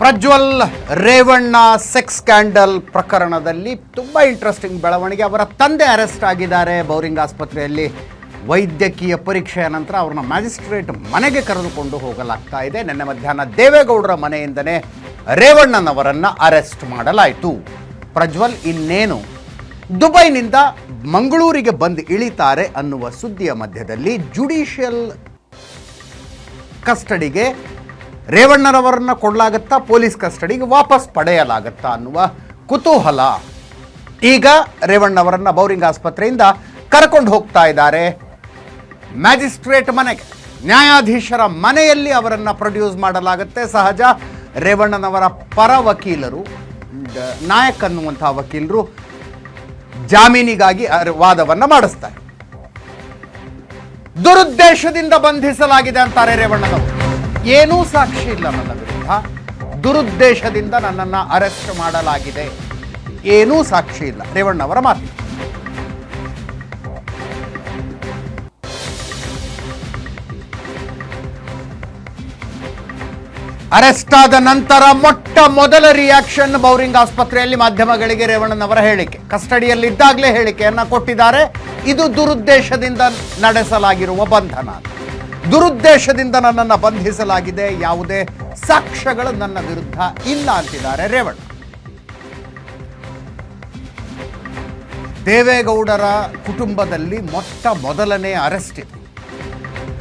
Prajwal Revanna sex scandal ಪ್ರಕರಣದಲ್ಲಿ ತುಂಬ interesting ಬೆಳವಣಿಗೆ. ಅವರ ತಂದೆ ಅರೆಸ್ಟ್ ಆಗಿದ್ದಾರೆ ಬೌರಿಂಗ್ ಆಸ್ಪತ್ರೆಯಲ್ಲಿ. ವೈದ್ಯಕೀಯ ಪರೀಕ್ಷೆಯ ನಂತರ ಅವ್ರನ್ನ ಮ್ಯಾಜಿಸ್ಟ್ರೇಟ್ ಮನೆಗೆ ಕರೆದುಕೊಂಡು ಹೋಗಲಾಗ್ತಾ ಇದೆ. ನಿನ್ನೆ ಮಧ್ಯಾಹ್ನ ದೇವೇಗೌಡರ ಮನೆಯಿಂದನೇ ರೇವಣ್ಣನವರನ್ನು ಅರೆಸ್ಟ್ ಮಾಡಲಾಯಿತು. ಪ್ರಜ್ವಲ್ ಇನ್ನೇನು ದುಬೈನಿಂದ ಮಂಗಳೂರಿಗೆ ಬಂದು ಇಳಿತಾರೆ ಅನ್ನುವ ಸುದ್ದಿಯ ಮಧ್ಯದಲ್ಲಿ ಜುಡಿಷಿಯಲ್ ಕಸ್ಟಡಿಗೆ ರೇವಣ್ಣನವರನ್ನ ಕೊಡಲಾಗತ್ತಾ, ಪೊಲೀಸ್ ಕಸ್ಟಡಿಗೆ ವಾಪಸ್ ಪಡೆಯಲಾಗತ್ತಾ ಅನ್ನುವ ಕುತೂಹಲ. ಈಗ ರೇವಣ್ಣವರನ್ನ ಬೌರಿಂಗ್ ಆಸ್ಪತ್ರೆಯಿಂದ ಕರ್ಕೊಂಡು ಹೋಗ್ತಾ ಇದ್ದಾರೆ ಮ್ಯಾಜಿಸ್ಟ್ರೇಟ್ ಮನೆಗೆ. ನ್ಯಾಯಾಧೀಶರ ಮನೆಯಲ್ಲಿ ಅವರನ್ನು ಪ್ರೊಡ್ಯೂಸ್ ಮಾಡಲಾಗುತ್ತೆ. ಸಹಜ, ರೇವಣ್ಣನವರ ಪರ ವಕೀಲರು, ನಾಯಕ್ ಅನ್ನುವಂಥ ವಕೀಲರು ಜಾಮೀನಿಗಾಗಿ ವಾದವನ್ನು ಮಾಡಿಸ್ತಾರೆ. ದುರುದ್ದೇಶದಿಂದ ಬಂಧಿಸಲಾಗಿದೆ ಅಂತಾರೆ ರೇವಣ್ಣನವರು. ಏನೂ ಸಾಕ್ಷಿ ಇಲ್ಲ ನನ್ನ ವಿರುದ್ಧ, ದುರುದ್ದೇಶದಿಂದ ನನ್ನನ್ನು ಅರೆಸ್ಟ್ ಮಾಡಲಾಗಿದೆ, ಏನೂ ಸಾಕ್ಷಿ ಇಲ್ಲ, ರೇವಣ್ಣವರ ಮಾತು. ಅರೆಸ್ಟ್ ಆದ ನಂತರ ಮೊಟ್ಟ ಮೊದಲ ರಿಯಾಕ್ಷನ್ ಬೌರಿಂಗ್ ಆಸ್ಪತ್ರೆಯಲ್ಲಿ ಮಾಧ್ಯಮಗಳಿಗೆ ರೇವಣ್ಣನವರ ಹೇಳಿಕೆ. ಕಸ್ಟಡಿಯಲ್ಲಿದ್ದಾಗಲೇ ಹೇಳಿಕೆಯನ್ನು ಕೊಟ್ಟಿದ್ದಾರೆ. ಇದು ದುರುದ್ದೇಶದಿಂದ ನಡೆಸಲಾಗಿರುವ ಬಂಧನ, ದುರುದ್ದೇಶದಿಂದ ನನ್ನನ್ನು ಬಂಧಿಸಲಾಗಿದೆ, ಯಾವುದೇ ಸಾಕ್ಷ್ಯಗಳು ನನ್ನ ವಿರುದ್ಧ ಇಲ್ಲ ಅಂತಿದ್ದಾರೆ ರೇವಣ್ಣ. ದೇವೇಗೌಡರ ಕುಟುಂಬದಲ್ಲಿ ಮೊಟ್ಟ ಮೊದಲನೇ ಅರೆಸ್ಟ್ ಇದು.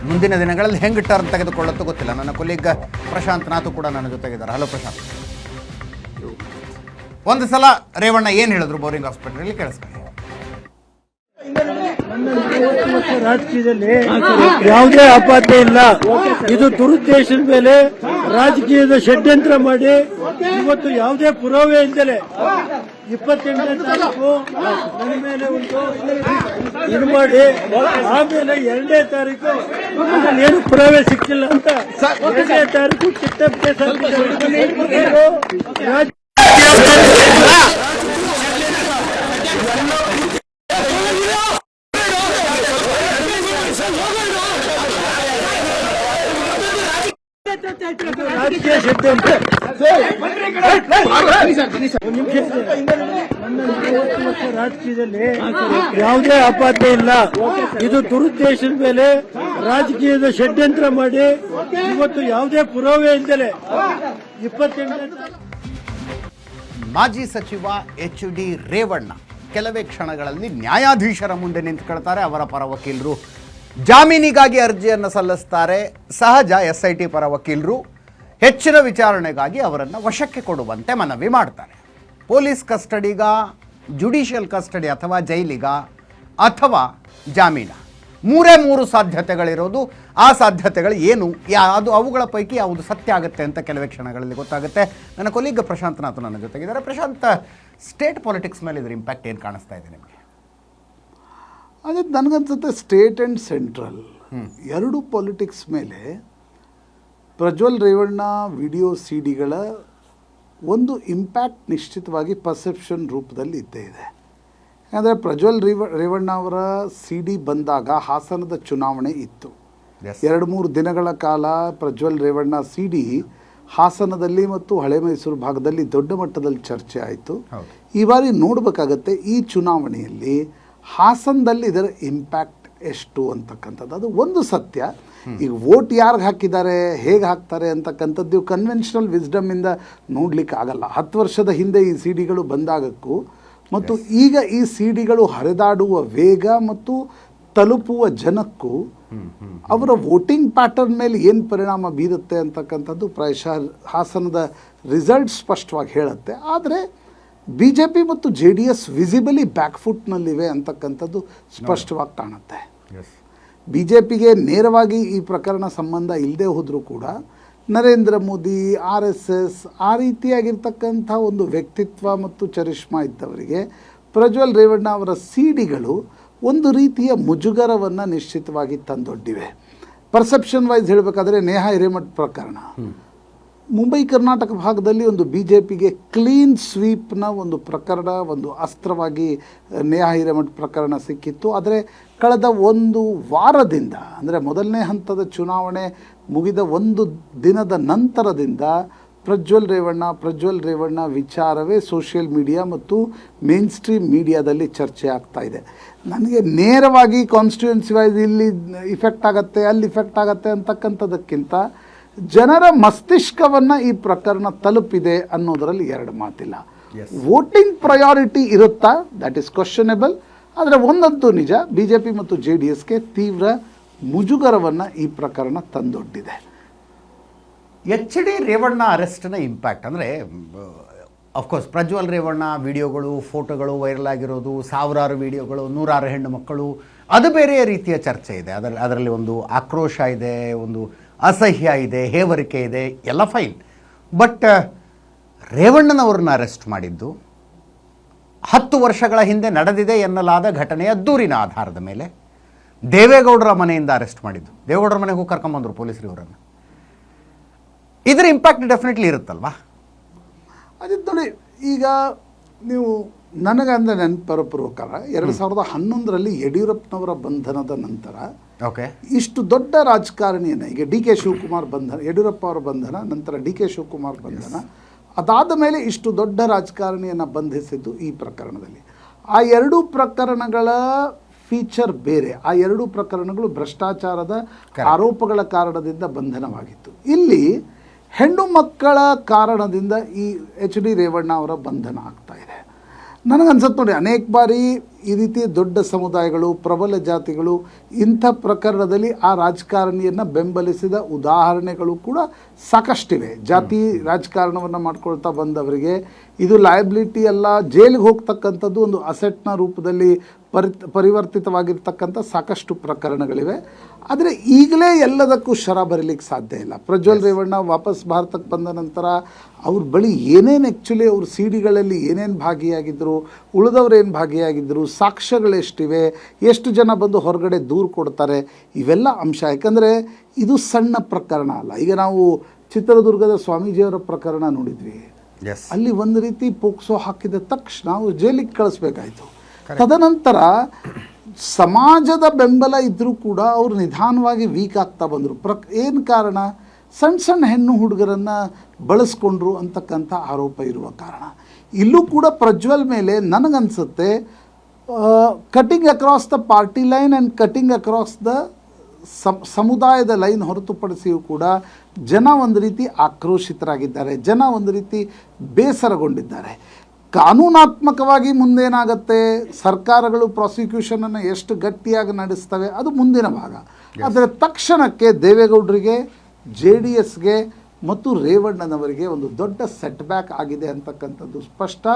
ಮುಂದಿನ ದಿನಗಳಲ್ಲಿ ಹೆಂಗೆ ಟರ್ನ್ ತೆಗೆದುಕೊಳ್ಳುತ್ತೋ ಗೊತ್ತಿಲ್ಲ. ನನ್ನ ಕೊಲೀಗ್ ಪ್ರಶಾಂತ್ ನಾಥು ಕೂಡ ನನ್ನ ಜೊತೆಗಿದ್ದಾರೆ. ಹಲೋ ಪ್ರಶಾಂತ್. ಒಂದು ಸಲ ರೇವಣ್ಣ ಏನು ಹೇಳಿದ್ರು ಬೌರಿಂಗ್ ಹಾಸ್ಪಿಟಲ್ ಕೇಳಿಸ್ಕೊಳ್ಳಿ. ರಾಜಕೀಯದಲ್ಲಿ ಯಾವುದೇ ಆಪಾದನೆ ಇಲ್ಲ. ಇದು ದುರುದ್ದೇಶದ ಮೇಲೆ ರಾಜಕೀಯದ ಷಡ್ಯಂತ್ರ ಮಾಡಿ ಇವತ್ತು ಯಾವುದೇ ಪುರಾವೆ ಇಲ್ಲದೆ 28ನೇ ತಾರೀಕು ನನ್ನ ಮೇಲೆ ಒಂದು ಇದು ಮಾಡಿ ಆಮೇಲೆ 2ನೇ ತಾರೀಕು ಏನು ಪುರಾವೆ ಸಿಕ್ಕಿಲ್ಲ ಅಂತ 2ನೇ ತಾರೀಕು ಕಿತ್ತಪ್ಪೆ ರಾಜಕೀಯ ಷಡ್ಯಂತ್ರ. ರಾಜಕೀಯದಲ್ಲಿ ಯಾವುದೇ ಆಪಾದನೆ ಇಲ್ಲ. ಇದು ದುರುದ್ದೇಶದ ಮೇಲೆ ರಾಜಕೀಯದ ಷಡ್ಯಂತ್ರ ಮಾಡಿ ಇವತ್ತು ಯಾವುದೇ ಪುರಾವೆ ಇಲ್ಲದೆ 28ನೇ ಮಾಜಿ ಸಚಿವ HD ರೇವಣ್ಣ ಕೆಲವೇ ಕ್ಷಣಗಳಲ್ಲಿ ನ್ಯಾಯಾಧೀಶರ ಮುಂದೆ ನಿಂತ್ಕೊಳ್ತಾರೆ. ಅವರ ಪರ ವಕೀಲರು ಜಾಮೀನಿಗಾಗಿ ಅರ್ಜಿಯನ್ನು ಸಲ್ಲಿಸ್ತಾರೆ. ಸಹಜ, SIT ಪರ ವಕೀಲರು ಹೆಚ್ಚಿನ ವಿಚಾರಣೆಗಾಗಿ ಅವರನ್ನು ವಶಕ್ಕೆ ಕೊಡುವಂತೆ ಮನವಿ ಮಾಡ್ತಾರೆ. ಪೊಲೀಸ್ ಕಸ್ಟಡಿಗ, ಜುಡಿಷಿಯಲ್ ಕಸ್ಟಡಿ ಅಥವಾ ಜೈಲಿಗ ಅಥವಾ ಜಾಮೀನ, ಮೂರು ಸಾಧ್ಯತೆಗಳಿರೋದು. ಆ ಸಾಧ್ಯತೆಗಳು ಏನು, ಯಾವುದು, ಅವುಗಳ ಪೈಕಿ ಯಾವುದು ಸತ್ಯ ಆಗುತ್ತೆ ಅಂತ ಕೆಲವೇ ಕ್ಷಣಗಳಲ್ಲಿ ಗೊತ್ತಾಗುತ್ತೆ. ನನ್ನ ಕೊಲೀಗ್ ಪ್ರಶಾಂತ್ ನಾಥ್ ನನ್ನ ಜೊತೆಗಿದ್ದಾರೆ. ಪ್ರಶಾಂತ್, ಸ್ಟೇಟ್ ಪಾಲಿಟಿಕ್ಸ್ ಮೇಲೆ ಇದರ ಇಂಪ್ಯಾಕ್ಟ್ ಏನು ಕಾಣಿಸ್ತಾ ಇದೆ ನಿಮಗೆ? ಅದೇ ನನಗನ್ಸುತ್ತೆ ಸ್ಟೇಟ್ ಆ್ಯಂಡ್ ಸೆಂಟ್ರಲ್ ಎರಡು ಪಾಲಿಟಿಕ್ಸ್ ಮೇಲೆ ಪ್ರಜ್ವಲ್ ರೇವಣ್ಣ ವಿಡಿಯೋ CDಗಳ ಒಂದು ಇಂಪ್ಯಾಕ್ಟ್ ನಿಶ್ಚಿತವಾಗಿ ಪರ್ಸೆಪ್ಷನ್ ರೂಪದಲ್ಲಿ ಇದ್ದೇ ಇದೆ. ಯಾಕಂದರೆ ಪ್ರಜ್ವಲ್ ರೇವಣ್ಣ ಅವರ CD ಬಂದಾಗ ಹಾಸನದ ಚುನಾವಣೆ ಇತ್ತು. 2-3 ದಿನಗಳ ಕಾಲ ಪ್ರಜ್ವಲ್ ರೇವಣ್ಣ CD ಹಾಸನದಲ್ಲಿ ಮತ್ತು ಹಳೆ ಮೈಸೂರು ಭಾಗದಲ್ಲಿ ದೊಡ್ಡ ಮಟ್ಟದಲ್ಲಿ ಚರ್ಚೆ ಆಯಿತು. ಈ ಬಾರಿ ನೋಡಬೇಕಾಗತ್ತೆ ಈ ಚುನಾವಣೆಯಲ್ಲಿ ಹಾಸನದಲ್ಲಿ ಇದರ ಇಂಪ್ಯಾಕ್ಟ್ ಎಷ್ಟು ಅಂತಕ್ಕಂಥದ್ದು. ಅದು ಒಂದು ಸತ್ಯ. ಈಗ ವೋಟ್ ಯಾರಿಗೆ ಹಾಕಿದ್ದಾರೆ, ಹೇಗೆ ಹಾಕ್ತಾರೆ ಅಂತಕ್ಕಂಥದ್ದು ಕನ್ವೆನ್ಷನಲ್ ವಿಸ್ಡಮ್ಮಿಂದ ನೋಡ್ಲಿಕ್ಕೆ ಆಗಲ್ಲ. 10 ವರ್ಷದ ಹಿಂದೆ ಈ CDಗಳು ಬಂದಾಗಕ್ಕೂ ಮತ್ತು ಈಗ ಈ CDಗಳು ಹರಿದಾಡುವ ವೇಗ ಮತ್ತು ತಲುಪುವ ಜನಕ್ಕೂ ಅವರ ವೋಟಿಂಗ್ ಪ್ಯಾಟರ್ನ್ ಮೇಲೆ ಏನು ಪರಿಣಾಮ ಬೀರುತ್ತೆ ಅಂತಕ್ಕಂಥದ್ದು ಪ್ರಾಯಶಃ ಹಾಸನದ ರಿಸಲ್ಟ್ ಸ್ಪಷ್ಟವಾಗಿ ಹೇಳುತ್ತೆ. ಆದರೆ BJP ಮತ್ತು JDS ವಿಸಿಬಲಿ ಬ್ಯಾಕ್ಫುಟ್ನಲ್ಲಿವೆ ಅಂತಕ್ಕಂಥದ್ದು ಸ್ಪಷ್ಟವಾಗಿ ಕಾಣುತ್ತೆ. BJPಗೆ ನೇರವಾಗಿ ಈ ಪ್ರಕರಣ ಸಂಬಂಧ ಇಲ್ಲದೆ ಹೋದರೂ ಕೂಡ ನರೇಂದ್ರ ಮೋದಿ, RSS ಆ ರೀತಿಯಾಗಿರ್ತಕ್ಕಂಥ ಒಂದು ವ್ಯಕ್ತಿತ್ವ ಮತ್ತು ಚರಿಷ್ಮಾ ಇದ್ದವರಿಗೆ ಪ್ರಜ್ವಲ್ ರೇವಣ್ಣ ಅವರ CDಗಳು ಒಂದು ರೀತಿಯ ಮುಜುಗರವನ್ನು ನಿಶ್ಚಿತವಾಗಿ ತಂದೊಡ್ಡಿವೆ. ಪರ್ಸೆಪ್ಷನ್ ವೈಸ್ ಹೇಳಬೇಕಾದ್ರೆ ನೇಹಾ ಹಿರೇಮಠ್ ಪ್ರಕರಣ ಮುಂಬೈ ಕರ್ನಾಟಕ ಭಾಗದಲ್ಲಿ ಒಂದು BJPಗೆ ಕ್ಲೀನ್ ಸ್ವೀಪ್ನ ಒಂದು ಪ್ರಕರಣ, ಒಂದು ಅಸ್ತ್ರವಾಗಿ ನೇಹಾ ಹಿರೇಮಠ್ ಪ್ರಕರಣ ಸಿಕ್ಕಿತ್ತು. ಆದರೆ ಕಳೆದ ಒಂದು ವಾರದಿಂದ, ಅಂದರೆ ಮೊದಲನೇ ಹಂತದ ಚುನಾವಣೆ ಮುಗಿದ ಒಂದು ದಿನದ ನಂತರದಿಂದ ಪ್ರಜ್ವಲ್ ರೇವಣ್ಣ ವಿಚಾರವೇ ಸೋಷಿಯಲ್ ಮೀಡಿಯಾ ಮತ್ತು ಮೇನ್ ಸ್ಟ್ರೀಮ್ ಮೀಡಿಯಾದಲ್ಲಿ ಚರ್ಚೆ ಆಗ್ತಾ ಇದೆ. ನನಗೆ ನೇರವಾಗಿ ಕಾನ್ಸ್ಟಿಟ್ಯೂನ್ಸಿ ವೈಸ್ ಇಲ್ಲಿ ಇಫೆಕ್ಟ್ ಆಗುತ್ತೆ, ಅಲ್ಲಿ ಇಫೆಕ್ಟ್ ಆಗುತ್ತೆ ಅಂತಕ್ಕಂಥದ್ದಕ್ಕಿಂತ ಜನರ ಮಸ್ತಿಷ್ಕವನ್ನು ಈ ಪ್ರಕರಣ ತಲುಪಿದೆ ಅನ್ನೋದರಲ್ಲಿ ಎರಡು ಮಾತಿಲ್ಲ. ವೋಟಿಂಗ್ ಪ್ರಯಾರಿಟಿ ಇರುತ್ತಾ, ದಟ್ ಈಸ್ ಕ್ವಶನೇಬಲ್. ಆದರೆ ಒಂದಂತೂ ನಿಜ, BJP ಮತ್ತು JDSಗೆ ತೀವ್ರ ಮುಜುಗರವನ್ನು ಈ ಪ್ರಕರಣ ತಂದೊಡ್ಡಿದೆ. HD ರೇವಣ್ಣ ಅರೆಸ್ಟ್ನ ಇಂಪ್ಯಾಕ್ಟ್ ಅಂದರೆ ಅಫ್ಕೋರ್ಸ್ ಪ್ರಜ್ವಲ್ ರೇವಣ್ಣ ವಿಡಿಯೋಗಳು, ಫೋಟೋಗಳು ವೈರಲ್ ಆಗಿರೋದು, ಸಾವಿರಾರು ವಿಡಿಯೋಗಳು, ನೂರಾರು ಹೆಣ್ಣು ಮಕ್ಕಳು, ಅದು ಬೇರೆ ರೀತಿಯ ಚರ್ಚೆ ಇದೆ. ಅದರಲ್ಲಿ ಒಂದು ಆಕ್ರೋಶ ಇದೆ, ಒಂದು ಅಸಹ್ಯ ಇದೆ, ಹೇವರಿಕೆ ಇದೆ, ಎಲ್ಲ ಫೈನ್. ಬಟ್ ರೇವಣ್ಣನವ್ರನ್ನ ಅರೆಸ್ಟ್ ಮಾಡಿದ್ದು 10 ವರ್ಷಗಳ ಹಿಂದೆ ನಡೆದಿದೆ ಎನ್ನಲಾದ ಘಟನೆಯ ದೂರಿನ ಆಧಾರದ ಮೇಲೆ ದೇವೇಗೌಡರ ಮನೆಯಿಂದ ಅರೆಸ್ಟ್ ಮಾಡಿದ್ದು. ದೇವೇಗೌಡರ ಮನೆಗೆ ಹೋಗಿ ಕರ್ಕೊಂಬಂದರು ಪೊಲೀಸರು ಇವರನ್ನು. ಇದರ ಇಂಪ್ಯಾಕ್ಟ್ ಡೆಫಿನೆಟ್ಲಿ ಇರುತ್ತಲ್ವಾ? ಅದೇ ನೋಡಿ, ಈಗ ನೀವು ನನಗಂದರೆ ನೆನಪರ ಪ್ರಕಾರ 2011ರಲ್ಲಿ ಯಡಿಯೂರಪ್ಪನವರ ಬಂಧನದ ನಂತರ ಓಕೆ ಇಷ್ಟು ದೊಡ್ಡ ರಾಜಕಾರಣಿಯನ್ನು, ಈಗ DK ಶಿವಕುಮಾರ್ ಬಂಧನ, ಯಡಿಯೂರಪ್ಪ ಅವರ ಬಂಧನ, ನಂತರ DK ಶಿವಕುಮಾರ್ ಬಂಧನ, ಅದಾದ ಮೇಲೆ ಇಷ್ಟು ದೊಡ್ಡ ರಾಜಕಾರಣಿಯನ್ನು ಬಂಧಿಸಿದ್ದು ಈ ಪ್ರಕರಣದಲ್ಲಿ. ಆ ಎರಡೂ ಪ್ರಕರಣಗಳ ಫೀಚರ್ ಬೇರೆ. ಆ ಎರಡೂ ಪ್ರಕರಣಗಳು ಭ್ರಷ್ಟಾಚಾರದ ಆರೋಪಗಳ ಕಾರಣದಿಂದ ಬಂಧನವಾಗಿತ್ತು. ಇಲ್ಲಿ ಹೆಣ್ಣು ಮಕ್ಕಳ ಕಾರಣದಿಂದ ಈ HD ರೇವಣ್ಣ ಅವರ ಬಂಧನ ಆಗ್ತಾ ಇದೆ. ನನಗನ್ಸುತ್ತೆ ನೋಡಿ, ಅನೇಕ ಬಾರಿ ಈ ರೀತಿ ದೊಡ್ಡ ಸಮುದಾಯಗಳು, ಪ್ರಬಲ ಜಾತಿಗಳು ಇಂಥ ಪ್ರಕರಣದಲ್ಲಿ ಆ ರಾಜಕಾರಣಿಯನ್ನು ಬೆಂಬಲಿಸಿದ ಉದಾಹರಣೆಗಳು ಕೂಡ ಸಾಕಷ್ಟಿವೆ. ಜಾತಿ ರಾಜಕಾರಣವನ್ನು ಮಾಡ್ಕೊಳ್ತಾ ಬಂದವರಿಗೆ ಇದು ಲಯಬಿಲಿಟಿ ಅಲ್ಲ, ಜೈಲಿಗೆ ಹೋಗ್ತಕ್ಕಂಥದ್ದು ಒಂದು ಅಸೆಟ್ನ ರೂಪದಲ್ಲಿ ಪರಿವರ್ತಿತವಾಗಿರ್ತಕ್ಕಂಥ ಸಾಕಷ್ಟು ಪ್ರಕರಣಗಳಿವೆ. ಆದರೆ ಈಗಲೇ ಎಲ್ಲದಕ್ಕೂ ಶರ ಬರಲಿಕ್ಕೆ ಸಾಧ್ಯ ಇಲ್ಲ. ಪ್ರಜ್ವಲ್ ರೇವಣ್ಣ ವಾಪಸ್ ಭಾರತಕ್ಕೆ ಬಂದ ನಂತರ ಅವ್ರ ಬಳಿ ಏನೇನು ಆ್ಯಕ್ಚುಲಿ ಅವ್ರ ಸಿಡಿಗಳಲ್ಲಿ ಏನೇನು ಭಾಗಿಯಾಗಿದ್ದರು, ಉಳಿದವ್ರೇನು ಭಾಗಿಯಾಗಿದ್ದರು, ಸಾಕ್ಷ್ಯಗಳೆಷ್ಟಿವೆ, ಎಷ್ಟು ಜನ ಬಂದು ಹೊರಗಡೆ ದೂರು ಕೊಡ್ತಾರೆ, ಇವೆಲ್ಲ ಅಂಶ. ಯಾಕಂದರೆ ಇದು ಸಣ್ಣ ಪ್ರಕರಣ ಅಲ್ಲ. ಈಗ ನಾವು ಚಿತ್ರದುರ್ಗದ ಸ್ವಾಮೀಜಿಯವರ ಪ್ರಕರಣ ನೋಡಿದ್ವಿ. ಅಲ್ಲಿ ಒಂದು ರೀತಿ ಪೋಕ್ಸೋ ಹಾಕಿದ ತಕ್ಷಣ ಅವ್ರು ಜೈಲಿಗೆ ಕಳಿಸ್ಬೇಕಾಯ್ತು. ತದನಂತರ ಸಮಾಜದ ಬೆಂಬಲ ಇದ್ದರೂ ಕೂಡ ಅವರು ನಿಧಾನವಾಗಿ ವೀಕ್ ಆಗ್ತಾ ಬಂದರು. ಏನು ಕಾರಣ? ಸಣ್ಣ ಹೆಣ್ಣು ಹುಡುಗರನ್ನು ಬಳಸ್ಕೊಂಡ್ರು ಅಂತಕ್ಕಂಥ ಆರೋಪ ಇರುವ ಕಾರಣ. ಇಲ್ಲೂ ಕೂಡ ಪ್ರಜ್ವಲ್ ಮೇಲೆ ನನಗನ್ಸುತ್ತೆ cutting across the party line and cutting across the ಸಮುದಾಯದ ಲೈನ್ ಹೊರತುಪಡಿಸಿಯೂ ಕೂಡ ಜನ ಒಂದು ರೀತಿ ಆಕ್ರೋಶಿತರಾಗಿದ್ದಾರೆ, ಜನ ಒಂದು ರೀತಿ ಬೇಸರಗೊಂಡಿದ್ದಾರೆ. ಕಾನೂನಾತ್ಮಕವಾಗಿ ಮುಂದೇನಾಗುತ್ತೆ, ಸರ್ಕಾರಗಳು ಪ್ರಾಸಿಕ್ಯೂಷನನ್ನು ಎಷ್ಟು ಗಟ್ಟಿಯಾಗಿ ನಡೆಸ್ತವೆ, ಅದು ಮುಂದಿನ ಭಾಗ. ಆದರೆ ತಕ್ಷಣಕ್ಕೆ ದೇವೇಗೌಡರಿಗೆ, JDSಗೆ ಮತ್ತು ರೇವಣ್ಣನವರಿಗೆ ಒಂದು ದೊಡ್ಡ ಸೆಟ್ ಬ್ಯಾಕ್ ಆಗಿದೆ ಅಂತಕ್ಕಂಥದ್ದು ಸ್ಪಷ್ಟ.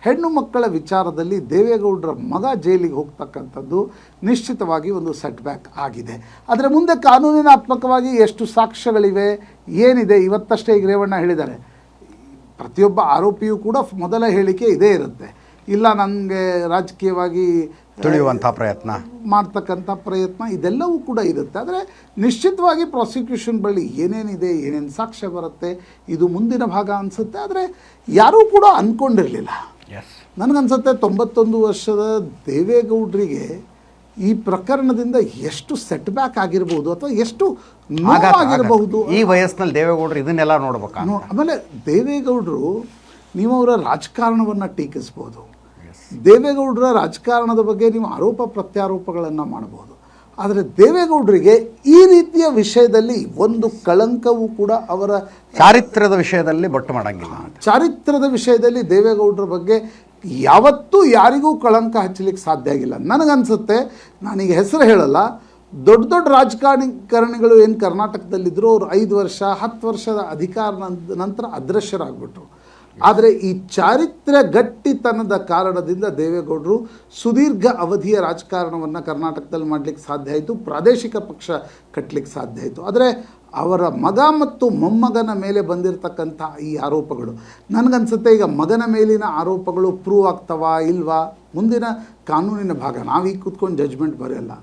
ಹೆಣ್ಣು ಮಕ್ಕಳ ವಿಚಾರದಲ್ಲಿ ದೇವೇಗೌಡರ ಮಗ ಜೈಲಿಗೆ ಹೋಗ್ತಕ್ಕಂಥದ್ದು ನಿಶ್ಚಿತವಾಗಿ ಒಂದು ಸೆಟ್ ಬ್ಯಾಕ್ ಆಗಿದೆ. ಆದರೆ ಮುಂದೆ ಕಾನೂನಿನಾತ್ಮಕವಾಗಿ ಎಷ್ಟು ಸಾಕ್ಷ್ಯಗಳಿವೆ, ಏನಿದೆ, ಇವತ್ತಷ್ಟೇ ಈಗ ರೇವಣ್ಣ ಹೇಳಿದ್ದಾರೆ. ಪ್ರತಿಯೊಬ್ಬ ಆರೋಪಿಯೂ ಕೂಡ ಮೊದಲ ಹೇಳಿಕೆ ಇದೇ ಇರುತ್ತೆ, ಇಲ್ಲ ನನಗೆ ರಾಜಕೀಯವಾಗಿ ತುಳಿಯುವಂಥ ಪ್ರಯತ್ನ ಮಾಡ್ತಕ್ಕಂಥ ಪ್ರಯತ್ನ, ಇದೆಲ್ಲವೂ ಕೂಡ ಇರುತ್ತೆ. ಆದರೆ ನಿಶ್ಚಿತವಾಗಿ ಪ್ರಾಸಿಕ್ಯೂಷನ್ ಬಳಿ ಏನೇನಿದೆ, ಏನೇನು ಸಾಕ್ಷ್ಯ ಬರುತ್ತೆ, ಇದು ಮುಂದಿನ ಭಾಗ ಅನಿಸುತ್ತೆ. ಆದರೆ ಯಾರೂ ಕೂಡ ಅಂದ್ಕೊಂಡಿರಲಿಲ್ಲ. ನನಗನ್ಸುತ್ತೆ 91 ವರ್ಷದ ದೇವೇಗೌಡರಿಗೆ ಈ ಪ್ರಕರಣದಿಂದ ಎಷ್ಟು ಸೆಟ್ ಬ್ಯಾಕ್ ಆಗಿರ್ಬೋದು ಅಥವಾ ಎಷ್ಟು ನೋವಾಗಿರಬಹುದು. ಈ ವಯಸ್ಸಿನಲ್ಲಿ ದೇವೇಗೌಡರು ಇದನ್ನೆಲ್ಲ ನೋಡ್ಬೇಕು. ಆಮೇಲೆ ದೇವೇಗೌಡರು, ನೀವು ಅವರ ರಾಜಕಾರಣವನ್ನು ಟೀಕಿಸ್ಬೋದು, ದೇವೇಗೌಡರ ರಾಜಕಾರಣದ ಬಗ್ಗೆ ನೀವು ಆರೋಪ ಪ್ರತ್ಯಾರೋಪಗಳನ್ನು ಮಾಡಬಹುದು. ಆದರೆ ದೇವೇಗೌಡರಿಗೆ ಈ ರೀತಿಯ ವಿಷಯದಲ್ಲಿ ಒಂದು ಕಳಂಕವೂ ಕೂಡ ಅವರ ಚಾರಿತ್ರ್ಯದ ವಿಷಯದಲ್ಲಿ ಬೊಟ್ಟು ಮಾಡಂಗಿಲ್ಲ. ಚಾರಿತ್ರ್ಯದ ವಿಷಯದಲ್ಲಿ ದೇವೇಗೌಡರ ಬಗ್ಗೆ ಯಾವತ್ತೂ ಯಾರಿಗೂ ಕಳಂಕ ಹಚ್ಚಲಿಕ್ಕೆ ಸಾಧ್ಯ ಆಗಿಲ್ಲ. ನನಗನ್ಸುತ್ತೆ, ನಾನೀಗ ಹೆಸರು ಹೇಳಲ್ಲ, ದೊಡ್ಡ ದೊಡ್ಡ ರಾಜಕಾರಣಿಗಳು ಏನು ಕರ್ನಾಟಕದಲ್ಲಿದ್ದರು, ಅವರು 5 ವರ್ಷ 10 ವರ್ಷದ ಅಧಿಕಾರ ನಂತರ ಅದೃಶ್ಯರಾಗ್ಬಿಟ್ರು. ಆದರೆ ಈ ಚಾರಿತ್ರ್ಯ ಗಟ್ಟಿತನದ ಕಾರಣದಿಂದ ದೇವೇಗೌಡರು ಸುದೀರ್ಘ ಅವಧಿಯ ರಾಜಕಾರಣವನ್ನು ಕರ್ನಾಟಕದಲ್ಲಿ ಮಾಡಲಿಕ್ಕೆ ಸಾಧ್ಯ ಆಯಿತು, ಪ್ರಾದೇಶಿಕ ಪಕ್ಷ ಕಟ್ಟಲಿಕ್ಕೆ ಸಾಧ್ಯ ಆಯಿತು. ಆದರೆ ಅವರ ಮಗ ಮತ್ತು ಮೊಮ್ಮಗನ ಮೇಲೆ ಬಂದಿರತಕ್ಕಂಥ ಈ ಆರೋಪಗಳು, ನನಗನ್ಸುತ್ತೆ ಈಗ ಮಗನ ಮೇಲಿನ ಆರೋಪಗಳು ಪ್ರೂವ್ ಆಗ್ತವಾ ಇಲ್ವಾ ಮುಂದಿನ ಕಾನೂನಿನ ಭಾಗ, ನಾವೀಗ ಕೂತ್ಕೊಂಡು ಜಡ್ಜ್ಮೆಂಟ್ ಬರೆಯಲ್ಲ.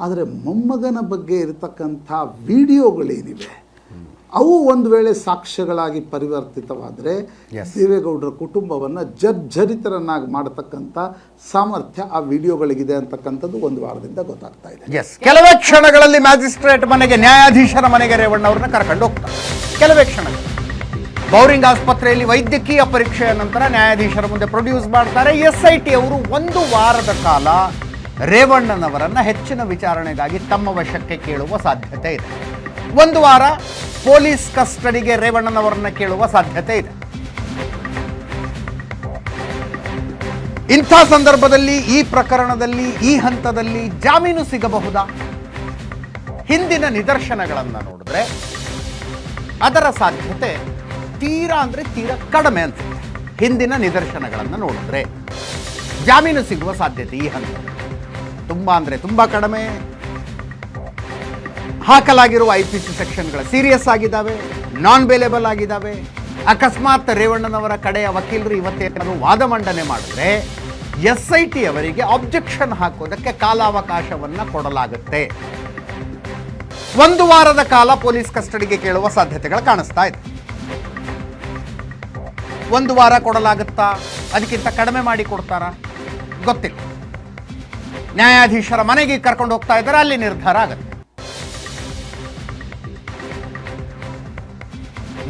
ಆದರೆ ಮೊಮ್ಮಗನ ಬಗ್ಗೆ ಇರತಕ್ಕಂಥ ವಿಡಿಯೋಗಳೇನಿವೆ ಅವು ಒಂದು ವೇಳೆ ಸಾಕ್ಷ್ಯಗಳಾಗಿ ಪರಿವರ್ತಿತವಾದರೆ ದೇವೇಗೌಡರ ಕುಟುಂಬವನ್ನು ಜರ್ಜರಿತರನ್ನಾಗಿ ಮಾಡತಕ್ಕಂಥ ಸಾಮರ್ಥ್ಯ ಆ ವಿಡಿಯೋಗಳಿಗಿದೆ ಅಂತಕ್ಕಂಥದ್ದು ಒಂದು ವಾರದಿಂದ ಗೊತ್ತಾಗ್ತಾ ಇದೆ. ಕೆಲವೇ ಕ್ಷಣಗಳಲ್ಲಿ ಮ್ಯಾಜಿಸ್ಟ್ರೇಟ್ ಮನೆಗೆ, ನ್ಯಾಯಾಧೀಶರ ಮನೆಗೆ ರೇವಣ್ಣ ಅವ್ರನ್ನ ಕರ್ಕೊಂಡು ಹೋಗ್ತಾರೆ. ಕೆಲವೇ ಕ್ಷಣಗಳು ಬೌರಿಂಗ್ ಆಸ್ಪತ್ರೆಯಲ್ಲಿ ವೈದ್ಯಕೀಯ ಪರೀಕ್ಷೆಯ ನಂತರ ನ್ಯಾಯಾಧೀಶರ ಮುಂದೆ ಪ್ರೊಡ್ಯೂಸ್ ಮಾಡ್ತಾರೆ. SIT ಅವರು 1 ವಾರದ ಕಾಲ ರೇವಣ್ಣನವರನ್ನ ಹೆಚ್ಚಿನ ವಿಚಾರಣೆಗಾಗಿ ತಮ್ಮ ವಶಕ್ಕೆ ಕೇಳುವ ಸಾಧ್ಯತೆ ಇದೆ. 1 ವಾರ ಪೊಲೀಸ್ ಕಸ್ಟಡಿಗೆ ರೇವಣ್ಣನವರನ್ನ ಕೇಳುವ ಸಾಧ್ಯತೆ ಇದೆ. ಇಂಥ ಸಂದರ್ಭದಲ್ಲಿ ಈ ಪ್ರಕರಣದಲ್ಲಿ ಈ ಹಂತದಲ್ಲಿ ಜಾಮೀನು ಸಿಗಬಹುದಾ? ಹಿಂದಿನ ನಿದರ್ಶನಗಳನ್ನು ನೋಡಿದ್ರೆ ಅದರ ಸಾಧ್ಯತೆ ತೀರಾ ಕಡಿಮೆ ಅನ್ಸುತ್ತೆ. ಹಿಂದಿನ ನಿದರ್ಶನಗಳನ್ನು ನೋಡಿದ್ರೆ ಜಾಮೀನು ಸಿಗುವ ಸಾಧ್ಯತೆ ಈ ಹಂತದಲ್ಲಿ ತುಂಬ ಕಡಿಮೆ. ಹಾಕಲಾಗಿರುವ IPC ಸೆಕ್ಷನ್ಗಳ ಸೀರಿಯಸ್ ಆಗಿದ್ದಾವೆ, ನಾನ್ ಬೇಲೇಬಲ್ ಆಗಿದ್ದಾವೆ. ಅಕಸ್ಮಾತ್ ರೇವಣ್ಣನವರ ಕಡೆಯ ವಕೀಲರು ಇವತ್ತೇನಾದರೂ ವಾದ ಮಂಡನೆ ಮಾಡಿದ್ರೆ SIT ಅವರಿಗೆ ಆಬ್ಜೆಕ್ಷನ್ ಹಾಕೋದಕ್ಕೆ ಕಾಲಾವಕಾಶವನ್ನು ಕೊಡಲಾಗುತ್ತೆ. 1 ವಾರದ ಕಾಲ ಪೊಲೀಸ್ ಕಸ್ಟಡಿಗೆ ಕೇಳುವ ಸಾಧ್ಯತೆಗಳು ಕಾಣಿಸ್ತಾ ಇದೆ. 1 ವಾರ ಕೊಡಲಾಗುತ್ತಾ? ಅದಕ್ಕಿಂತ ಕಡಿಮೆ ಮಾಡಿ ಕೊಡ್ತಾರಾ? ಗೊತ್ತಿಲ್ಲ. ನ್ಯಾಯಾಧೀಶರ ಮನೆಗೆ ಕರ್ಕೊಂಡು ಹೋಗ್ತಾ ಇದ್ದಾರೆ, ಅಲ್ಲಿ ನಿರ್ಧಾರ ಆಗುತ್ತೆ.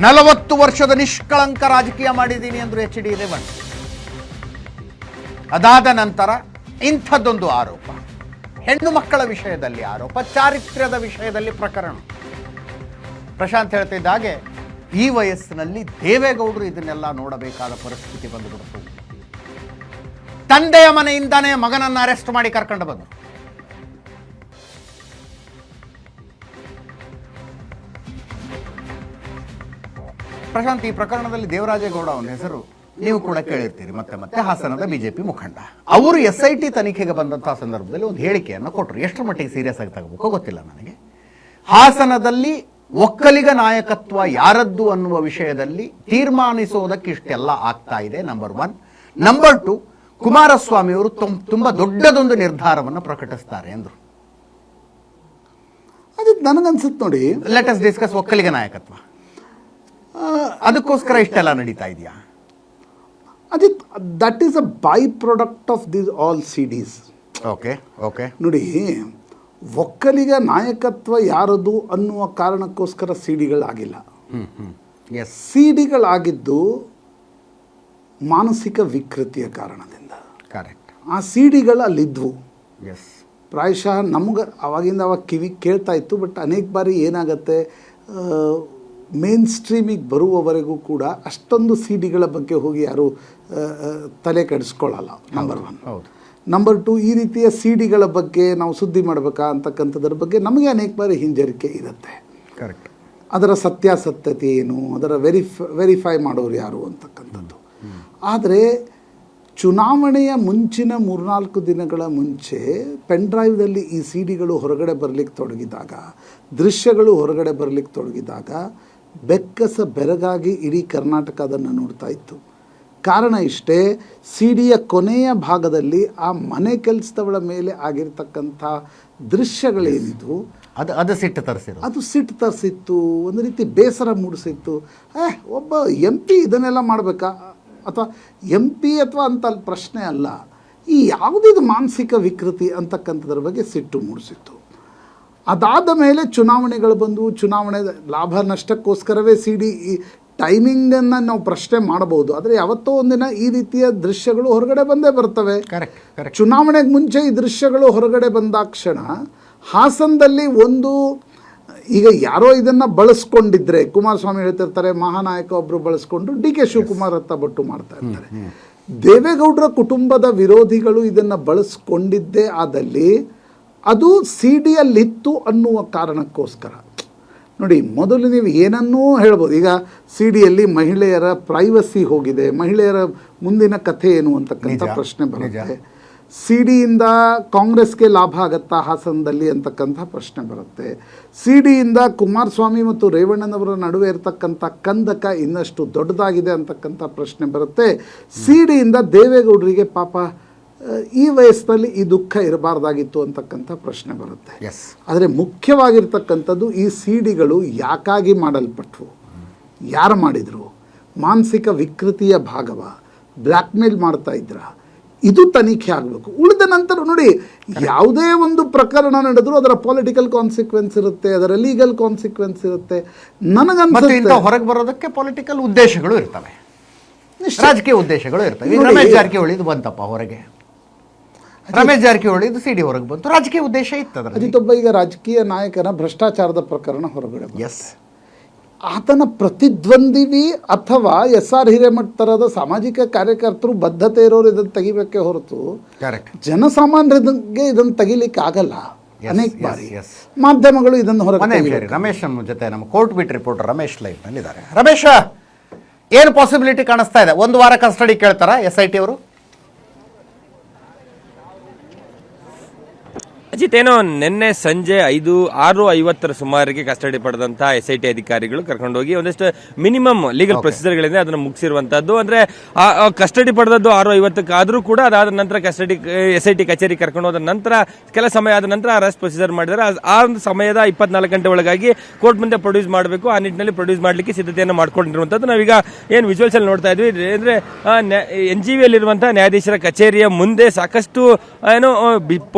40 ವರ್ಷದ ನಿಷ್ಕಳಂಕ ರಾಜಕೀಯ ಮಾಡಿದ್ದೀನಿ ಅಂದ್ರು HD ರೇವಣ್ಣ. ಅದಾದ ನಂತರ ಇಂಥದ್ದೊಂದು ಆರೋಪ, ಹೆಣ್ಣು ಮಕ್ಕಳ ವಿಷಯದಲ್ಲಿ ಆರೋಪ, ಚಾರಿತ್ರ್ಯದ ವಿಷಯದಲ್ಲಿ ಪ್ರಕರಣ. ಪ್ರಶಾಂತ್ ಹೇಳ್ತಿದ್ದ ಹಾಗೆ ಈ ವಯಸ್ಸಿನಲ್ಲಿ ದೇವೇಗೌಡರು ಇದನ್ನೆಲ್ಲ ನೋಡಬೇಕಾದ ಪರಿಸ್ಥಿತಿ ಬಂದುಬಿಡ್ತು. ತಂದೆಯ ಮನೆಯಿಂದಾನೇ ಮಗನನ್ನು ಅರೆಸ್ಟ್ ಮಾಡಿ ಕರ್ಕೊಂಡು ಬಂದರು. ಪ್ರಶಾಂತ್, ಈ ಪ್ರಕರಣದಲ್ಲಿ ದೇವರಾಜೇಗೌಡ ಅವನ ಹೆಸರು ನೀವು ಕೂಡ ಕೇಳಿರ್ತೀರಿ, ಮತ್ತೆ ಹಾಸನದ ಬಿಜೆಪಿ ಮುಖಂಡ. ಅವರು SIT ತನಿಖೆಗೆ ಬಂದಂತಹ ಸಂದರ್ಭದಲ್ಲಿ ಒಂದು ಹೇಳಿಕೆಯನ್ನು ಕೊಟ್ಟರು. ಎಷ್ಟರ ಮಟ್ಟಿಗೆ ಸೀರಿಯಸ್ ಆಗಿ ತಗೋಬೇಕೋ ಗೊತ್ತಿಲ್ಲ ನನಗೆ. ಹಾಸನದಲ್ಲಿ ಒಕ್ಕಲಿಗ ನಾಯಕತ್ವ ಯಾರದ್ದು ಅನ್ನುವ ವಿಷಯದಲ್ಲಿ ತೀರ್ಮಾನಿಸೋದಕ್ಕೆ ಇಷ್ಟೆಲ್ಲ ಆಗ್ತಾ ಇದೆ, ನಂಬರ್ 1. ನಂಬರ್ 2, ಕುಮಾರಸ್ವಾಮಿ ಅವರು ತುಂಬಾ ದೊಡ್ಡದೊಂದು ನಿರ್ಧಾರವನ್ನು ಪ್ರಕಟಿಸ್ತಾರೆ ಅಂದ್ರು. ಅದಕ್ಕೆ ನನಗನ್ಸುತ್ತೆ ನೋಡಿ, ಲೆಟ್ ಅಸ್ ಡಿಸ್ಕಸ್ ಒಕ್ಕಲಿಗ ನಾಯಕತ್ವ. ಅದಕ್ಕೋಸ್ಕರ ಇಷ್ಟೆಲ್ಲ ನಡೀತಾ ಇದೆಯಾ? That is a by product of this all CDs. Okay ನೋಡಿ, ಒಕ್ಕಲಿಗ ನಾಯಕತ್ವ ಯಾರದು ಅನ್ನುವ ಕಾರಣಕ್ಕೋಸ್ಕರ CDಗಳಾಗಿಲ್ಲ. CDಗಳಾಗಿದ್ದು ಮಾನಸಿಕ ವಿಕೃತಿಯ ಕಾರಣದಿಂದ. ಕರೆಕ್ಟ್. ಆ CDಗಳು ಅಲ್ಲಿದ್ವು. ಎಸ್. ಪ್ರಾಯಶಃ ನಮ್ಗೆ ಅವಾಗ ಕಿವಿ ಕೇಳ್ತಾ ಇತ್ತು. ಬಟ್ ಅನೇಕ ಬಾರಿ ಏನಾಗುತ್ತೆ, ಮೇನ್ ಸ್ಟ್ರೀಮಿಗೆ ಬರುವವರೆಗೂ ಕೂಡ ಅಷ್ಟೊಂದು CDಗಳ ಬಗ್ಗೆ ಹೋಗಿ ಯಾರು ತಲೆ ಕೆಡಿಸ್ಕೊಳ್ಳಲ್ಲ, ನಂಬರ್ 1. ನಂಬರ್ 2, ಈ ರೀತಿಯ CDಗಳ ಬಗ್ಗೆ ನಾವು ಸುದ್ದಿ ಮಾಡಬೇಕಾ ಅಂತಕ್ಕಂಥದ್ರ ಬಗ್ಗೆ ನಮಗೆ ಅನೇಕ ಬಾರಿ ಹಿಂಜರಿಕೆ ಇರುತ್ತೆ. ಕರೆಕ್ಟ್. ಅದರ ಸತ್ಯಾಸತ್ಯತೆ ಏನು, ಅದರ ವೆರಿಫೈ ಮಾಡೋರು ಯಾರು ಅಂತಕ್ಕಂಥದ್ದು. ಆದರೆ ಚುನಾವಣೆಯ ಮುಂಚಿನ 3-4 ದಿನಗಳ ಮುಂಚೆ ಪೆನ್ಡ್ರೈವ್ದಲ್ಲಿ ಈ CDಗಳು ಹೊರಗಡೆ ಬರಲಿಕ್ಕೆ ತೊಡಗಿದಾಗ, ದೃಶ್ಯಗಳು ಹೊರಗಡೆ ಬರಲಿಕ್ಕೆ ತೊಡಗಿದಾಗ ಬೆಕ್ಕಸ ಬೆರಗಾಗಿ ಇಡೀ ಕರ್ನಾಟಕ ಅದನ್ನು ನೋಡ್ತಾ ಇತ್ತು. ಕಾರಣ ಇಷ್ಟೇ, CDಯ ಕೊನೆಯ ಭಾಗದಲ್ಲಿ ಆ ಮನೆ ಕೆಲಸದವಳ ಮೇಲೆ ಆಗಿರ್ತಕ್ಕಂಥ ದೃಶ್ಯಗಳೇನಿದ್ವು ಅದು ಸಿಟ್ಟು ತರಿಸಿರು. ಅದು ಸಿಟ್ಟು ತರಿಸಿತ್ತು, ಒಂದು ರೀತಿ ಬೇಸರ ಮೂಡಿಸಿತ್ತು. ಒಬ್ಬ MP ಇದನ್ನೆಲ್ಲ ಮಾಡಬೇಕಾ, ಅಥವಾ MP ಅಥವಾ ಅಂತ ಅಲ್ಲಿ ಪ್ರಶ್ನೆ ಅಲ್ಲ, ಈ ಯಾವುದಿದು ಮಾನಸಿಕ ವಿಕೃತಿ ಅಂತಕ್ಕಂಥದ್ರ ಬಗ್ಗೆ ಸಿಟ್ಟು ಮೂಡಿಸಿತ್ತು. ಅದಾದ ಮೇಲೆ ಚುನಾವಣೆಗಳು ಬಂದು, ಚುನಾವಣೆ ಲಾಭ ನಷ್ಟಕ್ಕೋಸ್ಕರವೇ CD ಟೈಮಿಂಗನ್ನು ನಾವು ಪ್ರಶ್ನೆ ಮಾಡಬಹುದು. ಆದರೆ ಯಾವತ್ತೋ ಒಂದಿನ ಈ ರೀತಿಯ ದೃಶ್ಯಗಳು ಹೊರಗಡೆ ಬಂದೇ ಬರ್ತವೆ. ಚುನಾವಣೆಗೆ ಮುಂಚೆ ಈ ದೃಶ್ಯಗಳು ಹೊರಗಡೆ ಬಂದಾಕ್ಷಣ ಹಾಸನದಲ್ಲಿ ಈಗ ಯಾರೋ ಇದನ್ನು ಬಳಸ್ಕೊಂಡಿದ್ರೆ, ಕುಮಾರಸ್ವಾಮಿ ಹೇಳ್ತಿರ್ತಾರೆ ಮಹಾನಾಯಕ ಒಬ್ಬರು ಬಳಸ್ಕೊಂಡು DK ಶಿವಕುಮಾರ್ ಹತ್ತ ಬಟ್ಟು ಮಾಡ್ತಾ ಇರ್ತಾರೆ. ದೇವೇಗೌಡರ ಕುಟುಂಬದ ವಿರೋಧಿಗಳು ಇದನ್ನು ಬಳಸ್ಕೊಂಡಿದ್ದೇ ಆದಲ್ಲಿ ಅದು CDಯಲ್ಲಿತ್ತು ಅನ್ನುವ ಕಾರಣಕ್ಕೋಸ್ಕರ. ನೋಡಿ, ಮೊದಲು ನೀವು ಏನನ್ನೂ ಹೇಳ್ಬೋದು. ಈಗ CDಯಲ್ಲಿ ಮಹಿಳೆಯರ ಪ್ರೈವಸಿ ಹೋಗಿದೆ, ಮಹಿಳೆಯರ ಮುಂದಿನ ಕಥೆ ಏನು ಅಂತಕ್ಕಂಥ ಪ್ರಶ್ನೆ ಬರುತ್ತೆ. CDಯಿಂದ ಕಾಂಗ್ರೆಸ್ಗೆ ಲಾಭ ಆಗತ್ತಾ ಹಾಸನದಲ್ಲಿ ಅಂತಕ್ಕಂಥ ಪ್ರಶ್ನೆ ಬರುತ್ತೆ. CDಯಿಂದ ಕುಮಾರಸ್ವಾಮಿ ಮತ್ತು ರೇವಣ್ಣನವರ ನಡುವೆ ಇರತಕ್ಕಂಥ ಕಂದಕ ಇನ್ನಷ್ಟು ದೊಡ್ಡದಾಗಿದೆ ಅಂತಕ್ಕಂಥ ಪ್ರಶ್ನೆ ಬರುತ್ತೆ. CDಯಿಂದ ದೇವೇಗೌಡರಿಗೆ ಪಾಪ ಈ ವಯಸ್ಸಿನಲ್ಲಿ ಈ ದುಃಖ ಇರಬಾರ್ದಾಗಿತ್ತು ಅಂತಕ್ಕಂಥ ಪ್ರಶ್ನೆ ಬರುತ್ತೆ. ಆದರೆ ಮುಖ್ಯವಾಗಿರ್ತಕ್ಕಂಥದ್ದು ಈ CDಗಳು ಯಾಕಾಗಿ ಮಾಡಲ್ಪಟ್ವು, ಯಾರು ಮಾಡಿದರು, ಮಾನಸಿಕ ವಿಕೃತಿಯ ಭಾಗವ, ಬ್ಲ್ಯಾಕ್ ಮೇಲ್ ಮಾಡ್ತಾ ಇದ್ರ, ಇದು ತನಿಖೆ ಆಗಬೇಕು. ಉಳಿದ ನಂತರ ನೋಡಿ, ಯಾವುದೇ ಒಂದು ಪ್ರಕರಣ ನಡೆದರೂ ಅದರ ಪೊಲಿಟಿಕಲ್ ಕಾನ್ಸಿಕ್ವೆನ್ಸ್ ಇರುತ್ತೆ, ಅದರ ಲೀಗಲ್ ಕಾನ್ಸಿಕ್ವೆನ್ಸ್ ಇರುತ್ತೆ. ನನಗನ್ಸುತ್ತೆ ಹೊರಗೆ ಬರೋದಕ್ಕೆ ಪೊಲಿಟಿಕಲ್ ಉದ್ದೇಶಗಳು ಇರ್ತವೆ, ರಾಜಕೀಯ ಉದ್ದೇಶಗಳು ಇರ್ತವೆ. ಈಗ ರಮೇಶ್ ಜಾರಕಿಹೊಳಿ ಇದು ಬಂತಪ್ಪ ಹೊರಗೆ, ರಮೇಶ್ ಜಾರಕಿಹೊಳಿ ಇದು ಸಿಡಿ ಹೊರಗೆ ಬಂತು, ರಾಜಕೀಯ ಉದ್ದೇಶ ಇತ್ತು. ಅಜಿತೊಬ್ಬ ಈಗ ರಾಜಕೀಯ ನಾಯಕನ ಭ್ರಷ್ಟಾಚಾರದ ಪ್ರಕರಣ ಹೊರಗಡೆ ಬಂತು. ಎಸ್, ಆತನ ಪ್ರತಿದ್ವಂದ್ವಿ ಅಥವಾ SR ಹಿರೇಮಠ್ ಥರದ ಸಾಮಾಜಿಕ ಕಾರ್ಯಕರ್ತರು ಬದ್ಧತೆ ಇರೋರು ಇದನ್ನು ತೆಗಿಬೇಕೇ ಹೊರತು ಕರೆಕ್ಟ್ ಜನಸಾಮಾನ್ಯರಿಗೆ ಇದನ್ನು ತೆಗಿಲಿಕ್ಕೆ ಆಗಲ್ಲ. ಅನೇಕ ಬಾರಿ yes. ಮಾಧ್ಯಮಗಳು ಇದನ್ನು ಹೊರಗೆ. ರಮೇಶ್ ನಮ್ಮ ಜೊತೆ, ನಮ್ಮ ಕೋರ್ಟ್ ಬಿಟ್ ರಿಪೋರ್ಟರ್ ರಮೇಶ್ ಲೈವ್ ನಲ್ಲಿ ಇದ್ದಾರೆ. ರಮೇಶ್, ಏನು ಪಾಸಿಬಿಲಿಟಿ ಕಾಣಿಸ್ತಾ ಇದೆ? ಒಂದು ವಾರ ಕಸ್ಟಡಿ ಕೇಳ್ತಾರಾ SIT ಅವರು? ಅಜಿತ್, ಏನೋ ನಿನ್ನೆ ಸಂಜೆ 6:50 ಸುಮಾರಿಗೆ ಕಸ್ಟಡಿ ಪಡೆದಂತ SIT ಅಧಿಕಾರಿಗಳು ಕರ್ಕೊಂಡೋಗಿ ಒಂದಷ್ಟು ಮಿನಿಮಮ್ ಲೀಗಲ್ ಪ್ರೊಸೀಜರ್ಗಳಿಂದ ಅದನ್ನು ಮುಗಿಸಿರುವಂತದ್ದು. ಅಂದ್ರೆ ಕಸ್ಟಡಿ ಪಡೆದದ್ದು 6:50 ಆದ್ರೂ ಕೂಡ ಅದಾದ ನಂತರ ಕಸ್ಟಡಿ SIT ಕಚೇರಿ ಕರ್ಕೊಂಡು ಹೋದ ನಂತರ ಕೆಲ ಸಮಯ ಆದ ನಂತರ ಅರೆಸ್ಟ್ ಪ್ರೊಸೀಜರ್ ಮಾಡಿದರೆ ಆ ಒಂದು ಸಮಯದ 24 ಗಂಟೆ ಒಳಗಾಗಿ ಕೋರ್ಟ್ ಮುಂದೆ ಪ್ರೊಡ್ಯೂಸ್ ಮಾಡಬೇಕು. ಆ ನಿಟ್ಟಿನಲ್ಲಿ ಪ್ರೊಡ್ಯೂಸ್ ಮಾಡಲಿಕ್ಕೆ ಸಿದ್ಧತೆಯನ್ನು ಮಾಡ್ಕೊಂಡಿರುವಂತದ್ದು ನಾವೀಗ ಏನು ವಿಜುವಲ್ಸ್ ಅಲ್ಲಿ ನೋಡ್ತಾ ಇದ್ವಿ. ಅಂದ್ರೆ NGV ಯಲ್ಲಿರುವಂತಹ ನ್ಯಾಯಾಧೀಶರ ಕಚೇರಿಯ ಮುಂದೆ ಸಾಕಷ್ಟು ಏನೋ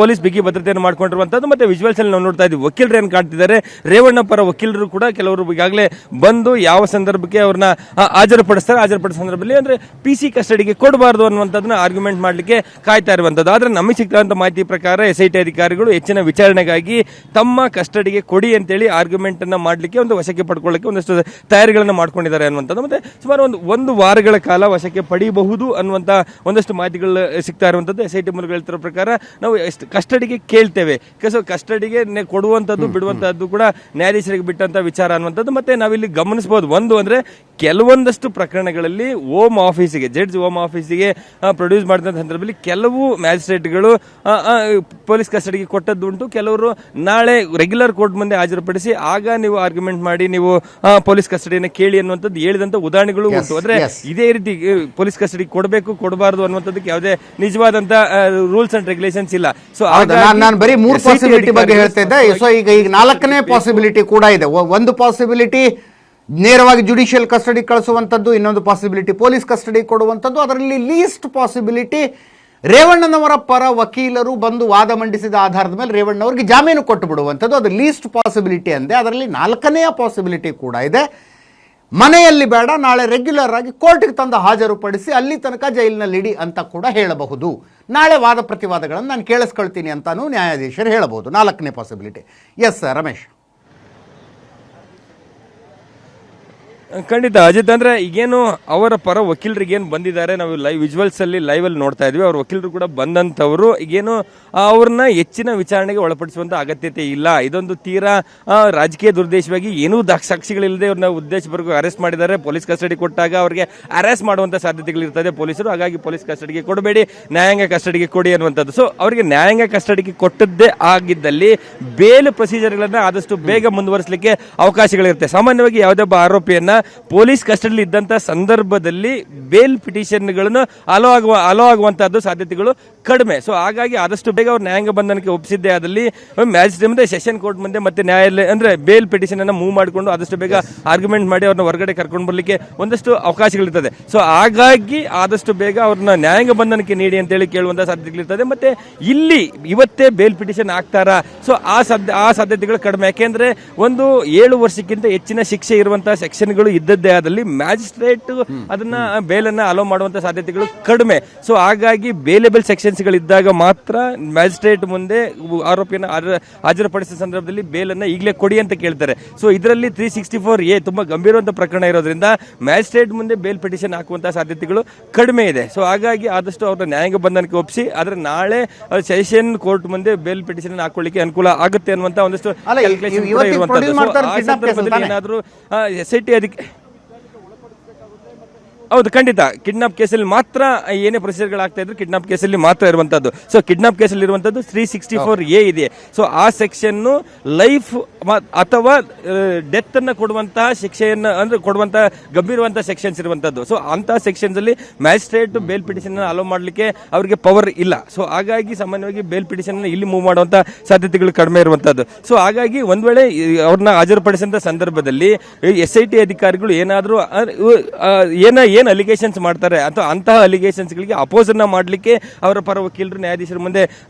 ಪೊಲೀಸ್ ಬಿಗಿ ಭದ್ರತೆಯನ್ನು ಮಾಡ್ಕೊಂಡಿರುವಂತದ್ದು. ಮತ್ತೆ ವಿಜುವಲ್ಸ್ ಅಲ್ಲಿ ನಾವು ನೋಡ್ತಾ ಇದ್ವಿ, ವಕೀಲರು ಏನ್ ಕಾಣ್ತಿದ್ದಾರೆ, ರೇವಣ್ಣ ಪರ ವಕೀಲರು ಕೂಡ ಕೆಲವರು ಈಗಾಗಲೇ ಬಂದು ಯಾವ ಸಂದರ್ಭಕ್ಕೆ ಅವ್ರನ್ನ ಹಾಜರುಪಡಿಸಿದ ಸಂದರ್ಭದಲ್ಲಿ ಅಂದ್ರೆ PC ಕಸ್ಟಡಿಗೆ ಕೊಡಬಾರದು ಅನ್ನುವಂಥದ್ದನ್ನ ಆರ್ಗ್ಯುಮೆಂಟ್ ಮಾಡ್ಲಿಕ್ಕೆ ಕಾಯ್ತಾ ಇರುವಂತದ್ದು. ಆದ್ರೆ ನಮಗೆ ಸಿಗ್ತಂತ ಮಾಹಿತಿ ಪ್ರಕಾರ SIT ಅಧಿಕಾರಿಗಳು ಹೆಚ್ಚಿನ ವಿಚಾರಣೆಗಾಗಿ ತಮ್ಮ ಕಸ್ಟಡಿಗೆ ಕೊಡಿ ಅಂತೇಳಿ ಆರ್ಗ್ಯುಮೆಂಟ್ ಅನ್ನ ಮಾಡ್ಲಿಕ್ಕೆ, ಒಂದು ವಶಕ್ಕೆ ಪಡ್ಕೊಳ್ಳಕ್ಕೆ ಒಂದಷ್ಟು ತಯಾರಿಗಳನ್ನ ಮಾಡ್ಕೊಂಡಿದ್ದಾರೆ ಅನ್ನುವಂಥದ್ದು. ಮತ್ತೆ ಸುಮಾರು ಒಂದು ವಾರಗಳ ಕಾಲ ವಶಕ್ಕೆ ಪಡೆಯಬಹುದು ಅನ್ನುವಂತ ಒಂದಷ್ಟು ಮಾಹಿತಿಗಳು ಸಿಗ್ತಾ ಇರುವಂತದ್ದು. SIT ಮೂಲಗಳು ಹೇಳ್ತಿರೋ ಪ್ರಕಾರ ನಾವು ಕಸ್ಟಡಿಗೆ ಕೇಳ್ತೇವೆ, ಕಸ್ಟಡಿಗೆ ಕೊಡುವಂಥದ್ದು ಬಿಡುವಂತಹದ್ದು ಕೂಡ ನ್ಯಾಯಾಧೀಶರಿಗೆ ಬಿಟ್ಟಂತ ವಿಚಾರ ಅನ್ನುವಂಥದ್ದು. ಮತ್ತೆ ನಾವಿಲ್ಲಿ ಗಮನಿಸಬಹುದು, ಒಂದು ಅಂದ್ರೆ ಕೆಲವೊಂದಷ್ಟು ಪ್ರಕರಣಗಳಲ್ಲಿ ಜಡ್ಜ್ ಹೋಮ್ ಆಫೀಸಿಗೆ ಪ್ರೊಡ್ಯೂಸ್ ಮಾಡಿದ ಸಂದರ್ಭದಲ್ಲಿ ಕೆಲವು ಮ್ಯಾಜಿಸ್ಟ್ರೇಟ್ಗಳು ಪೊಲೀಸ್ ಕಸ್ಟಡಿಗೆ ಕೊಟ್ಟದ್ದು ಉಂಟು. ಕೆಲವರು ನಾಳೆ ರೆಗ್ಯುಲರ್ ಕೋರ್ಟ್ ಮುಂದೆ ಹಾಜರುಪಡಿಸಿ ಆಗ ನೀವು ಆರ್ಗ್ಯುಮೆಂಟ್ ಮಾಡಿ ನೀವು ಪೊಲೀಸ್ ಕಸ್ಟಡಿಯನ್ನು ಕೇಳಿ ಅನ್ನುವಂಥದ್ದು ಹೇಳಿದಂತ ಉದಾಹರಣೆಗಳು ಉಂಟು. ಅಂದ್ರೆ ಇದೇ ರೀತಿ ಪೊಲೀಸ್ ಕಸ್ಟಡಿ ಕೊಡಬೇಕು ಕೊಡಬಾರದು ಅನ್ನುವಂಥದ್ದಕ್ಕೆ ಯಾವುದೇ ನಿಜವಾದಂತ ರೂಲ್ಸ್ ಅಂಡ್ ರೆಗ್ಯುಲೇಷನ್ಸ್ ಇಲ್ಲ. ಸೊ ನಾನು ಬರೀ 3 ಪಾಸಿಬಿಲಿಟಿ ಬಗ್ಗೆ ಹೇಳ್ತಾ ಇದ್ದೆ. ಸೊ ಈಗ 4ನೇ ಪಾಸಿಬಿಲಿಟಿ ಕೂಡ ಇದೆ. ಒಂದು ಪಾಸಿಬಿಲಿಟಿ ನೇರವಾಗಿ ಜುಡಿಷಿಯಲ್ ಕಸ್ಟಡಿ ಕಳಿಸುವಂಥದ್ದು, ಇನ್ನೊಂದು ಪಾಸಿಬಿಲಿಟಿ ಪೊಲೀಸ್ ಕಸ್ಟಡಿ ಕೊಡುವಂಥದ್ದು. ಅದರಲ್ಲಿ ಲೀಸ್ಟ್ ಪಾಸಿಬಿಲಿಟಿ ರೇವಣ್ಣನವರ ಪರ ವಕೀಲರು ಬಂದು ವಾದ ಮಂಡಿಸಿದ ಆಧಾರದ ಮೇಲೆ ರೇವಣ್ಣವರಿಗೆ ಜಾಮೀನು ಕೊಟ್ಟು ಬಿಡುವಂಥದ್ದು. ಅದು ಲೀಸ್ಟ್ ಪಾಸಿಬಿಲಿಟಿ ಅಂದೆ. ಅದರಲ್ಲಿ 4ನೇ ಪಾಸಿಬಿಲಿಟಿ ಕೂಡ ಇದೆ, ಮನೆಯಲ್ಲಿ ಬೇಡ, ನಾಳೆ ರೆಗ್ಯುಲರ್ ಆಗಿ ಕೋರ್ಟ್ಗೆ ತಂದು ಹಾಜರುಪಡಿಸಿ ಅಲ್ಲಿ ತನಕ ಜೈಲಿನಲ್ಲಿಡಿ ಅಂತ ಕೂಡ ಹೇಳಬಹುದು. ನಾಳೆ ವಾದ ಪ್ರತಿವಾದಗಳನ್ನು ನಾನು ಕೇಳಿಸ್ಕೊಳ್ತೀನಿ ಅಂತಾನು ನ್ಯಾಯಾಧೀಶರು ಹೇಳಬಹುದು. 4ನೇ ಪಾಸಿಬಿಲಿಟಿ. ಎಸ್ ರಮೇಶ್. ಖಂಡಿತ ಅಜಿತ್, ಅಂದ್ರೆ ಈಗೇನು ಅವರ ಪರ ವಕೀಲರಿಗೆ ಏನು ಬಂದಿದ್ದಾರೆ, ನಾವು ವಿಜುವಲ್ಸ್ ಅಲ್ಲಿ ಲೈವ್ ಅಲ್ಲಿ ನೋಡ್ತಾ ಇದ್ವಿ. ಅವ್ರ ವಕೀಲರು ಕೂಡ ಬಂದಂತವರು ಈಗೇನು ಅವ್ರನ್ನ ಹೆಚ್ಚಿನ ವಿಚಾರಣೆಗೆ ಒಳಪಡಿಸುವಂತ ಅಗತ್ಯತೆ ಇಲ್ಲ. ಇದೊಂದು ತೀರಾ ರಾಜಕೀಯ ದುರ್ದೇಶವಾಗಿ ಏನೂ ಸಾಕ್ಷಿಗಳಿಲ್ಲದೆ ಅವ್ರನ್ನ ಉದ್ದೇಶಪೂರ್ವಕ ಅರೆಸ್ಟ್ ಮಾಡಿದ್ದಾರೆ. ಪೊಲೀಸ್ ಕಸ್ಟಡಿ ಕೊಟ್ಟಾಗ ಅವ್ರಿಗೆ ಅರೆಸ್ಟ್ ಮಾಡುವಂತ ಸಾಧ್ಯತೆಗಳಿರ್ತದೆ ಪೊಲೀಸರು. ಹಾಗಾಗಿ ಪೊಲೀಸ್ ಕಸ್ಟಡಿಗೆ ಕೊಡಬೇಡಿ, ನ್ಯಾಯಾಂಗ ಕಸ್ಟಡಿಗೆ ಕೊಡಿ ಅನ್ನುವಂಥದ್ದು. ಸೊ ಅವರಿಗೆ ನ್ಯಾಯಾಂಗ ಕಸ್ಟಡಿಗೆ ಕೊಟ್ಟದ್ದೇ ಆಗಿದ್ದಲ್ಲಿ ಬೇಲ್ ಪ್ರೊಸೀಜರ್ಗಳನ್ನ ಆದಷ್ಟು ಬೇಗ ಮುಂದುವರಿಸಲಿಕ್ಕೆ ಅವಕಾಶಗಳಿರುತ್ತೆ. ಸಾಮಾನ್ಯವಾಗಿ ಯಾವುದೊಬ್ಬ ಆರೋಪಿಯನ್ನ ಪೊಲೀಸ್ ಕಸ್ಟಡಿಯಲ್ಲಿ ಇದ್ದಂತ ಸಂದರ್ಭದಲ್ಲಿ ಬೇಲ್ ಪಿಟಿಷನ್ಗಳನ್ನು ಅಲೋ ಆಗುವಂತಹದ್ದು ಸಾಧ್ಯತೆಗಳು ಕಡಿಮೆ. ಸೊ ಹಾಗಾಗಿ ಆದಷ್ಟು ಬೇಗ ಅವ್ರು ನ್ಯಾಯಾಂಗ ಬಂಧನಕ್ಕೆ ಒಪ್ಪಿಸಿದ್ದೇ ಆದಲ್ಲಿ ಮ್ಯಾಜಿಸ್ಟ್ರೇಟ್ ಮುಂದೆ, ಸೆಷನ್ ಕೋರ್ಟ್ ಮುಂದೆ ಮತ್ತೆ ನ್ಯಾಯಾಲಯ ಅಂದ್ರೆ ಬೇಲ್ ಪಿಟಿಷನ್ ಅನ್ನ ಮೂವ್ ಮಾಡಿಕೊಂಡು ಆದಷ್ಟು ಬೇಗ ಆರ್ಗ್ಯುಮೆಂಟ್ ಮಾಡಿ ಅವ್ರನ್ನ ಹೊರಗಡೆ ಕರ್ಕೊಂಡು ಬರ್ಲಿಕ್ಕೆ ಒಂದಷ್ಟು ಅವಕಾಶಗಳಿರ್ತದೆ. ಸೊ ಹಾಗಾಗಿ ಆದಷ್ಟು ಬೇಗ ಅವ್ರನ್ನ ನ್ಯಾಯಾಂಗ ಬಂಧನಕ್ಕೆ ನೀಡಿ ಅಂತೇಳಿ ಕೇಳುವಂತಹ ಸಾಧ್ಯತೆಗಳಿರ್ತದೆ. ಮತ್ತೆ ಇಲ್ಲಿ ಇವತ್ತೇ ಬೇಲ್ ಪಿಟಿಷನ್ ಆಗ್ತಾರಾ? ಸೊ ಆ ಸಾಧ್ಯತೆಗಳು ಕಡಿಮೆ. ಯಾಕೆಂದ್ರೆ ಒಂದು 7 ವರ್ಷಕ್ಕಿಂತ ಹೆಚ್ಚಿನ ಶಿಕ್ಷೆ ಇರುವಂತಹ ಸೆಕ್ಷನ್ಗಳು ಇದ್ದದ್ದೇ ಆದಲ್ಲಿ ಮ್ಯಾಜಿಸ್ಟ್ರೇಟ್ ಅದನ್ನ ಬೇಲನ್ನ ಅಲೋ ಮಾಡುವಂತ ಸಾಧ್ಯತೆಗಳು ಕಡಿಮೆ. ಸೊ ಹಾಗಾಗಿ ಬೇಲೆಬಲ್ ಸೆಕ್ಷನ್ಸ್ ಗಳಿದ್ದಾಗ ಮಾತ್ರ ಮ್ಯಾಜಿಸ್ಟ್ರೇಟ್ ಮುಂದೆ ಆರೋಪಿಯನ್ನು ಹಾಜರುಪಡಿಸಿದ ಸಂದರ್ಭದಲ್ಲಿ ಬೇಲನ್ನ ಈಗಲೇ ಕೊಡಿ ಅಂತ ಕೇಳ್ತಾರೆ. ಸೊ ಇದರಲ್ಲಿ 364A ತುಂಬಾ ಗಂಭೀರವಾದ ಪ್ರಕರಣ ಇರೋದ್ರಿಂದ ಮ್ಯಾಜಿಸ್ಟ್ರೇಟ್ ಮುಂದೆ ಬೇಲ್ ಪಿಟಿಷನ್ ಹಾಕುವಂತಹ ಸಾಧ್ಯತೆಗಳು ಕಡಿಮೆ ಇದೆ. ಸೊ ಹಾಗಾಗಿ ಆದಷ್ಟು ಅವ್ರನ್ನ ನ್ಯಾಯಾಂಗ ಬಂಧನಕ್ಕೆ ಒಪ್ಪಿಸಿ ಆದ್ರೆ ನಾಳೆ ಸೆಷನ್ ಕೋರ್ಟ್ ಮುಂದೆ ಬೇಲ್ ಪಿಟಿಷನ್ ಹಾಕೊಳ್ಳಿಕ್ಕೆ ಅನುಕೂಲ ಆಗುತ್ತೆ ಅನ್ನುವಂತ ಒಂದಷ್ಟು ಏನಾದ್ರು SIT ಹೌದು, ಖಂಡಿತ ಕಿಡ್ನಾಪ್ ಕೇಸಲ್ಲಿ ಮಾತ್ರ ಏನೇ ಪ್ರೊಸೀಜರ್ಗಳಾಗ್ತಾ ಇದ್ರು ಕಿಡ್ನಾಪ್ ಕೇಸಲ್ಲಿ ಮಾತ್ರ ಇರುವಂತದ್ದು. ಸೊ ಕಿಡ್ನಾಪ್ ಕೇಸಲ್ಲಿ ಇರುವಂತದ್ದು 364A ಇದೆ. ಸೊ ಆ ಸೆಕ್ಷನ್ ಲೈಫ್ ಅಥವಾ ಡೆತ್ ಅನ್ನ ಕೊಡುವಂತಹ ಶಿಕ್ಷೆಯನ್ನ ಅಂದ್ರೆ ಕೊಡುವಂತಹ ಗಂಭೀರವಂತಹ ಸೆಕ್ಷನ್ಸ್ ಇರುವಂತದ್ದು. ಸೊ ಅಂತಹ ಸೆಕ್ಷನ್ಸ್ ಅಲ್ಲಿ ಮ್ಯಾಜಿಸ್ಟ್ರೇಟ್ ಬೇಲ್ ಪಿಟಿಷನ್ ಅಲೋ ಮಾಡ್ಲಿಕ್ಕೆ ಅವರಿಗೆ ಪವರ್ ಇಲ್ಲ. ಸೊ ಹಾಗಾಗಿ ಸಾಮಾನ್ಯವಾಗಿ ಬೇಲ್ ಪಿಟಿಷನ್ ಇಲ್ಲಿ ಮೂವ್ ಮಾಡುವಂತ ಸಾಧ್ಯತೆಗಳು ಕಡಿಮೆ ಇರುವಂತದ್ದು. ಸೊ ಹಾಗಾಗಿ ಒಂದ್ ವೇಳೆ ಅವ್ರನ್ನ ಹಾಜರುಪಡಿಸಿದ ಸಂದರ್ಭದಲ್ಲಿ SIT ಅಧಿಕಾರಿಗಳು ಏನಾದ್ರೂ ಏನು ಅಲಿಗೇಷನ್ಸ್ ಮಾಡ್ತಾರೆ ಅಥವಾ ಅಂತಹ ಅಲಿಗೇಷನ್ಸ್ಗಳಿಗೆ ಅಪೋಸನ್ನ ಮಾಡಲಿಕ್ಕೆ ಅವರ ಪರ ವಕೀಲರು ನ್ಯಾಯಾಧೀಶರ ಮುಂದೆ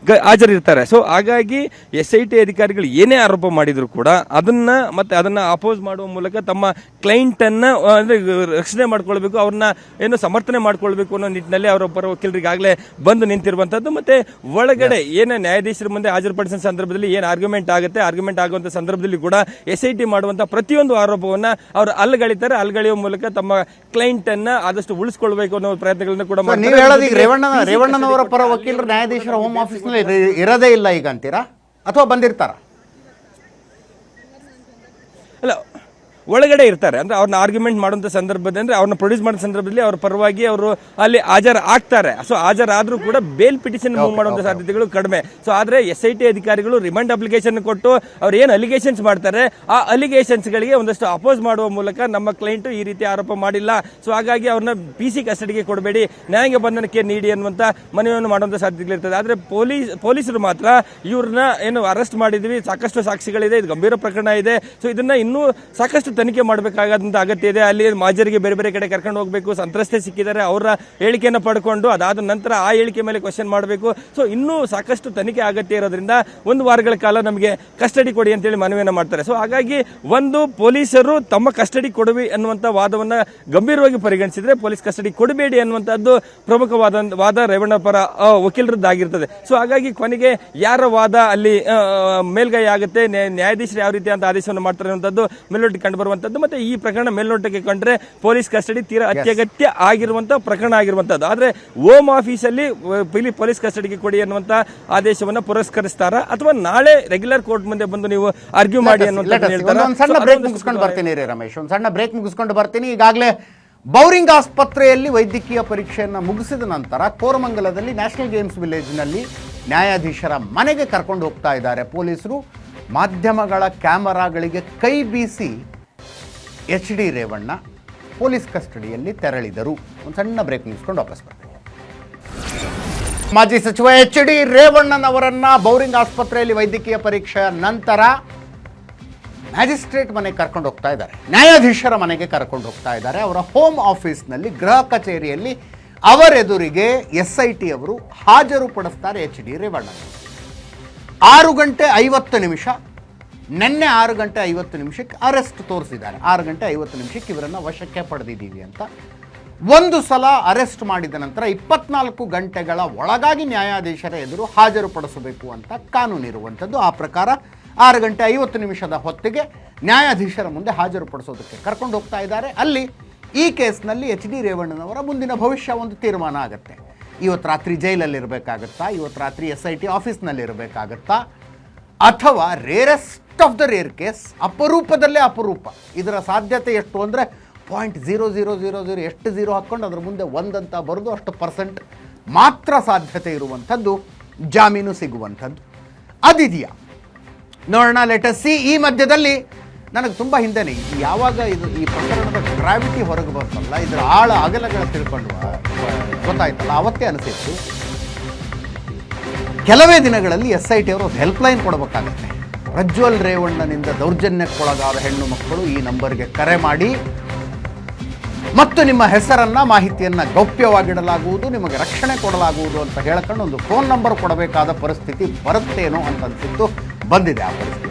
ಹಾಜರಿರ್ತಾರೆ. ಸೊ ಹಾಗಾಗಿ SIT ಅಧಿಕಾರಿಗಳು ಏನೇ ಆರೋಪ ಮಾಡಿದ್ರು ಕೂಡ ಅದನ್ನ ಅಪೋಸ್ ಮಾಡುವ ಮೂಲಕ ತಮ್ಮ ಕ್ಲೈಂಟನ್ನು ಅಂದರೆ ರಕ್ಷಣೆ ಮಾಡ್ಕೊಳ್ಬೇಕು, ಅವ್ರನ್ನ ಏನು ಸಮರ್ಥನೆ ಮಾಡ್ಕೊಳ್ಬೇಕು ಅನ್ನೋ ನಿಟ್ಟಿನಲ್ಲಿ ಅವರ ಪರ ವಕೀಲರಿಗಾಗಲೇ ಬಂದು ನಿಂತಿರುವಂಥದ್ದು. ಮತ್ತೆ ಒಳಗಡೆ ಏನು ನ್ಯಾಯಾಧೀಶರ ಮುಂದೆ ಹಾಜರುಪಡಿಸಿದ ಸಂದರ್ಭದಲ್ಲಿ ಏನು ಆರ್ಗ್ಯುಮೆಂಟ್ ಆಗುವಂಥ ಸಂದರ್ಭದಲ್ಲಿ ಕೂಡ SIT ಮಾಡುವಂಥ ಪ್ರತಿಯೊಂದು ಆರೋಪವನ್ನು ಅವರು ಅಲ್ಗಳೆಯುವ ಮೂಲಕ ತಮ್ಮ ಕ್ಲೈಂಟ್ ಅನ್ನ ಆದಷ್ಟು ಉಳಿಸ್ಕೊಳ್ಬೇಕು ಅನ್ನೋ ಪ್ರಯತ್ನಗಳನ್ನು ಕೂಡ ಮಾಡ್ತಾರೆ. ನೀವು ಹೇಳೋದು ಈಗ ರೇವಣ್ಣನವರ ಪರ ವಕೀಲರು ನ್ಯಾಯಾಧೀಶರ ಹೋಮ್ ಆಫೀಸ್ನಲ್ಲಿ ಇರೋದೇ ಇಲ್ಲ ಈಗ ಅಂತೀರಾ ಅಥವಾ ಬಂದಿರ್ತಾರ? ಅಲ್ಲ, ಒಳಗಡೆ ಇರ್ತಾರೆ. ಅಂದ್ರೆ ಅವ್ರನ್ನ ಆರ್ಗ್ಯುಮೆಂಟ್ ಮಾಡುವಂಥ ಸಂದರ್ಭದಲ್ಲಿ ಅಂದ್ರೆ ಅವ್ರನ್ನ ಪ್ರೊಡ್ಯೂಸ್ ಮಾಡೋ ಸಂದರ್ಭದಲ್ಲಿ ಅವ್ರ ಪರವಾಗಿ ಅವರು ಅಲ್ಲಿ ಹಾಜರಾಗ್ತಾರೆ. ಸೊ ಹಾಜರಾದ್ರೂ ಕೂಡ ಬೇಲ್ ಪಿಟಿಷನ್ ಮೂವ್ ಮಾಡುವಂಥ ಸಾಧ್ಯತೆಗಳು ಕಡಿಮೆ. ಸೊ ಆದ್ರೆ SIT ಅಧಿಕಾರಿಗಳು ರಿಮಾಂಡ್ ಅಪ್ಲಿಕೇಶನ್ ಕೊಟ್ಟು ಅವ್ರು ಏನು ಅಲಿಗೇಷನ್ಸ್ ಮಾಡ್ತಾರೆ ಆ ಅಲಿಗೇಷನ್ಸ್ಗಳಿಗೆ ಒಂದಷ್ಟು ಅಪೋಸ್ ಮಾಡುವ ಮೂಲಕ ನಮ್ಮ ಕ್ಲೈಂಟ್ ಈ ರೀತಿ ಆರೋಪ ಮಾಡಿಲ್ಲ, ಸೊ ಹಾಗಾಗಿ ಅವ್ರನ್ನ PC ಕಸ್ಟಡಿಗೆ ಕೊಡಬೇಡಿ, ನ್ಯಾಯಾಂಗ ಬಂಧನಕ್ಕೆ ನೀಡಿ ಅನ್ನುವಂಥ ಮನವಿಯನ್ನು ಮಾಡುವಂಥ ಸಾಧ್ಯತೆಗಳಿರ್ತದೆ. ಆದ್ರೆ ಪೊಲೀಸರು ಮಾತ್ರ ಇವ್ರನ್ನ ಏನು ಅರೆಸ್ಟ್ ಮಾಡಿದ್ವಿ, ಸಾಕಷ್ಟು ಸಾಕ್ಷಿಗಳಿದೆ, ಇದು ಗಂಭೀರ ಪ್ರಕರಣ ಇದೆ, ಸೊ ಇದನ್ನ ಇನ್ನೂ ಸಾಕಷ್ಟು ತನಿಖೆ ಮಾಡಬೇಕಾದಂತ ಅಗತ್ಯ ಇದೆ, ಅಲ್ಲಿ ಮಾಜರಿಗೆ ಬೇರೆ ಬೇರೆ ಕಡೆ ಕರ್ಕೊಂಡು ಹೋಗಬೇಕು, ಸಂತ್ರಸ್ತೆ ಸಿಕ್ಕಿದ್ದಾರೆ ಅವರ ಹೇಳಿಕೆಯನ್ನು ಪಡ್ಕೊಂಡು ಅದಾದ ನಂತರ ಆ ಹೇಳಿಕೆ ಮೇಲೆ ಕ್ವಶನ್ ಮಾಡಬೇಕು. ಸೊ ಇನ್ನೂ ಸಾಕಷ್ಟು ತನಿಖೆ ಅಗತ್ಯ ಇರೋದ್ರಿಂದ 1 ವಾರಗಳ ಕಾಲ ನಮಗೆ ಕಸ್ಟಡಿ ಕೊಡಿ ಅಂತೇಳಿ ಮನವಿಯನ್ನು ಮಾಡ್ತಾರೆ. ಸೊ ಹಾಗಾಗಿ ಒಂದು ಪೊಲೀಸರು ತಮ್ಮ ಕಸ್ಟಡಿ ಕೊಡವಿ ಅನ್ನುವಂಥ ವಾದವನ್ನು ಗಂಭೀರವಾಗಿ ಪರಿಗಣಿಸಿದ್ರೆ ಪೊಲೀಸ್ ಕಸ್ಟಡಿ ಕೊಡಬೇಡಿ ಅನ್ನುವಂಥದ್ದು ಪ್ರಮುಖವಾದ ರೇವಣ್ಣ ಪರ ವಕೀಲರದ್ದಾಗಿರ್ತದೆ. ಸೊ ಹಾಗಾಗಿ ಕೊನೆಗೆ ಯಾರ ವಾದ ಅಲ್ಲಿ ಮೇಲ್ಗೈ ಆಗುತ್ತೆ, ನ್ಯಾಯಾಧೀಶರು ಯಾವ ರೀತಿ ಅಂತ ಆದೇಶವನ್ನು ಮಾಡ್ತಾರೆ ಅನ್ನುವಂಥದ್ದು ಮೇಲ್ನೋಟಕ್ಕೆ ಕಂಡು ಬರುವಂತದ್ದು. ಮತ್ತೆ ಈ ಪ್ರಕರಣ ಮೇಲ್ನೋಟಕ್ಕೆ ಕಂಡ್ರೆ ಪೊಲೀಸ್ ಕಸ್ಟಡಿ ತೀರಾ ಅತ್ಯಗತ್ಯ ಆಗಿರುವಂತಹ ಪ್ರಕರಣ ಆಗಿರುವಂತದ್ದು. ಆದ್ರೆ ಹೋಮ್ ಆಫೀಸಲ್ಲಿ ಪೊಲೀಸ್ ಕಸ್ಟಡಿಗೆ ಕೊಡಿ ಅನ್ನುವಂತ ಆದೇಶವನ್ನ ಪುರಸ್ಕರಿಸ್ತಾರ ಅಥವಾ ನಾಳೆ ರೆಗ್ಯುಲರ್ ಕೋರ್ಟ್ ಮುಂದೆ ಬಂದು ನೀವು ಆರ್ಗ್ಯೂ ಮಾಡಿ ಒಂದು ಸಣ್ಣ ಬ್ರೇಕ್ ಮುಗಿಸ್ಕೊಂಡು ಬರ್ತೀನಿ ರೀ ರಮೇಶ್, ಒಂದು ಸಣ್ಣ ಬ್ರೇಕ್ ಮುಗಿಸ್ಕೊಂಡು ಬರ್ತೀನಿ. ಈಗಾಗಲೇ ಬೌರಿಂಗ್ ಆಸ್ಪತ್ರೆಯಲ್ಲಿ ವೈದ್ಯಕೀಯ ಪರೀಕ್ಷೆಯನ್ನು ಮುಗಿಸಿದ ನಂತರ ಕೋರಮಂಗಲದಲ್ಲಿ ನ್ಯಾಷನಲ್ ಗೇಮ್ಸ್ ವಿಲೇಜ್ನಲ್ಲಿ ನ್ಯಾಯಾಧೀಶರ ಮನೆಗೆ ಕರ್ಕೊಂಡು ಹೋಗ್ತಾ ಇದ್ದಾರೆ ಪೊಲೀಸರು. ಮಾಧ್ಯಮಗಳ ಕ್ಯಾಮರಾಗಳಿಗೆ ಕೈ ಬೀಸಿ HD ರೇವಣ್ಣ ಪೊಲೀಸ್ ಕಸ್ಟಡಿಯಲ್ಲಿ ತೆರಳಿದರು. ಒಂದು ಸಣ್ಣ ಬ್ರೇಕ್ ಮುಗಿಸ್ಕೊಂಡು ವಾಪಸ್ ಬರ್ತೀವಿ. ಮಾಜಿ ಸಚಿವ HD ರೇವಣ್ಣನವರನ್ನ ಬೌರಿಂಗ್ ಆಸ್ಪತ್ರೆಯಲ್ಲಿ ವೈದ್ಯಕೀಯ ಪರೀಕ್ಷೆಯ ನಂತರ ಮ್ಯಾಜಿಸ್ಟ್ರೇಟ್ ಮನೆಗೆ ಕರ್ಕೊಂಡು ಹೋಗ್ತಾ ಇದ್ದಾರೆ, ನ್ಯಾಯಾಧೀಶರ ಮನೆಗೆ ಕರ್ಕೊಂಡು ಹೋಗ್ತಾ ಇದ್ದಾರೆ. ಅವರ ಹೋಮ್ ಆಫೀಸ್ನಲ್ಲಿ ಗೃಹ ಕಚೇರಿಯಲ್ಲಿ ಅವರೆದುರಿಗೆ SIT ಅವರು ಹಾಜರುಪಡಿಸ್ತಾರೆ HD ರೇವಣ್ಣ. 6:50 ನಿನ್ನೆ 6:50 ಅರೆಸ್ಟ್ ತೋರಿಸಿದ್ದಾರೆ. 6:50 ಇವರನ್ನು ವಶಕ್ಕೆ ಪಡೆದಿದ್ದೀವಿ ಅಂತ. ಒಂದು ಸಲ ಅರೆಸ್ಟ್ ಮಾಡಿದ ನಂತರ 24 ಗಂಟೆಗಳ ಒಳಗಾಗಿ ನ್ಯಾಯಾಧೀಶರ ಎದುರು ಹಾಜರುಪಡಿಸಬೇಕು ಅಂತ ಕಾನೂನು ಇರುವಂಥದ್ದು. ಆ ಪ್ರಕಾರ 6:50 ಹೊತ್ತಿಗೆ ನ್ಯಾಯಾಧೀಶರ ಮುಂದೆ ಹಾಜರುಪಡಿಸೋದಕ್ಕೆ ಕರ್ಕೊಂಡು ಹೋಗ್ತಾ ಇದ್ದಾರೆ. ಅಲ್ಲಿ ಈ ಕೇಸ್ನಲ್ಲಿ HD ರೇವಣ್ಣನವರ ಮುಂದಿನ ಭವಿಷ್ಯ ಒಂದು ತೀರ್ಮಾನ ಆಗುತ್ತೆ. ಇವತ್ತು ರಾತ್ರಿ ಜೈಲಲ್ಲಿರಬೇಕಾಗತ್ತಾ, ಇವತ್ತು ರಾತ್ರಿ SIT ಆಫೀಸ್ನಲ್ಲಿರಬೇಕಾಗತ್ತಾ, ಅಥವಾ rarest of the rare case, ಅಪರೂಪದಲ್ಲೇ ಅಪರೂಪ, ಇದರ ಸಾಧ್ಯತೆ ಎಷ್ಟು ಅಂದರೆ 0.0000 ಎಷ್ಟು 0 ಹಾಕ್ಕೊಂಡು ಅದರ ಮುಂದೆ 1 ಅಂತ ಬರೆದು ಅಷ್ಟು % ಮಾತ್ರ ಸಾಧ್ಯತೆ ಇರುವಂಥದ್ದು ಜಾಮೀನು ಸಿಗುವಂಥದ್ದು. ಅದಿದೆಯಾ ನೋಡೋಣ, ಲೆಟಸ್ ಸಿ. ಈ ಮಧ್ಯದಲ್ಲಿ ನನಗೆ ತುಂಬ ಹಿಂದೆನೇ ಯಾವಾಗ ಈ ಪ್ರಕರಣದ ಗ್ರಾವಿಟಿ ಹೊರಗೆ ಬರ್ತಲ್ಲ, ಇದರ ಆಳ ಅಗಲಗಳ ತಿಳ್ಕೊಂಡು ಗೊತ್ತಾಯ್ತಲ್ಲ, ಅವತ್ತೇ ಅನಿಸಿತ್ತು ಕೆಲವೇ ದಿನಗಳಲ್ಲಿ SIT ಅವರು ಒಂದು ಹೆಲ್ಪ್ಲೈನ್ ಕೊಡಬೇಕಾಗತ್ತೆ. ಪ್ರಜ್ವಲ್ ರೇವಣ್ಣನಿಂದ ದೌರ್ಜನ್ಯಕ್ಕೊಳಗಾದ ಹೆಣ್ಣು ಮಕ್ಕಳು ಈ ನಂಬರ್ಗೆ ಕರೆ ಮಾಡಿ ಮತ್ತು ನಿಮ್ಮ ಹೆಸರನ್ನು ಮಾಹಿತಿಯನ್ನು ಗೌಪ್ಯವಾಗಿಡಲಾಗುವುದು, ನಿಮಗೆ ರಕ್ಷಣೆ ಕೊಡಲಾಗುವುದು ಅಂತ ಹೇಳ್ಕೊಂಡು ಒಂದು ಫೋನ್ ನಂಬರ್ ಕೊಡಬೇಕಾದ ಪರಿಸ್ಥಿತಿ ಬರುತ್ತೇನೋ ಅಂತ ಅನಿಸಿತ್ತು. ಬಂದಿದೆ ಆ ಪರಿಸ್ಥಿತಿ.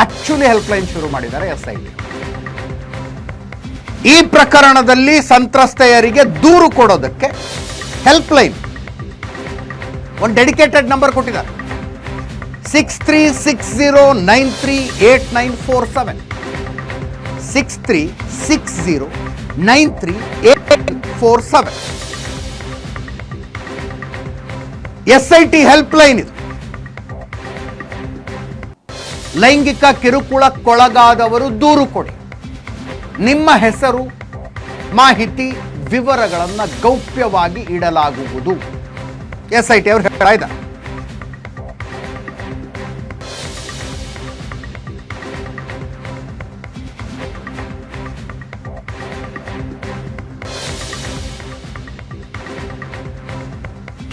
ಆಕ್ಚುಲಿ ಹೆಲ್ಪ್ಲೈನ್ ಶುರು ಮಾಡಿದ್ದಾರೆ SIT. ಈ ಪ್ರಕರಣದಲ್ಲಿ ಸಂತ್ರಸ್ತೆಯರಿಗೆ ದೂರು ಕೊಡೋದಕ್ಕೆ ಹೆಲ್ಪ್ಲೈನ್ ಒಂದು ಡೆಡಿಕೇಟೆಡ್ ನಂಬರ್ ಕೊಟ್ಟಿದ್ದಾರೆ. 6360938947 6360938947 SIT ಹೆಲ್ಪ್ಲೈನ್ ಇದು. ಲೈಂಗಿಕ ಕಿರುಕುಳಕ್ಕೊಳಗಾದವರು ದೂರು ಕೊಡಿ, ನಿಮ್ಮ ಹೆಸರು ಮಾಹಿತಿ ವಿವರಗಳನ್ನು ಗೌಪ್ಯವಾಗಿ ಇಡಲಾಗುವುದು. SIT ಅವರು ಹೇಳ್ತಾ ಇದ್ದಾರೆ.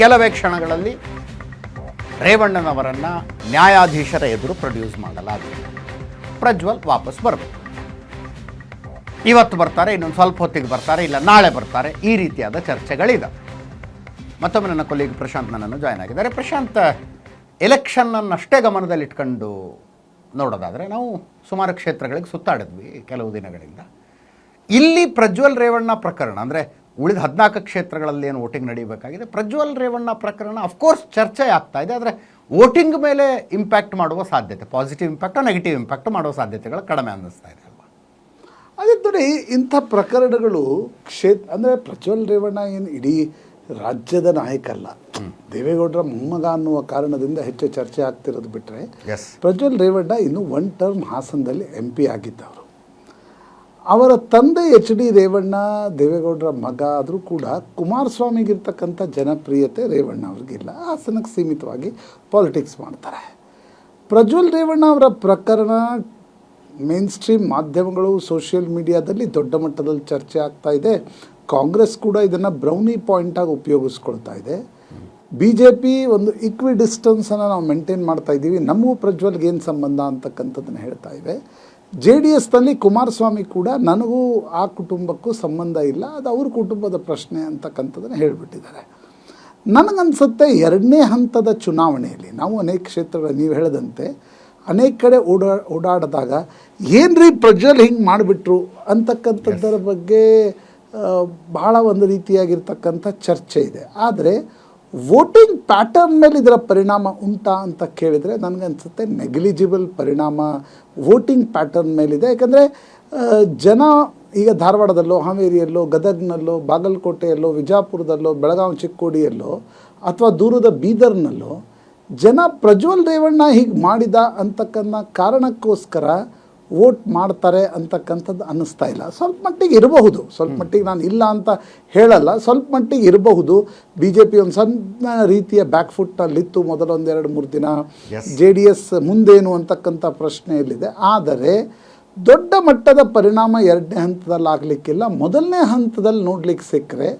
ಕೆಲವೇ ಕ್ಷಣಗಳಲ್ಲಿ ರೇವಣ್ಣನವರನ್ನ ನ್ಯಾಯಾಧೀಶರ ಎದುರು ಪ್ರೊಡ್ಯೂಸ್ ಮಾಡಲಾಗಿದೆ. ಪ್ರಜ್ವಲ್ ವಾಪಸ್ ಬರಬೇಕು. ಇವತ್ತು ಬರ್ತಾರೆ, ಇನ್ನೊಂದು ಸ್ವಲ್ಪ ಹೊತ್ತಿಗೆ ಬರ್ತಾರೆ, ಇಲ್ಲ ನಾಳೆ ಬರ್ತಾರೆ, ಈ ರೀತಿಯಾದ ಚರ್ಚೆಗಳಿದೆ. ಮತ್ತೊಮ್ಮೆ ನನ್ನ ಕೊಲ್ಲಿಗೆ ಪ್ರಶಾಂತ್ ನನ್ನನ್ನು ಜಾಯ್ನ್ ಆಗಿದ್ದಾರೆ. ಪ್ರಶಾಂತ್, ಎಲೆಕ್ಷನ್ನಷ್ಟೇ ಗಮನದಲ್ಲಿಟ್ಕೊಂಡು ನೋಡೋದಾದರೆ ನಾವು ಸುಮಾರು ಕ್ಷೇತ್ರಗಳಿಗೆ ಸುತ್ತಾಡಿದ್ವಿ ಕೆಲವು ದಿನಗಳಿಂದ. ಇಲ್ಲಿ ಪ್ರಜ್ವಲ್ ರೇವಣ್ಣ ಪ್ರಕರಣ ಅಂದರೆ ಉಳಿದ 14 ಕ್ಷೇತ್ರಗಳಲ್ಲಿ ಏನು ವೋಟಿಂಗ್ ನಡೀಬೇಕಾಗಿದೆ, ಪ್ರಜ್ವಲ್ ರೇವಣ್ಣ ಪ್ರಕರಣ ಅಫ್ಕೋರ್ಸ್ ಚರ್ಚೆ ಆಗ್ತಾ ಇದೆ. ಆದರೆ ವೋಟಿಂಗ್ ಮೇಲೆ ಇಂಪ್ಯಾಕ್ಟ್ ಮಾಡುವ ಸಾಧ್ಯತೆ, ಪಾಸಿಟಿವ್ ಇಂಪ್ಯಾಕ್ಟು ನೆಗೆಟಿವ್ ಇಂಪ್ಯಾಕ್ಟ್ ಮಾಡುವ ಸಾಧ್ಯತೆಗಳು ಕಡಿಮೆ ಅನ್ನಿಸ್ತಾ ಇದೆ ಅಲ್ವಾ? ಅದೇ ನೋಡಿ, ಇಂಥ ಪ್ರಕರಣಗಳು ಅಂದರೆ ಪ್ರಜ್ವಲ್ ರೇವಣ್ಣ ಏನು ಇಡೀ ರಾಜ್ಯದ ನಾಯಕ ಅಲ್ಲ, ದೇವೇಗೌಡರ ಮೊಮ್ಮಗ ಅನ್ನುವ ಕಾರಣದಿಂದ ಹೆಚ್ಚು ಚರ್ಚೆ ಆಗ್ತಿರೋದು ಬಿಟ್ಟರೆ, ಪ್ರಜ್ವಲ್ ರೇವಣ್ಣ ಇನ್ನು 1 ಟರ್ಮ್ ಹಾಸನದಲ್ಲಿ MP ಆಗಿದ್ದವರು. ಅವರ ತಂದೆ HD ರೇವಣ್ಣ ದೇವೇಗೌಡರ ಮಗ ಆದರೂ ಕೂಡ ಕುಮಾರಸ್ವಾಮಿಗಿರ್ತಕ್ಕಂಥ ಜನಪ್ರಿಯತೆ ರೇವಣ್ಣ ಅವ್ರಿಗಿಲ್ಲ. ಹಾಸನಕ್ಕೆ ಸೀಮಿತವಾಗಿ ಪಾಲಿಟಿಕ್ಸ್ ಮಾಡ್ತಾರೆ. ಪ್ರಜ್ವಲ್ ರೇವಣ್ಣ ಅವರ ಪ್ರಕರಣ ಮೇನ್ ಸ್ಟ್ರೀಮ್ ಮಾಧ್ಯಮಗಳು, ಸೋಷಿಯಲ್ ಮೀಡಿಯಾದಲ್ಲಿ ದೊಡ್ಡ ಮಟ್ಟದಲ್ಲಿ ಚರ್ಚೆ ಆಗ್ತಾ ಇದೆ. ಕಾಂಗ್ರೆಸ್ ಕೂಡ ಇದನ್ನು ಬ್ರೌನಿ ಪಾಯಿಂಟಾಗಿ ಉಪಯೋಗಿಸ್ಕೊಳ್ತಾ ಇದೆ. BJP ಒಂದು ಈಕ್ವಿ ಡಿಸ್ಟೆನ್ಸನ್ನು ನಾವು ಮೇಂಟೈನ್ ಮಾಡ್ತಾ ಇದ್ದೀವಿ, ನಮಗೂ ಪ್ರಜ್ವಲ್ಗೆ ಏನು ಸಂಬಂಧ ಅಂತಕ್ಕಂಥದ್ದನ್ನು ಹೇಳ್ತಾ ಇವೆ. JDSನಲ್ಲಿ ಕುಮಾರಸ್ವಾಮಿ ಕೂಡ ನನಗೂ ಆ ಕುಟುಂಬಕ್ಕೂ ಸಂಬಂಧ ಇಲ್ಲ, ಅದು ಅವ್ರ ಕುಟುಂಬದ ಪ್ರಶ್ನೆ ಅಂತಕ್ಕಂಥದ್ದನ್ನು ಹೇಳಿಬಿಟ್ಟಿದ್ದಾರೆ. ನನಗನ್ಸುತ್ತೆ 2ನೇ ಹಂತದ ಚುನಾವಣೆಯಲ್ಲಿ ನಾವು ಅನೇಕ ಕ್ಷೇತ್ರಗಳು ನೀವು ಹೇಳಿದಂತೆ ಅನೇಕ ಕಡೆ ಓಡಾಡಿದಾಗ ಏನ್ರಿ ಪ್ರಜ್ವಲ್ ಹಿಂಗೆ ಮಾಡಿಬಿಟ್ರು ಅಂತಕ್ಕಂಥದ್ದರ ಬಗ್ಗೆ ಬಹಳ ಒಂದು ರೀತಿಯಾಗಿರ್ತಕ್ಕಂಥ ಚರ್ಚೆ ಇದೆ. ಆದರೆ ವೋಟಿಂಗ್ ಪ್ಯಾಟರ್ನ್ ಮೇಲೆ ಇದರ ಪರಿಣಾಮ ಉಂಟಾ ಅಂತ ಕೇಳಿದರೆ ನನಗನ್ಸುತ್ತೆ ನೆಗ್ಲಿಜಿಬಲ್ ಪರಿಣಾಮ ವೋಟಿಂಗ್ ಪ್ಯಾಟರ್ನ್ ಮೇಲಿದೆ. ಯಾಕಂದರೆ ಜನ ಈಗ ಧಾರವಾಡದಲ್ಲೋ, ಹಾವೇರಿಯಲ್ಲೋ, ಗದಗ್ನಲ್ಲೋ, ಬಾಗಲಕೋಟೆಯಲ್ಲೋ, ವಿಜಾಪುರದಲ್ಲೋ, ಬೆಳಗಾವಿ ಚಿಕ್ಕೋಡಿಯಲ್ಲೋ ಅಥವಾ ದೂರದ ಬೀದರ್ನಲ್ಲೋ ಜನ ಪ್ರಜ್ವಲ್ ರೇವಣ್ಣ ಹೀಗೆ ಮಾಡಿದ ಅಂತಕ್ಕಂಥ ಕಾರಣಕ್ಕೋಸ್ಕರ ವೋಟ್ ಮಾಡ್ತಾರೆ ಅಂತಕ್ಕಂಥದ್ದು ಅನ್ನಿಸ್ತಾ ಇಲ್ಲ. ಸ್ವಲ್ಪ ಮಟ್ಟಿಗೆ ಇರಬಹುದು, ಸ್ವಲ್ಪ ಮಟ್ಟಿಗೆ ನಾನು ಇಲ್ಲ ಅಂತ ಹೇಳಲ್ಲ, ಸ್ವಲ್ಪ ಮಟ್ಟಿಗೆ ಇರಬಹುದು. BJP ಒಂದು ಸಣ್ಣ ರೀತಿಯ ಬ್ಯಾಕ್ಫುಟ್ಟಲ್ಲಿತ್ತು ಮೊದಲೊಂದು 2-3 ದಿನ. JDS ಮುಂದೇನು ಅಂತಕ್ಕಂಥ ಪ್ರಶ್ನೆಯಲ್ಲಿದೆ. ಆದರೆ ದೊಡ್ಡ ಮಟ್ಟದ ಪರಿಣಾಮ 2ನೇ ಹಂತದಲ್ಲಿ ಆಗಲಿಕ್ಕಿಲ್ಲ. ಮೊದಲನೇ ಹಂತದಲ್ಲಿ ನೋಡ್ಲಿಕ್ಕೆ ಸಿಕ್ಕರೆ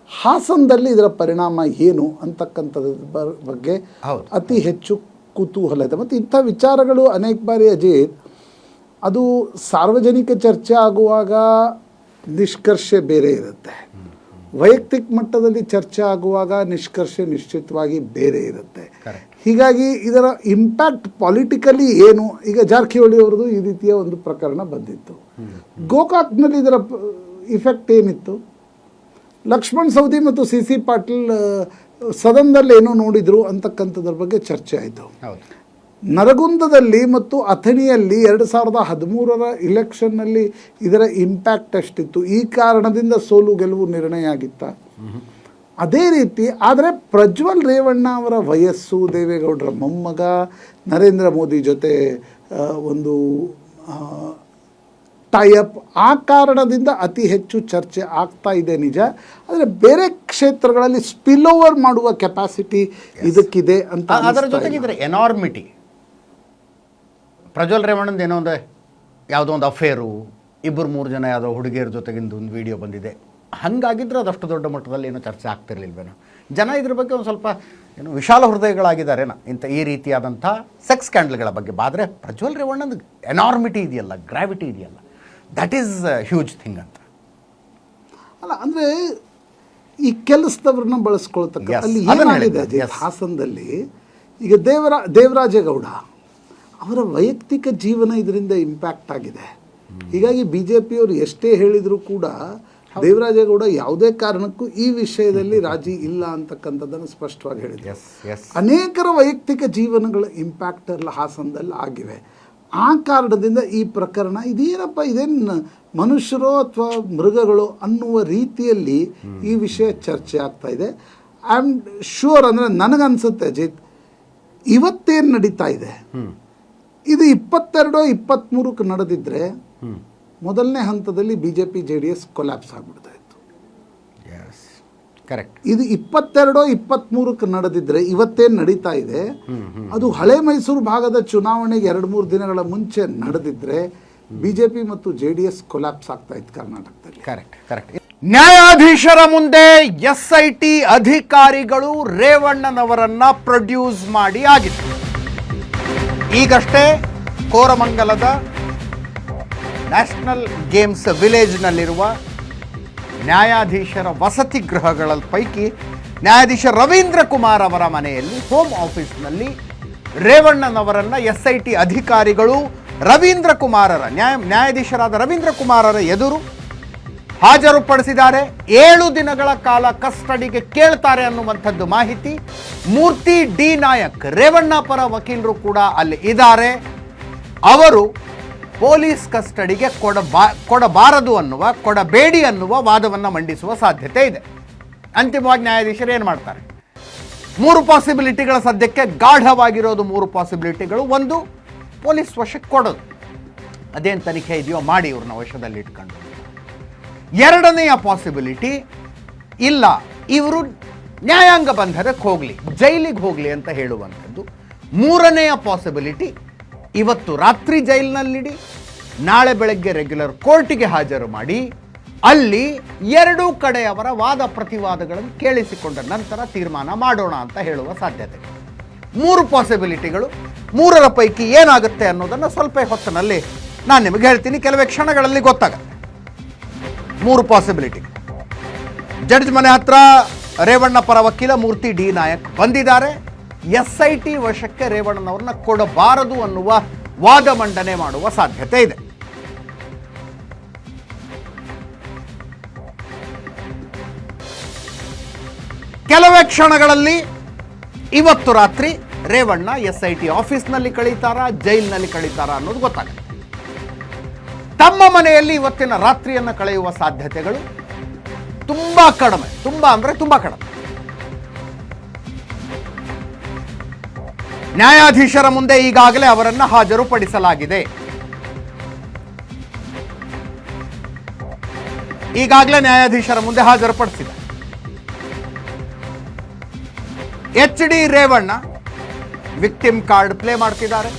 ಹಾಸನದಲ್ಲಿ ಇದರ ಪರಿಣಾಮ ಏನು ಅಂತಕ್ಕಂಥದ್ರ ಬಗ್ಗೆ ಅತಿ ಹೆಚ್ಚು ಕುತೂಹಲ ಇದೆ. ಮತ್ತು ಇಂಥ ವಿಚಾರಗಳು ಅನೇಕ ಬಾರಿ ಅಜಿತ್ ಅದು ಸಾರ್ವಜನಿಕ ಚರ್ಚೆ ಆಗುವಾಗ ನಿಷ್ಕರ್ಷೆ ಬೇರೆ ಇರುತ್ತೆ, ವೈಯಕ್ತಿಕ ಮಟ್ಟದಲ್ಲಿ ಚರ್ಚೆ ಆಗುವಾಗ ನಿಷ್ಕರ್ಷೆ ನಿಶ್ಚಿತವಾಗಿ ಬೇರೆ ಇರುತ್ತೆ. ಹೀಗಾಗಿ ಇದರ ಇಂಪ್ಯಾಕ್ಟ್ ಪಾಲಿಟಿಕಲಿ ಏನು, ಈಗ ಜಾರಕಿಹೊಳಿ ಅವರದು ಈ ರೀತಿಯ ಒಂದು ಪ್ರಕರಣ ಬಂದಿತ್ತು. ಗೋಕಾಕ್ನಲ್ಲಿ ಇದರ ಇಫೆಕ್ಟ್ ಏನಿತ್ತು? ಲಕ್ಷ್ಮಣ್ ಸವದಿ ಮತ್ತು CC ಪಾಟೀಲ್ ಸದನದಲ್ಲಿ ಏನೋ ನೋಡಿದರು ಅಂತಕ್ಕಂಥದ್ರ ಬಗ್ಗೆ ಚರ್ಚೆ ಆಯಿತು. ನರಗುಂದದಲ್ಲಿ ಮತ್ತು ಅಥಣಿಯಲ್ಲಿ 2013ರ ಇಲೆಕ್ಷನ್ನಲ್ಲಿ ಇದರ ಇಂಪ್ಯಾಕ್ಟ್ ಎಷ್ಟಿತ್ತು? ಈ ಕಾರಣದಿಂದ ಸೋಲು ಗೆಲುವು ನಿರ್ಣಯ ಆಗಿತ್ತ? ಅದೇ ರೀತಿ ಆದರೆ ಪ್ರಜ್ವಲ್ ರೇವಣ್ಣ ಅವರ ವಯಸ್ಸು, ದೇವೇಗೌಡರ ಮೊಮ್ಮಗ, ನರೇಂದ್ರ ಮೋದಿ ಜೊತೆ ಒಂದು ಟೈಅಪ್, ಆ ಕಾರಣದಿಂದ ಅತಿ ಹೆಚ್ಚು ಚರ್ಚೆ ಆಗ್ತಾ ಇದೆ ನಿಜ. ಆದರೆ ಬೇರೆ ಕ್ಷೇತ್ರಗಳಲ್ಲಿ ಸ್ಪಿಲ್ ಓವರ್ ಮಾಡುವ ಕೆಪಾಸಿಟಿ ಇದಕ್ಕಿದೆ ಅಂತ. ಅದರ ಜೊತೆಗೆ ಇದರ ಎನಾರ್ಮಿಟಿ, ಪ್ರಜ್ವಲ್ ರೇವಣ್ಣಂದು ಏನೋ ಒಂದು ಯಾವುದೋ ಒಂದು ಅಫೇರು, 2-3 ಜನ ಯಾವುದೋ ಹುಡುಗಿಯರ ಜೊತೆಗಿಂದು ಒಂದು ವಿಡಿಯೋ ಬಂದಿದೆ, ಹಾಗಾಗಿದ್ರೆ ಅದಷ್ಟು ದೊಡ್ಡ ಮಟ್ಟದಲ್ಲಿ ಏನೋ ಚರ್ಚೆ ಆಗ್ತಿರ್ಲಿಲ್ವೇನೋ. ಜನ ಇದ್ರ ಬಗ್ಗೆ ಒಂದು ಸ್ವಲ್ಪ ಏನು ವಿಶಾಲ ಹೃದಯಗಳಾಗಿದ್ದಾರೇನೋ ಇಂಥ ಈ ರೀತಿಯಾದಂಥ ಸೆಕ್ಸ್ ಸ್ಕ್ಯಾಂಡಲ್ಗಳ ಬಗ್ಗೆ. ಆದರೆ ಪ್ರಜ್ವಲ್ ರೇವಣ್ಣಂದು ಎನಾರ್ಮಿಟಿ ಇದೆಯಲ್ಲ, ಗ್ರಾವಿಟಿ ಇದೆಯಲ್ಲ, ದಟ್ ಈಸ್ ಹ್ಯೂಜ್ ಥಿಂಗ್ ಅಂತ ಅಲ್ಲ. ಅಂದರೆ ಈ ಕೆಲಸದವ್ರನ್ನ ಬಳಸ್ಕೊಳ್ತಕ್ಕ ಅಲ್ಲಿ ಏನಾಗಿದೆ ಹಾಸನದಲ್ಲಿ, ಈಗ ದೇವರಾಜೇಗೌಡ ಅವರ ವೈಯಕ್ತಿಕ ಜೀವನ ಇದರಿಂದ ಇಂಪ್ಯಾಕ್ಟ್ ಆಗಿದೆ. ಹೀಗಾಗಿ BJPಯವರು ಎಷ್ಟೇ ಹೇಳಿದರೂ ಕೂಡ ದೇವರಾಜೇಗೌಡ ಯಾವುದೇ ಕಾರಣಕ್ಕೂ ಈ ವಿಷಯದಲ್ಲಿ ರಾಜಿ ಇಲ್ಲ ಅಂತಕ್ಕಂಥದ್ದನ್ನು ಸ್ಪಷ್ಟವಾಗಿ ಹೇಳಿದೆ. ಅನೇಕರ ವೈಯಕ್ತಿಕ ಜೀವನಗಳ ಇಂಪ್ಯಾಕ್ಟ್ ಎಲ್ಲ ಹಾಸನದಲ್ಲಿ ಆಗಿವೆ. ಆ ಕಾರಣದಿಂದ ಈ ಪ್ರಕರಣ ಇದೇನಪ್ಪ, ಇದೇನು ಮನುಷ್ಯರೋ ಅಥವಾ ಮೃಗಗಳು ಅನ್ನುವ ರೀತಿಯಲ್ಲಿ ಈ ವಿಷಯ ಚರ್ಚೆ ಆಗ್ತಾ ಇದೆ. ಐ ಆಮ್ ಶ್ಯೂರ್, ಅಂದರೆ ನನಗನ್ಸುತ್ತೆ ಅಜಿತ್, ಇವತ್ತೇನು ನಡೀತಾ ಇದೆ ಇದು 22-23ಕ್ಕೆ ನಡೆದಿದ್ರೆ ಮೊದಲನೇ ಹಂತದಲ್ಲಿ BJP JDS ಕೊಲ್ಯಾಪ್ಸ್ ಆಗಿಬಿಡ್ತಾ ಇತ್ತು. ಕರೆಕ್ಟ್. ಇದು 22-23ಕ್ಕೆ ನಡೆದಿದ್ರೆ ಇವತ್ತೇನು ನಡೀತಾ ಇದೆ ಅದು ಹಳೆ ಮೈಸೂರು ಭಾಗದ ಚುನಾವಣೆಗೆ 2-3 ದಿನಗಳ ಮುಂಚೆ ನಡೆದಿದ್ರೆ BJP ಮತ್ತು JDS ಕೊಲ್ಯಾಪ್ಸ್ ಆಗ್ತಾ ಇತ್ತು ಕರ್ನಾಟಕದಲ್ಲಿ. ಕರೆಕ್ಟ್. ನ್ಯಾಯಾಧೀಶರ ಮುಂದೆ SIT ಅಧಿಕಾರಿಗಳು ರೇವಣ್ಣನವರನ್ನ ಪ್ರೊಡ್ಯೂಸ್ ಮಾಡಿ ಆಗಿತ್ತು. ಈಗಷ್ಟೇ ಕೋರಮಂಗಲದ ನ್ಯಾಷನಲ್ ಗೇಮ್ಸ್ ವಿಲೇಜ್ನಲ್ಲಿರುವ ನ್ಯಾಯಾಧೀಶರ ವಸತಿ ಗೃಹಗಳ ಪೈಕಿ ನ್ಯಾಯಾಧೀಶ ರವೀಂದ್ರ ಕುಮಾರ್ ಅವರ ಮನೆಯಲ್ಲಿ ಹೋಮ್ ಆಫೀಸ್ನಲ್ಲಿ ರೇವಣ್ಣನವರನ್ನು SIT ಅಧಿಕಾರಿಗಳು ರವೀಂದ್ರ ಕುಮಾರರ ನ್ಯಾಯಾಧೀಶರಾದ ರವೀಂದ್ರ ಕುಮಾರರ ಎದುರು ಹಾಜರುಪಡಿಸಿದ್ದಾರೆ. 7 ದಿನಗಳ ಕಾಲ ಕಸ್ಟಡಿಗೆ ಕೇಳ್ತಾರೆ ಅನ್ನುವಂಥದ್ದು ಮಾಹಿತಿ. ಮೂರ್ತಿ ಡಿ ನಾಯಕ್ ರೇವಣ್ಣ ಪರ ವಕೀಲರು ಕೂಡ ಅಲ್ಲಿ ಇದ್ದಾರೆ. ಅವರು ಪೊಲೀಸ್ ಕಸ್ಟಡಿಗೆ ಕೊಡಬಾರದು ಅನ್ನುವ ಕೊಡಬೇಡಿ ಅನ್ನುವ ವಾದವನ್ನು ಮಂಡಿಸುವ ಸಾಧ್ಯತೆ ಇದೆ. ಅಂತಿಮವಾಗಿ ನ್ಯಾಯಾಧೀಶರು ಏನು ಮಾಡ್ತಾರೆ? 3 ಪಾಸಿಬಿಲಿಟಿಗಳ ಸದ್ಯಕ್ಕೆ ಗಾಢವಾಗಿರೋದು 3 ಪಾಸಿಬಿಲಿಟಿಗಳು. ಒಂದು, ಪೊಲೀಸ್ ವಶಕ್ಕೆ ಕೊಡೋದು, ಅದೇನು ತನಿಖೆ ಇದೆಯೋ ಮಾಡಿ ಇವ್ರನ್ನ ವಶದಲ್ಲಿ ಇಟ್ಕೊಂಡು. ಎರಡನೆಯ ಪಾಸಿಬಿಲಿಟಿ, ಇಲ್ಲ ಇವರು ನ್ಯಾಯಾಂಗ ಬಂಧನಕ್ಕೆ ಹೋಗಲಿ, ಜೈಲಿಗೆ ಹೋಗಲಿ ಅಂತ ಹೇಳುವಂಥದ್ದು. ಮೂರನೆಯ ಪಾಸಿಬಿಲಿಟಿ, ಇವತ್ತು ರಾತ್ರಿ ಜೈಲಿನಲ್ಲಿಡಿ, ನಾಳೆ ಬೆಳಗ್ಗೆ ರೆಗ್ಯುಲರ್ ಕೋರ್ಟಿಗೆ ಹಾಜರು ಮಾಡಿ ಅಲ್ಲಿ 2 ಕಡೆಯವರ ವಾದ ಪ್ರತಿವಾದಗಳನ್ನು ಕೇಳಿಸಿಕೊಂಡ ನಂತರ ತೀರ್ಮಾನ ಮಾಡೋಣ ಅಂತ ಹೇಳುವ ಸಾಧ್ಯತೆ. 3 ಪಾಸಿಬಿಲಿಟಿಗಳು. 3ರ ಪೈಕಿ ಏನಾಗುತ್ತೆ ಅನ್ನೋದನ್ನು ಸ್ವಲ್ಪ ಹೊತ್ತಿನಲ್ಲಿ ನಾನು ನಿಮಗೆ ಹೇಳ್ತೀನಿ. ಕೆಲವೇ ಕ್ಷಣಗಳಲ್ಲಿ ಗೊತ್ತಾಗುತ್ತೆ 3 ಪಾಸಿಬಿಲಿಟಿ. ಜಡ್ಜ್ ಮನೆ ಹತ್ರ ರೇವಣ್ಣ ಪರ ವಕೀಲ ಮೂರ್ತಿ ಡಿ ನಾಯಕ್ ಬಂದಿದ್ದಾರೆ. SIT ವಶಕ್ಕೆ ರೇವಣ್ಣನವ್ರನ್ನ ಕೊಡಬಾರದು ಅನ್ನುವ ವಾದ ಮಂಡನೆ ಮಾಡುವ ಸಾಧ್ಯತೆ ಇದೆ. ಕೆಲವೇ ಕ್ಷಣಗಳಲ್ಲಿ ಇವತ್ತು ರಾತ್ರಿ ರೇವಣ್ಣ SIT ಆಫೀಸ್ನಲ್ಲಿ ಕಳೀತಾರಾ, ಜೈಲಿನಲ್ಲಿ ಕಳೀತಾರಾ ಅನ್ನೋದು ಗೊತ್ತಾಗುತ್ತೆ. ತಮ್ಮ ಮನೆಯಲ್ಲಿ ಇವತ್ತಿನ ರಾತ್ರಿಯನ್ನು ಕಳೆಯುವ ಸಾಧ್ಯತೆಗಳು ತುಂಬಾ ಕಡಿಮೆ. ತುಂಬಾ ಕಡಿಮೆ. ನ್ಯಾಯಾಧೀಶರ ಮುಂದೆ ಈಗಾಗಲೇ ಅವರನ್ನು ಹಾಜರುಪಡಿಸಲಾಗಿದೆ. ಈಗಾಗಲೇ ನ್ಯಾಯಾಧೀಶರ ಮುಂದೆ ಹಾಜರುಪಡಿಸಿದೆ. HD Revanna victim card play ಮಾಡ್ತಿದ್ದಾರೆ.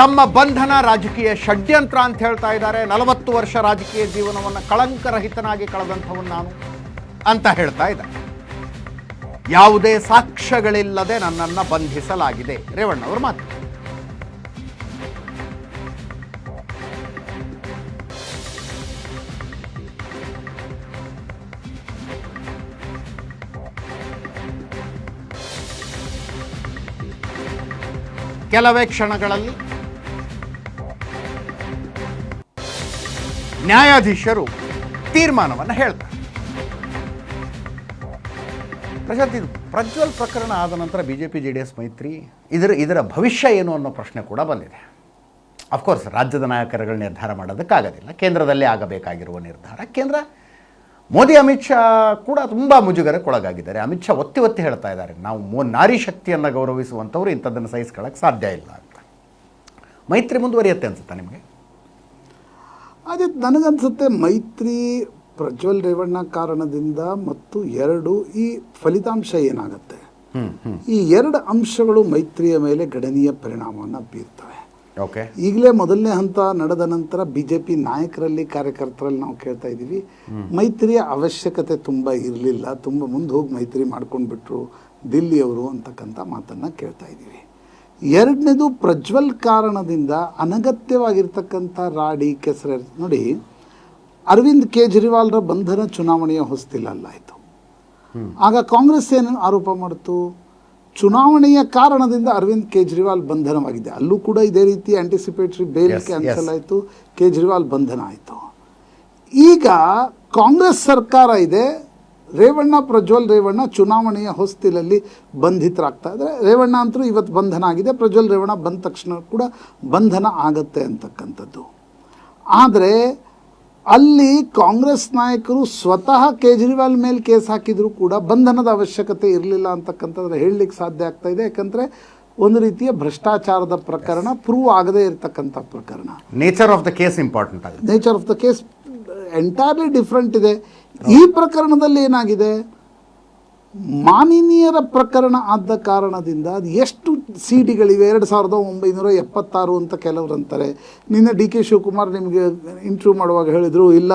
ತಮ್ಮ ಬಂಧನ ರಾಜಕೀಯ ಷಡ್ಯಂತ್ರ ಅಂತ ಹೇಳ್ತಾ ಇದ್ದಾರೆ. 40 ವರ್ಷ ರಾಜಕೀಯ ಜೀವನವನ್ನು ಕಳಂಕರಹಿತನಾಗಿ ಕಳೆದಂಥವನು ನಾನು ಅಂತ ಹೇಳ್ತಾ ಇದ್ದಾರೆ. ಯಾವುದೇ ಸಾಕ್ಷ್ಯಗಳಿಲ್ಲದೆ ನನ್ನನ್ನು ಬಂಧಿಸಲಾಗಿದೆ, ರೇವಣ್ಣ ಅವರು ಮಾತು. ಕೆಲವೇ ಕ್ಷಣಗಳಲ್ಲಿ ನ್ಯಾಯಾಧೀಶರು ತೀರ್ಮಾನವನ್ನು ಹೇಳ್ತಾರೆ. ಪ್ರಶಾಂತ್, ಇದು ಪ್ರಜ್ವಲ್ ಪ್ರಕರಣ ಆದ ನಂತರ BJP JDS ಮೈತ್ರಿ ಇದರ ಭವಿಷ್ಯ ಏನು ಅನ್ನೋ ಪ್ರಶ್ನೆ ಕೂಡ ಬಂದಿದೆ. ಅಫ್ಕೋರ್ಸ್ ರಾಜ್ಯದ ನಾಯಕರುಗಳು ನಿರ್ಧಾರ ಮಾಡೋದಕ್ಕಾಗೋದಿಲ್ಲ, ಕೇಂದ್ರದಲ್ಲೇ ಆಗಬೇಕಾಗಿರುವ ನಿರ್ಧಾರ. ಕೇಂದ್ರ ಮೋದಿ ಅಮಿತ್ ಶಾ ಕೂಡ ತುಂಬ ಮುಜುಗರಕ್ಕೊಳಗಾಗಿದ್ದಾರೆ. ಅಮಿತ್ ಶಾ ಒತ್ತಿ ಹೇಳ್ತಾ ಇದ್ದಾರೆ, ನಾವು ನಾರಿ ಶಕ್ತಿಯನ್ನು ಗೌರವಿಸುವಂಥವ್ರು ಇಂಥದ್ದನ್ನು ಸಹಿಸ್ಕೊಳ್ಳೋಕ್ಕೆ ಸಾಧ್ಯ ಇಲ್ಲ ಅಂತ. ಮೈತ್ರಿ ಮುಂದುವರಿಯುತ್ತೆ ಅನ್ಸುತ್ತಾ ನಿಮಗೆ? ಅದೇ ನನಗನ್ಸುತ್ತೆ ಮೈತ್ರಿ ಪ್ರಜ್ವಲ್ ರೇವಣ್ಣ ಕಾರಣದಿಂದ ಮತ್ತು 2 ಈ ಫಲಿತಾಂಶ ಏನಾಗುತ್ತೆ, ಈ 2 ಅಂಶಗಳು ಮೈತ್ರಿಯ ಮೇಲೆ ಗಣನೀಯ ಪರಿಣಾಮವನ್ನು ಬೀರ್ತವೆ. ಓಕೆ, ಈಗಲೇ ಮೊದಲನೇ ಹಂತ ನಡೆದ ನಂತರ BJP ನಾಯಕರಲ್ಲಿ ಕಾರ್ಯಕರ್ತರಲ್ಲಿ ನಾವು ಕೇಳ್ತಾ ಇದ್ದೀವಿ, ಮೈತ್ರಿಯ ಅವಶ್ಯಕತೆ ತುಂಬ ಇರಲಿಲ್ಲ, ತುಂಬ ಮುಂದೆ ಹೋಗಿ ಮೈತ್ರಿ ಮಾಡ್ಕೊಂಡ್ಬಿಟ್ರು ದಿಲ್ಲಿಯವರು ಅಂತಕ್ಕಂಥ ಮಾತನ್ನು ಕೇಳ್ತಾ ಇದ್ದೀವಿ. ಎರಡನೇದು, ಪ್ರಜ್ವಲ್ ಕಾರಣದಿಂದ ಅನಗತ್ಯವಾಗಿರ್ತಕ್ಕಂಥ ರಾಡಿ ಕೆಸರೆ ನೋಡಿ. ಅರವಿಂದ್ ಕೇಜ್ರಿವಾಲ್ರ ಬಂಧನ ಚುನಾವಣೆಯ ಹೊಸ್ತಿಲಲ್ಲಾಯಿತು. ಆಗ ಕಾಂಗ್ರೆಸ್ ಏನು ಆರೋಪ ಮಾಡಿತು, ಚುನಾವಣೆಯ ಕಾರಣದಿಂದ ಅರವಿಂದ್ ಕೇಜ್ರಿವಾಲ್ ಬಂಧನವಾಗಿದೆ. ಅಲ್ಲೂ ಕೂಡ ಇದೇ ರೀತಿ ಆಂಟಿಸಿಪೇಟರಿ ಬೇಲ್ ಕ್ಯಾನ್ಸಲ್ ಆಯಿತು, ಕೇಜ್ರಿವಾಲ್ ಬಂಧನ ಆಯಿತು. ಈಗ ಕಾಂಗ್ರೆಸ್ ಸರ್ಕಾರ ಇದೆ, ಪ್ರಜ್ವಲ್ ರೇವಣ್ಣ ಚುನಾವಣೆಯ ಹೊಸ್ತಿಲಲ್ಲಿ ಬಂಧಿತರಾಗ್ತಾ ಇದ್ದಾರೆ. ರೇವಣ್ಣ ಅಂತೂ ಇವತ್ತು ಬಂಧನ ಆಗಿದೆ, ಪ್ರಜ್ವಲ್ ರೇವಣ್ಣ ಬಂದ ತಕ್ಷಣ ಕೂಡ ಬಂಧನ ಆಗತ್ತೆ ಅಂತಕ್ಕಂಥದ್ದು. ಆದರೆ ಅಲ್ಲಿ ಕಾಂಗ್ರೆಸ್ ನಾಯಕರು ಸ್ವತಃ ಕೇಜ್ರಿವಾಲ್ ಮೇಲೆ ಕೇಸ್ ಹಾಕಿದ್ರು ಕೂಡ ಬಂಧನದ ಅವಶ್ಯಕತೆ ಇರಲಿಲ್ಲ ಅಂತಕ್ಕಂಥದ್ದು ಹೇಳಲಿಕ್ಕೆ ಸಾಧ್ಯ ಆಗ್ತಾ ಇದೆ. ಯಾಕಂದರೆ ಒಂದು ರೀತಿಯ ಭ್ರಷ್ಟಾಚಾರದ ಪ್ರಕರಣ, ಪ್ರೂವ್ ಆಗದೇ ಇರತಕ್ಕಂಥ ಪ್ರಕರಣ. Nature of the case important ಆಗಿದೆ. Nature of the case entirely different ಇದೆ. ಈ ಪ್ರಕರಣದಲ್ಲಿ ಏನಾಗಿದೆ, ಮಾನನೀಯರ ಪ್ರಕರಣ ಆದ ಕಾರಣದಿಂದ ಅದು ಎಷ್ಟು ಸಿಡಿಗಳಿವೆ, 2976 ಅಂತ ಕೆಲವರು ಅಂತಾರೆ. ನಿನ್ನೆ DK ಶಿವಕುಮಾರ್ ನಿಮಗೆ ಇಂಟರ್ವ್ಯೂ ಮಾಡುವಾಗ ಹೇಳಿದರು, ಇಲ್ಲ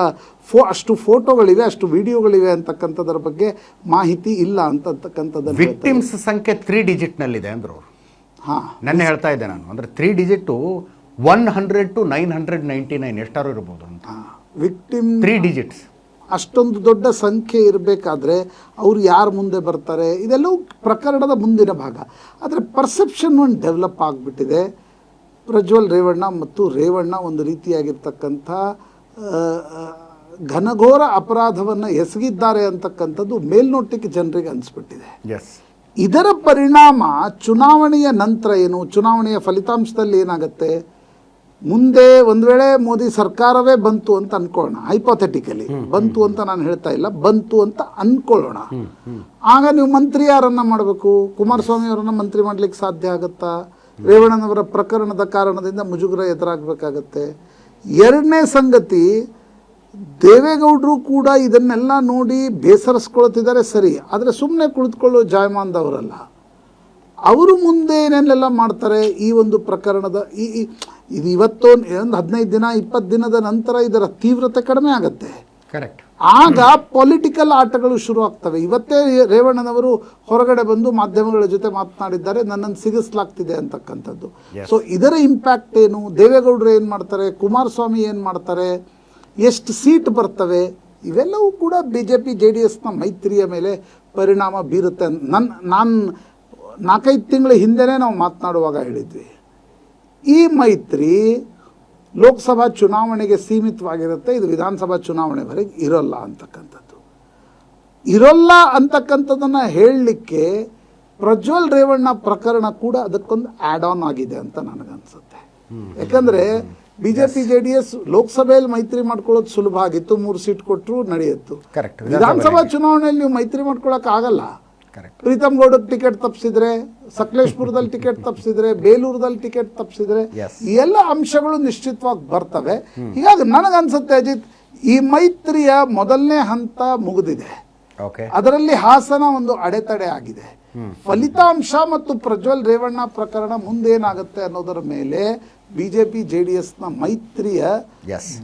ಅಷ್ಟು ಫೋಟೋಗಳಿವೆ, ಅಷ್ಟು ವಿಡಿಯೋಗಳಿವೆ ಅಂತಕ್ಕಂಥದ್ರ ಬಗ್ಗೆ ಮಾಹಿತಿ ಇಲ್ಲ ಅಂತಕ್ಕಂಥದ್ದು. ವಿಕ್ಟಿಮ್ಸ್ ಸಂಖ್ಯೆ 3 ಡಿಜಿಟ್ನಲ್ಲಿದೆ ಅಂದರು ಅವರು. ಹಾಂ, ನನ್ನ ಹೇಳ್ತಾ ಇದ್ದೆ ನಾನು. ಅಂದರೆ 3 ಡಿಜಿಟು 100 to 999 ಎಷ್ಟಾರು ಇರ್ಬೋದು ಅಂತ. Victim 3 digits. ಅಷ್ಟೊಂದು ದೊಡ್ಡ ಸಂಖ್ಯೆ ಇರಬೇಕಾದ್ರೆ ಅವ್ರು ಯಾರು ಮುಂದೆ ಬರ್ತಾರೆ ಇದೆಲ್ಲವೂ ಪ್ರಕರಣದ ಮುಂದಿನ ಭಾಗ. ಆದರೆ ಪರ್ಸೆಪ್ಷನ್ ಒಂದು ಡೆವಲಪ್ ಆಗಿಬಿಟ್ಟಿದೆ. ಪ್ರಜ್ವಲ್ ರೇವಣ್ಣ ಮತ್ತು ರೇವಣ್ಣ ಒಂದು ರೀತಿಯಾಗಿರ್ತಕ್ಕಂಥ ಘನಘೋರ ಅಪರಾಧವನ್ನು ಎಸಗಿದ್ದಾರೆ ಅಂತಕ್ಕಂಥದ್ದು ಮೇಲ್ನೋಟಕ್ಕೆ ಜನರಿಗೆ ಅನಿಸ್ಬಿಟ್ಟಿದೆ. ಎಸ್, ಇದರ ಪರಿಣಾಮ ಚುನಾವಣೆಯ ನಂತರ ಏನು, ಚುನಾವಣೆಯ ಫಲಿತಾಂಶದಲ್ಲಿ ಏನಾಗುತ್ತೆ, ಮುಂದೆ ಒಂದು ವೇಳೆ ಮೋದಿ ಸರ್ಕಾರವೇ ಬಂತು ಅಂತ ಅನ್ಕೊಳ್ಳೋಣ, ಹೈಪೋಥೆಟಿಕಲಿ ಬಂತು ಅಂತ ನಾನು ಹೇಳ್ತಾ ಇಲ್ಲ, ಬಂತು ಅಂತ ಅನ್ಕೊಳ್ಳೋಣ. ಆಗ ನೀವು ಮಂತ್ರಿ ಯಾರನ್ನ ಮಾಡಬೇಕು? ಕುಮಾರಸ್ವಾಮಿ ಅವರನ್ನ ಮಂತ್ರಿ ಮಾಡ್ಲಿಕ್ಕೆ ಸಾಧ್ಯ ಆಗುತ್ತಾ? ರೇವಣ್ಣನವರ ಪ್ರಕರಣದ ಕಾರಣದಿಂದ ಮುಜುಗರ ಎದುರಾಗಬೇಕಾಗತ್ತೆ. ಎರಡನೇ ಸಂಗತಿ, ದೇವೇಗೌಡರು ಕೂಡ ಇದನ್ನೆಲ್ಲ ನೋಡಿ ಬೇಸರಿಸ್ಕೊಳ್ತಿದ್ದಾರೆ ಸರಿ, ಆದರೆ ಸುಮ್ಮನೆ ಕುಳಿತುಕೊಳ್ಳೋ ಜಾಯಮಾನದವರಲ್ಲ. ಅವರು ಮುಂದೆ ಏನೇನೆಲ್ಲ ಮಾಡ್ತಾರೆ ಈ ಒಂದು ಪ್ರಕರಣದ ಇದು ಇವತ್ತು ಒಂದು 15 ದಿನ 20 ದಿನದ ನಂತರ ಇದರ ತೀವ್ರತೆ ಕಡಿಮೆ ಆಗುತ್ತೆ. ಕರೆಕ್ಟ್. ಆಗ ಪೊಲಿಟಿಕಲ್ ಆಟಗಳು ಶುರು ಆಗ್ತವೆ. ಇವತ್ತೇ ರೇವಣ್ಣನವರು ಹೊರಗಡೆ ಬಂದು ಮಾಧ್ಯಮಗಳ ಜೊತೆ ಮಾತನಾಡಿದ್ದಾರೆ, ನನ್ನನ್ನು ಸಿಗಿಸ್ಲಾಗ್ತಿದೆ ಅಂತಕ್ಕಂಥದ್ದು. ಸೊ ಇದರ ಇಂಪ್ಯಾಕ್ಟ್ ಏನು, ದೇವೇಗೌಡರು ಏನು ಮಾಡ್ತಾರೆ, ಕುಮಾರಸ್ವಾಮಿ ಏನು ಮಾಡ್ತಾರೆ, ಎಷ್ಟು ಸೀಟ್ ಬರ್ತವೆ, ಇವೆಲ್ಲವೂ ಕೂಡ BJP JDSನ ಮೈತ್ರಿಯ ಮೇಲೆ ಪರಿಣಾಮ ಬೀರುತ್ತೆ. ನಾನು 4-5 ತಿಂಗಳ ಹಿಂದೆನೇ ನಾವು ಮಾತನಾಡುವಾಗ ಹೇಳಿದ್ವಿ, ಈ ಮೈತ್ರಿ ಲೋಕಸಭಾ ಚುನಾವಣೆಗೆ ಸೀಮಿತವಾಗಿರುತ್ತೆ, ಇದು ವಿಧಾನಸಭಾ ಚುನಾವಣೆವರೆಗೆ ಇರೋಲ್ಲ ಅಂತಕ್ಕಂಥದ್ದು. ಇರೋಲ್ಲ ಅಂತಕ್ಕಂಥದ್ದನ್ನು ಹೇಳಲಿಕ್ಕೆ ಪ್ರಜ್ವಲ್ ರೇವಣ್ಣ ಪ್ರಕರಣ ಕೂಡ ಅದಕ್ಕೊಂದು ಆ್ಯಡ್ ಆನ್ ಆಗಿದೆ ಅಂತ ನನಗನ್ಸುತ್ತೆ. ಯಾಕಂದರೆ BJP JDS ಲೋಕಸಭೆಯಲ್ಲಿ ಮೈತ್ರಿ ಮಾಡ್ಕೊಳ್ಳೋದು ಸುಲಭ ಆಗಿತ್ತು, 3 ಸೀಟ್ ಕೊಟ್ಟರು ನಡೆಯಿತು. ಕರೆಕ್ಟ್. ವಿಧಾನಸಭಾ ಚುನಾವಣೆಯಲ್ಲಿ ನೀವು ಮೈತ್ರಿ ಮಾಡ್ಕೊಳಕ್ಕೆ ಆಗಲ್ಲ. ಪ್ರೀತಮ್ ಗೌಡಕ್ಕೆ ಟಿಕೆಟ್ ತಪ್ಪಿಸಿದ್ರೆ, ಸಕಲೇಶ್ಪುರದಲ್ಲಿ ಟಿಕೆಟ್ ತಪ್ಪಿಸಿದ್ರೆ, ಬೇಲೂರದಲ್ಲಿ ಟಿಕೆಟ್ ತಪ್ಪಿಸಿದ್ರೆ, ಈ ಎಲ್ಲ ಅಂಶಗಳು ನಿಶ್ಚಿತವಾಗಿ ಬರ್ತವೆ. ಹೀಗಾಗಿ ನನಗನ್ಸುತ್ತೆ ಅಜಿತ್, ಈ ಮೈತ್ರಿಯ ಮೊದಲನೇ ಹಂತ ಮುಗಿದಿದೆ. ಅದರಲ್ಲಿ ಹಾಸನ ಒಂದು ಅಡೆತಡೆ ಆಗಿದೆ. ಫಲಿತಾಂಶ ಮತ್ತು ಪ್ರಜ್ವಲ್ ರೇವಣ್ಣ ಪ್ರಕರಣ ಮುಂದೇನಾಗುತ್ತೆ ಅನ್ನೋದರ ಮೇಲೆ BJP JDSನ ಮೈತ್ರಿಯ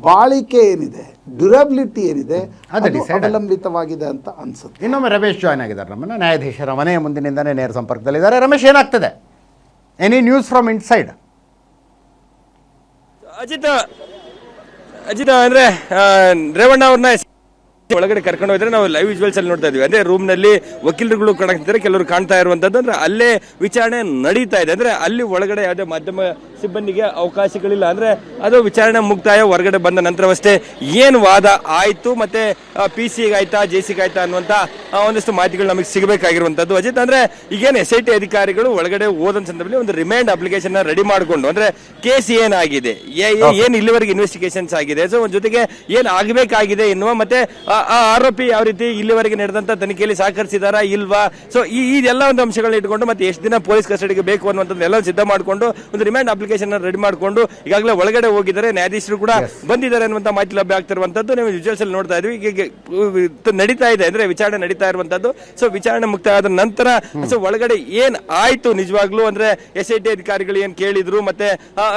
ಬಾಳಿಕೆ ಏನಿದೆ, ಡ್ಯೂರಬಿಲಿಟಿ ಏನಿದೆ, ಅದು ಅವಲಂಬಿತವಾಗಿದೆ ಅಂತ ಅನ್ಸುತ್ತೆ. ಇನ್ನೊಮ್ಮೆ ರಮೇಶ್ ಜಾಯ್ನ್ ಆಗಿದ್ದಾರೆ ನಮ್ಮನ್ನ, ನ್ಯಾಯಾಧೀಶರ ಮನೆಯ ಮುಂದಿನಿಂದನೇ ನೇರ ಸಂಪರ್ಕದಲ್ಲಿದ್ದಾರೆ. ರಮೇಶ್, ಏನಾಗ್ತದೆ? Any news from inside? Ajit ಅಂದ್ರೆ ರೇವಣ್ಣ ಅವ್ರನ್ನ ಒಳಗಡೆ ಕರ್ಕೊಂಡು ಹೋದ್ರೆ ನಾವು ಲೈವ್ ವಿಜುವಲ್ಸ್ ಅಲ್ಲಿ ನೋಡ್ತಾ ಇದೀವಿ. ಅಂದ್ರೆ ರೂಮ್ ನಲ್ಲಿ ವಕೀಲರುಗಳು ಕಾಣ್ತಿದ್ದಾರೆ, ಕೆಲವರು ಕಾಣ್ತಾ ಇರುವಂತದ್ದು. ಅಂದ್ರೆ ಅಲ್ಲೇ ವಿಚಾರಣೆ ನಡೀತಾ ಇದೆ. ಅಂದ್ರೆ ಅಲ್ಲಿ ಒಳಗಡೆ ಯಾವುದೇ ಮಾಧ್ಯಮ ಸಿಬ್ಬಂದಿಗೆ ಅವಕಾಶಗಳಿಲ್ಲ. ಅಂದ್ರೆ ಅದು ವಿಚಾರಣೆ ಮುಕ್ತಾಯ ಹೊರಗಡೆ ಬಂದ ನಂತರವಷ್ಟೇ ಏನ್ ವಾದ ಆಯ್ತು, ಮತ್ತೆ PC ಆಯ್ತಾ JC ಆಯ್ತಾ ಅನ್ನುವಂತ ಒಂದಿಷ್ಟು ಮಾಹಿತಿಗಳು ನಮಗೆ ಸಿಗಬೇಕಾಗಿರುವಂತದ್ದು. ಅಜಿತ್, ಅಂದ್ರೆ ಈಗೇನು SIT ಅಧಿಕಾರಿಗಳು ಒಳಗಡೆ ಹೋದ ಸಂದರ್ಭದಲ್ಲಿ ಒಂದು ರಿಮೈಂಡ್ ಅಪ್ಲಿಕೇಶನ್ ರೆಡಿ ಮಾಡಿಕೊಂಡು, ಅಂದ್ರೆ ಕೇಸ್ ಏನಾಗಿದೆ, ಏನ್ ಇಲ್ಲಿವರೆಗೆ ಇನ್ವೆಸ್ಟಿಗೇಷನ್ಸ್ ಆಗಿದೆ, ಸೊ ಒಂದ್ ಜೊತೆಗೆ ಏನ್ ಆಗಬೇಕಾಗಿದೆ ಎನ್ನುವ, ಮತ್ತೆ ಆರೋಪಿ ಯಾವ ರೀತಿ ಇಲ್ಲಿವರೆಗೆ ನಡೆದಂತ ತನಿಖೆಯಲ್ಲಿ ಸಹಕರಿಸಿದಾರಾ ಇಲ್ವಾ, ಸೊ ಇದೆಲ್ಲ ಒಂದು ಅಂಶಗಳನ್ನ ಇಟ್ಕೊಂಡು ಮತ್ತೆ ಎಷ್ಟು ದಿನ ಪೊಲೀಸ್ ಕಸ್ಟಡಿಗೆ ಬೇಕು ಅನ್ನುವಂಥದ್ದು ಎಲ್ಲ ಸಿದ್ಧ ಮಾಡಿಕೊಂಡು ಒಂದು ರಿಮೈಂಡ್ ಅಪ್ಲಿಕೇಶನ್ ರೆಡಿ ಮಾಡಿಕೊಂಡು ಈಗಾಗಲೇ ಒಳಗಡೆ ಹೋಗಿದ್ದಾರೆ. ನ್ಯಾಯಾಧೀಶರು ಕೂಡ ಬಂದಿದ್ದಾರೆ ಅನ್ನುವಂತ ಮಾಹಿತಿ ಲಭ್ಯ ಆಗ್ತಿರುವಂತದ್ದು ನೀವು ವಿಜುವಲ್ಸ್ ಅಲ್ಲಿ ನೋಡ್ತಾ ಇದ್ವಿ. ಈಗ ನಡೀತಾ ಇದೆ, ಅಂದ್ರೆ ವಿಚಾರಣೆ ನಡೀತಾ ಇರುವಂತದ್ದು. ಸೊ ವಿಚಾರಣೆ ಮುಕ್ತಾಯ ಆದ ನಂತರ ಸೊ ಒಳಗಡೆ ಏನ್ ಆಯ್ತು ನಿಜವಾಗ್ಲೂ, ಅಂದ್ರೆ SIT ಅಧಿಕಾರಿಗಳು ಏನ್ ಕೇಳಿದ್ರು, ಮತ್ತೆ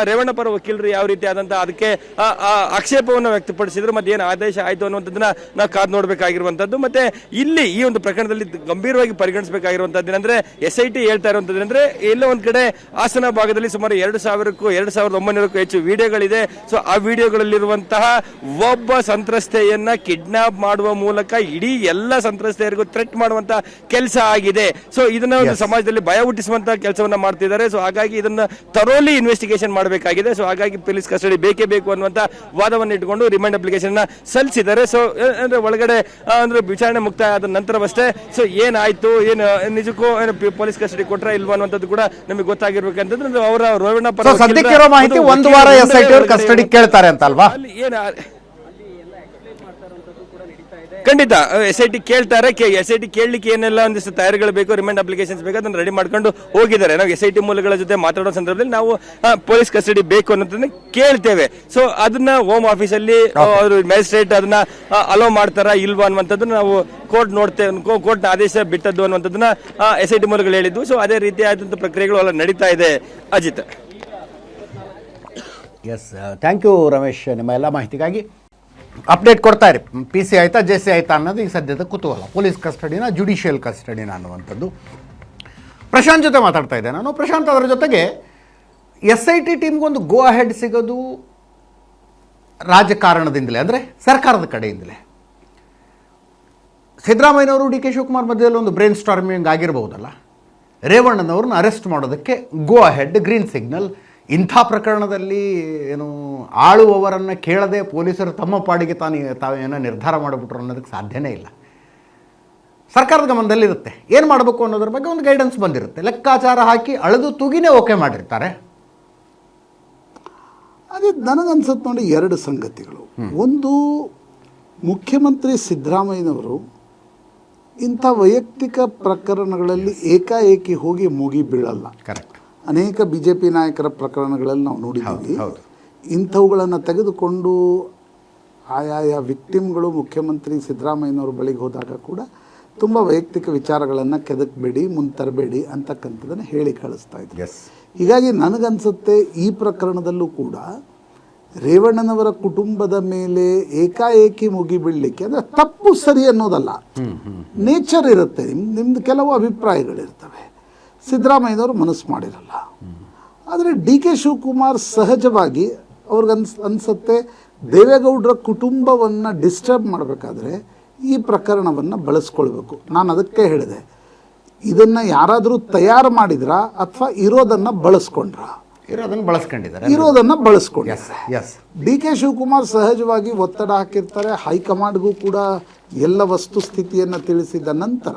ರೇವಣ್ಣ ಪರ ವಕೀಲರು ಯಾವ ರೀತಿ ಆದಂತ ಅದಕ್ಕೆ ಆಕ್ಷೇಪವನ್ನು ವ್ಯಕ್ತಪಡಿಸಿದ್ರು, ಮತ್ತೆ ಏನ್ ಆದೇಶ ಆಯ್ತು ಅನ್ನುವಂಥದ್ದನ್ನ ನಾವು ಕಾದ್ ನೋಡ್ಬೇಕಾಗಿರುವಂತದ್ದು. ಮತ್ತೆ ಇಲ್ಲಿ ಈ ಒಂದು ಪ್ರಕರಣದಲ್ಲಿ ಗಂಭೀರವಾಗಿ ಪರಿಗಣಿಸಬೇಕಾಗಿರುವಂತದ್ದು ಏನಂದ್ರೆ SIT ಹೇಳ್ತಾ ಇರುವಂತದ್ದು ಅಂದ್ರೆ ಎಲ್ಲ ಒಂದ್ ಕಡೆ ಹಾಸನ ಭಾಗದಲ್ಲಿ ಸುಮಾರು 2,900ಕ್ಕೂ ಹೆಚ್ಚು ವಿಡಿಯೋಗಳಿದೆ. ಸೊ ಆ ವಿಡಿಯೋಗಳಲ್ಲಿರುವಂತಹ ಒಬ್ಬ ಸಂತ್ರಸ್ತೆಯನ್ನ ಕಿಡ್ನಾಪ್ ಮಾಡುವ ಮೂಲಕ ಇಡೀ ಎಲ್ಲ ಸಂತ್ರಸ್ತೆಯರಿಗೂ ಥ್ರೆಟ್ ಮಾಡುವಂತ ಕೆಲಸ ಆಗಿದೆ. ಸೊ ಇದನ್ನ ಒಂದು ಸಮಾಜದಲ್ಲಿ ಭಯ ಹುಟ್ಟಿಸುವಂತ ಕೆಲಸವನ್ನ ಮಾಡ್ತಿದ್ದಾರೆ. ಸೊ ಹಾಗಾಗಿ ಇದನ್ನ ಥರೋಲಿ ಇನ್ವೆಸ್ಟಿಗೇಷನ್ ಮಾಡಬೇಕಾಗಿದೆ. ಸೊ ಹಾಗಾಗಿ ಪೊಲೀಸ್ ಕಸ್ಟಡಿ ಬೇಕೇ ಬೇಕು ಅನ್ನುವಂತ ವಾದವನ್ನು ಇಟ್ಕೊಂಡು ರಿಮೈಂಡ್ ಅಪ್ಲಿಕೇಶನ್ ಸಲ್ಲಿಸಿದ್ದಾರೆ. ಸೊ ಅಂದ್ರೆ ಒಳಗಡೆ ಅಂದ್ರೆ ವಿಚಾರಣೆ ಮುಕ್ತಾಯ ಆದ ನಂತರವಷ್ಟೇ ಸೊ ಏನಾಯ್ತು, ಏನು ನಿಜಕ್ಕೂ ಪೊಲೀಸ್ ಕಸ್ಟಡಿ ಕೊಟ್ರ ಇಲ್ವಾ ಅನ್ನುವಂಥದ್ದು ಕೂಡ ನಮಗೆ ಗೊತ್ತಾಗಿರ್ಬೇಕಂತಂದ್ರೆ ಅವರ ರೇವಣ್ಣ ಪರ ಸದ್ಯಕ್ಕಿರೋ ಮಾಹಿತಿ 1 ವಾರ SIT ಅವರು ಕಸ್ಟಡಿ ಕೇಳ್ತಾರೆ ಅಂತ ಅಲ್ವಾ? ಖಂಡಿತ SIT ಕೇಳ್ತಾರೆ. SIT ಕೇಳಲಿಕ್ಕೆ ಏನೆಲ್ಲ ಒಂದಿಷ್ಟು ತಯಾರಿಗಳು ಬೇಕು, ರಿಮೈಂಡ್ ಅಪ್ಲಿಕೇಶನ್ಸ್ ಬೇಕು, ಅದನ್ನ ರೆಡಿ ಮಾಡ್ಕೊಂಡು ಹೋಗಿದ್ದಾರೆ. ನಾವು SIT ಮೂಲಗಳ ಜೊತೆ ಮಾತಾಡೋ ಸಂದರ್ಭದಲ್ಲಿ ನಾವು ಪೊಲೀಸ್ ಕಸ್ಟಡಿ ಬೇಕು ಅನ್ನೋದನ್ನ ಕೇಳ್ತೇವೆ. ಸೊ ಅದನ್ನ ಹೋಮ್ ಆಫೀಸ್ ಅಲ್ಲಿ ಮ್ಯಾಜಿಸ್ಟ್ರೇಟ್ ಅದನ್ನ ಅಲೋ ಮಾಡ್ತಾರಾ ಇಲ್ವಾ ಅನ್ನುವಂಥದ್ದನ್ನ ನಾವು ಕೋರ್ಟ್ ನೋಡ್ತೇವೆ, ಕೋರ್ಟ್ ಆದೇಶ ಬಿಟ್ಟದ್ದು ಅನ್ನುವಂಥದ್ದನ್ನ SIT ಮೂಲಗಳು ಹೇಳಿದ್ವು. ಸೊ ಅದೇ ರೀತಿಯಾದಂಥ ಪ್ರಕ್ರಿಯೆಗಳು ಎಲ್ಲ ನಡೀತಾ ಇದೆ. Ajit, yes, thank you Ramesh, ನಿಮ್ಮ ಎಲ್ಲ ಮಾಹಿತಿಗಾಗಿ. ಅಪ್ಡೇಟ್ ಕೊಡ್ತಾ ಇರಿ. PC ಆಯ್ತಾ JC ಆಯ್ತಾ ಅನ್ನೋದು ಈಗ ಸದ್ಯದ ಕುತೂಹಲ. ಪೊಲೀಸ್ ಕಸ್ಟಡಿನ ಜುಡಿಷಿಯಲ್ ಕಸ್ಟಡಿನ ಅನ್ನುವಂಥದ್ದು. ಪ್ರಶಾಂತ್ ಜೊತೆ ಮಾತಾಡ್ತಾ ಇದ್ದೆ ನಾನು. ಪ್ರಶಾಂತ್, ಅದರ ಜೊತೆಗೆ SIT ಟೀಮ್ಗೊಂದು ಗೋ ಅಹೆಡ್ ಸಿಗೋದು ರಾಜಕಾರಣದಿಂದಲೇ, ಅಂದರೆ ಸರ್ಕಾರದ ಕಡೆಯಿಂದಲೇ. ಸಿದ್ದರಾಮಯ್ಯನವರು ಡಿ ಕೆ ಶಿವಕುಮಾರ್ ಮಧ್ಯದಲ್ಲಿ ಒಂದು ಬ್ರೈನ್ ಸ್ಟಾರ್ಮಿಂಗ್ ಆಗಿರಬಹುದಲ್ಲ, ರೇವಣ್ಣನವ್ರನ್ನ ಅರೆಸ್ಟ್ ಮಾಡೋದಕ್ಕೆ ಗೋ ಅಹೆಡ್, ಗ್ರೀನ್ ಸಿಗ್ನಲ್. ಇಂಥ ಪ್ರಕರಣದಲ್ಲಿ ಏನು ಆಳುವವರನ್ನು ಕೇಳದೆ ಪೊಲೀಸರು ತಮ್ಮ ಪಾಡಿಗೆ ತಾವೇನೋ ನಿರ್ಧಾರ ಮಾಡಿಬಿಟ್ರು ಅನ್ನೋದಕ್ಕೆ ಸಾಧ್ಯನೇ ಇಲ್ಲ. ಸರ್ಕಾರದ ಗಮನದಲ್ಲಿರುತ್ತೆ, ಏನು ಮಾಡಬೇಕು ಅನ್ನೋದ್ರ ಬಗ್ಗೆ ಒಂದು ಗೈಡೆನ್ಸ್ ಬಂದಿರುತ್ತೆ, ಲೆಕ್ಕಾಚಾರ ಹಾಕಿ ಅಳೆದು ತೂಗಿನೇ ಓಕೆ ಮಾಡಿರ್ತಾರೆ. ಅದೇ ನನಗನ್ಸುತ್ತೆ ನೋಡಿ, ಎರಡು ಸಂಗತಿಗಳು. ಒಂದು, ಮುಖ್ಯಮಂತ್ರಿ ಸಿದ್ದರಾಮಯ್ಯನವರು ಇಂಥ ವೈಯಕ್ತಿಕ ಪ್ರಕರಣಗಳಲ್ಲಿ ಏಕಾಏಕಿ ಹೋಗಿ ಮುಗಿ ಬೀಳಲ್ಲ. ಕರೆಕ್ಟ್. ಅನೇಕ BJP ನಾಯಕರ ಪ್ರಕರಣಗಳಲ್ಲಿ ನಾವು ನೋಡಿದ್ದೀವಿ. ಇಂಥವುಗಳನ್ನು ತೆಗೆದುಕೊಂಡು ಆಯಾಯ ವಿಕ್ಟಿಮ್ಗಳು ಮುಖ್ಯಮಂತ್ರಿ ಸಿದ್ದರಾಮಯ್ಯನವ್ರ ಬಳಿಗೆ ಹೋದಾಗ ಕೂಡ ತುಂಬ ವೈಯಕ್ತಿಕ ವಿಚಾರಗಳನ್ನು ಕೆದಕಬೇಡಿ, ಮುಂದೆ ತರಬೇಡಿ ಅಂತಕ್ಕಂಥದ್ದನ್ನು ಹೇಳಿ ಕಳಿಸ್ತಾ ಇದ್ರು. ಹೀಗಾಗಿ ನನಗನ್ಸುತ್ತೆ ಈ ಪ್ರಕರಣದಲ್ಲೂ ಕೂಡ ರೇವಣ್ಣನವರ ಕುಟುಂಬದ ಮೇಲೆ ಏಕಾಏಕಿ ಮುಗಿ ಬೀಳಲಿಕ್ಕೆ, ಅಂದರೆ ತಪ್ಪು ಸರಿ ಅನ್ನೋದಲ್ಲ, ನೇಚರ್ ಇರುತ್ತೆ, ನಿಮ್ದು ಕೆಲವು ಅಭಿಪ್ರಾಯಗಳಿರ್ತವೆ, ಸಿದ್ದರಾಮಯ್ಯನವರು ಮನಸ್ಸು ಮಾಡಿರಲ್ಲ. ಆದರೆ ಡಿ ಕೆ ಶಿವಕುಮಾರ್ ಸಹಜವಾಗಿ ಅನ್ಸುತ್ತೆ ದೇವೇಗೌಡರ ಕುಟುಂಬವನ್ನು ಡಿಸ್ಟರ್ಬ್ ಮಾಡಬೇಕಾದ್ರೆ ಈ ಪ್ರಕರಣವನ್ನು ಬಳಸ್ಕೊಳ್ಬೇಕು. ನಾನು ಅದಕ್ಕೆ ಹೇಳಿದೆ, ಇದನ್ನು ಯಾರಾದರೂ ತಯಾರು ಮಾಡಿದ್ರಾ ಅಥವಾ ಇರೋದನ್ನು ಬಳಸ್ಕೊಂಡ್ರಾ? ಇರೋದನ್ನು ಬಳಸ್ಕೊಂಡಿದ್ದಾರೆ. ಡಿ ಕೆ ಶಿವಕುಮಾರ್ ಸಹಜವಾಗಿ ಒತ್ತಡ ಹಾಕಿರ್ತಾರೆ, ಹೈಕಮಾಂಡ್ಗೂ ಕೂಡ ಎಲ್ಲ ವಸ್ತುಸ್ಥಿತಿಯನ್ನು ತಿಳಿಸಿದ ನಂತರ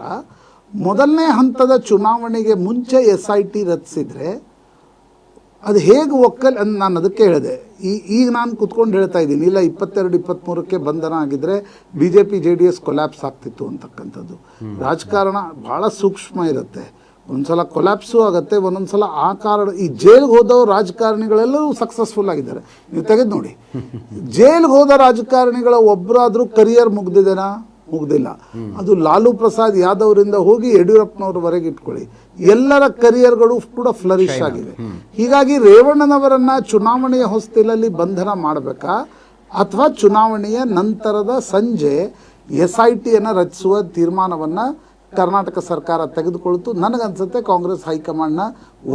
ಮೊದಲನೇ ಹಂತದ ಚುನಾವಣೆಗೆ ಮುಂಚೆ SIT ರಚಿಸಿದ್ರೆ ಅದು ಹೇಗೆ ನಾನು ಅದಕ್ಕೆ ಹೇಳಿದೆ, ಈಗ ನಾನು ಕುತ್ಕೊಂಡು ಹೇಳ್ತಾ ಇದ್ದೀನಿ, ಇಲ್ಲ 22-23ಕ್ಕೆ ಬಂಧನ ಆಗಿದ್ರೆ BJP JDS ಕೊಲ್ಯಾಪ್ಸ್ ಆಗ್ತಿತ್ತು ಅಂತಕ್ಕಂಥದ್ದು. ರಾಜಕಾರಣ ಭಾಳ ಸೂಕ್ಷ್ಮ ಇರುತ್ತೆ, ಒಂದ್ಸಲ ಕೊಲ್ಯಾಪ್ಸು ಆಗುತ್ತೆ, ಒಂದೊಂದ್ಸಲ ಆ ಕಾರಣ. ಈ ಜೈಲ್ಗೆ ಹೋದವ್ರು ರಾಜಕಾರಣಿಗಳೆಲ್ಲರೂ ಸಕ್ಸಸ್ಫುಲ್ ಆಗಿದ್ದಾರೆ, ನೀವು ತೆಗೆದು ನೋಡಿ. ಜೈಲ್ಗೆ ಹೋದ ರಾಜಕಾರಣಿಗಳ ಒಬ್ಬರಾದರೂ ಕರಿಯರ್ ಮುಗ್ದಿದೆನಾ? ಮುಗ್ದಿಲ್ಲ. ಅದು ಲಾಲು ಪ್ರಸಾದ್ ಯಾದವ್ರಿಂದ ಹೋಗಿ ಯಡಿಯೂರಪ್ಪನವ್ರವರೆಗೆ ಇಟ್ಕೊಳ್ಳಿ, ಎಲ್ಲರ ಕರಿಯರ್ಗಳು ಕೂಡ ಫ್ಲರಿಶ್ ಆಗಿದೆ. ಹೀಗಾಗಿ ರೇವಣ್ಣನವರನ್ನ ಚುನಾವಣೆಯ ಹೊಸ್ತಿಲಲ್ಲಿ ಬಂಧನ ಮಾಡಬೇಕಾ ಅಥವಾ ಚುನಾವಣೆಯ ನಂತರದ ಸಂಜೆ SITಯನ್ನು ರಚಿಸುವ ತೀರ್ಮಾನವನ್ನು ಕರ್ನಾಟಕ ಸರ್ಕಾರ ತೆಗೆದುಕೊಳ್ತು. ನನಗನ್ಸುತ್ತೆ ಕಾಂಗ್ರೆಸ್ ಹೈಕಮಾಂಡ್ನ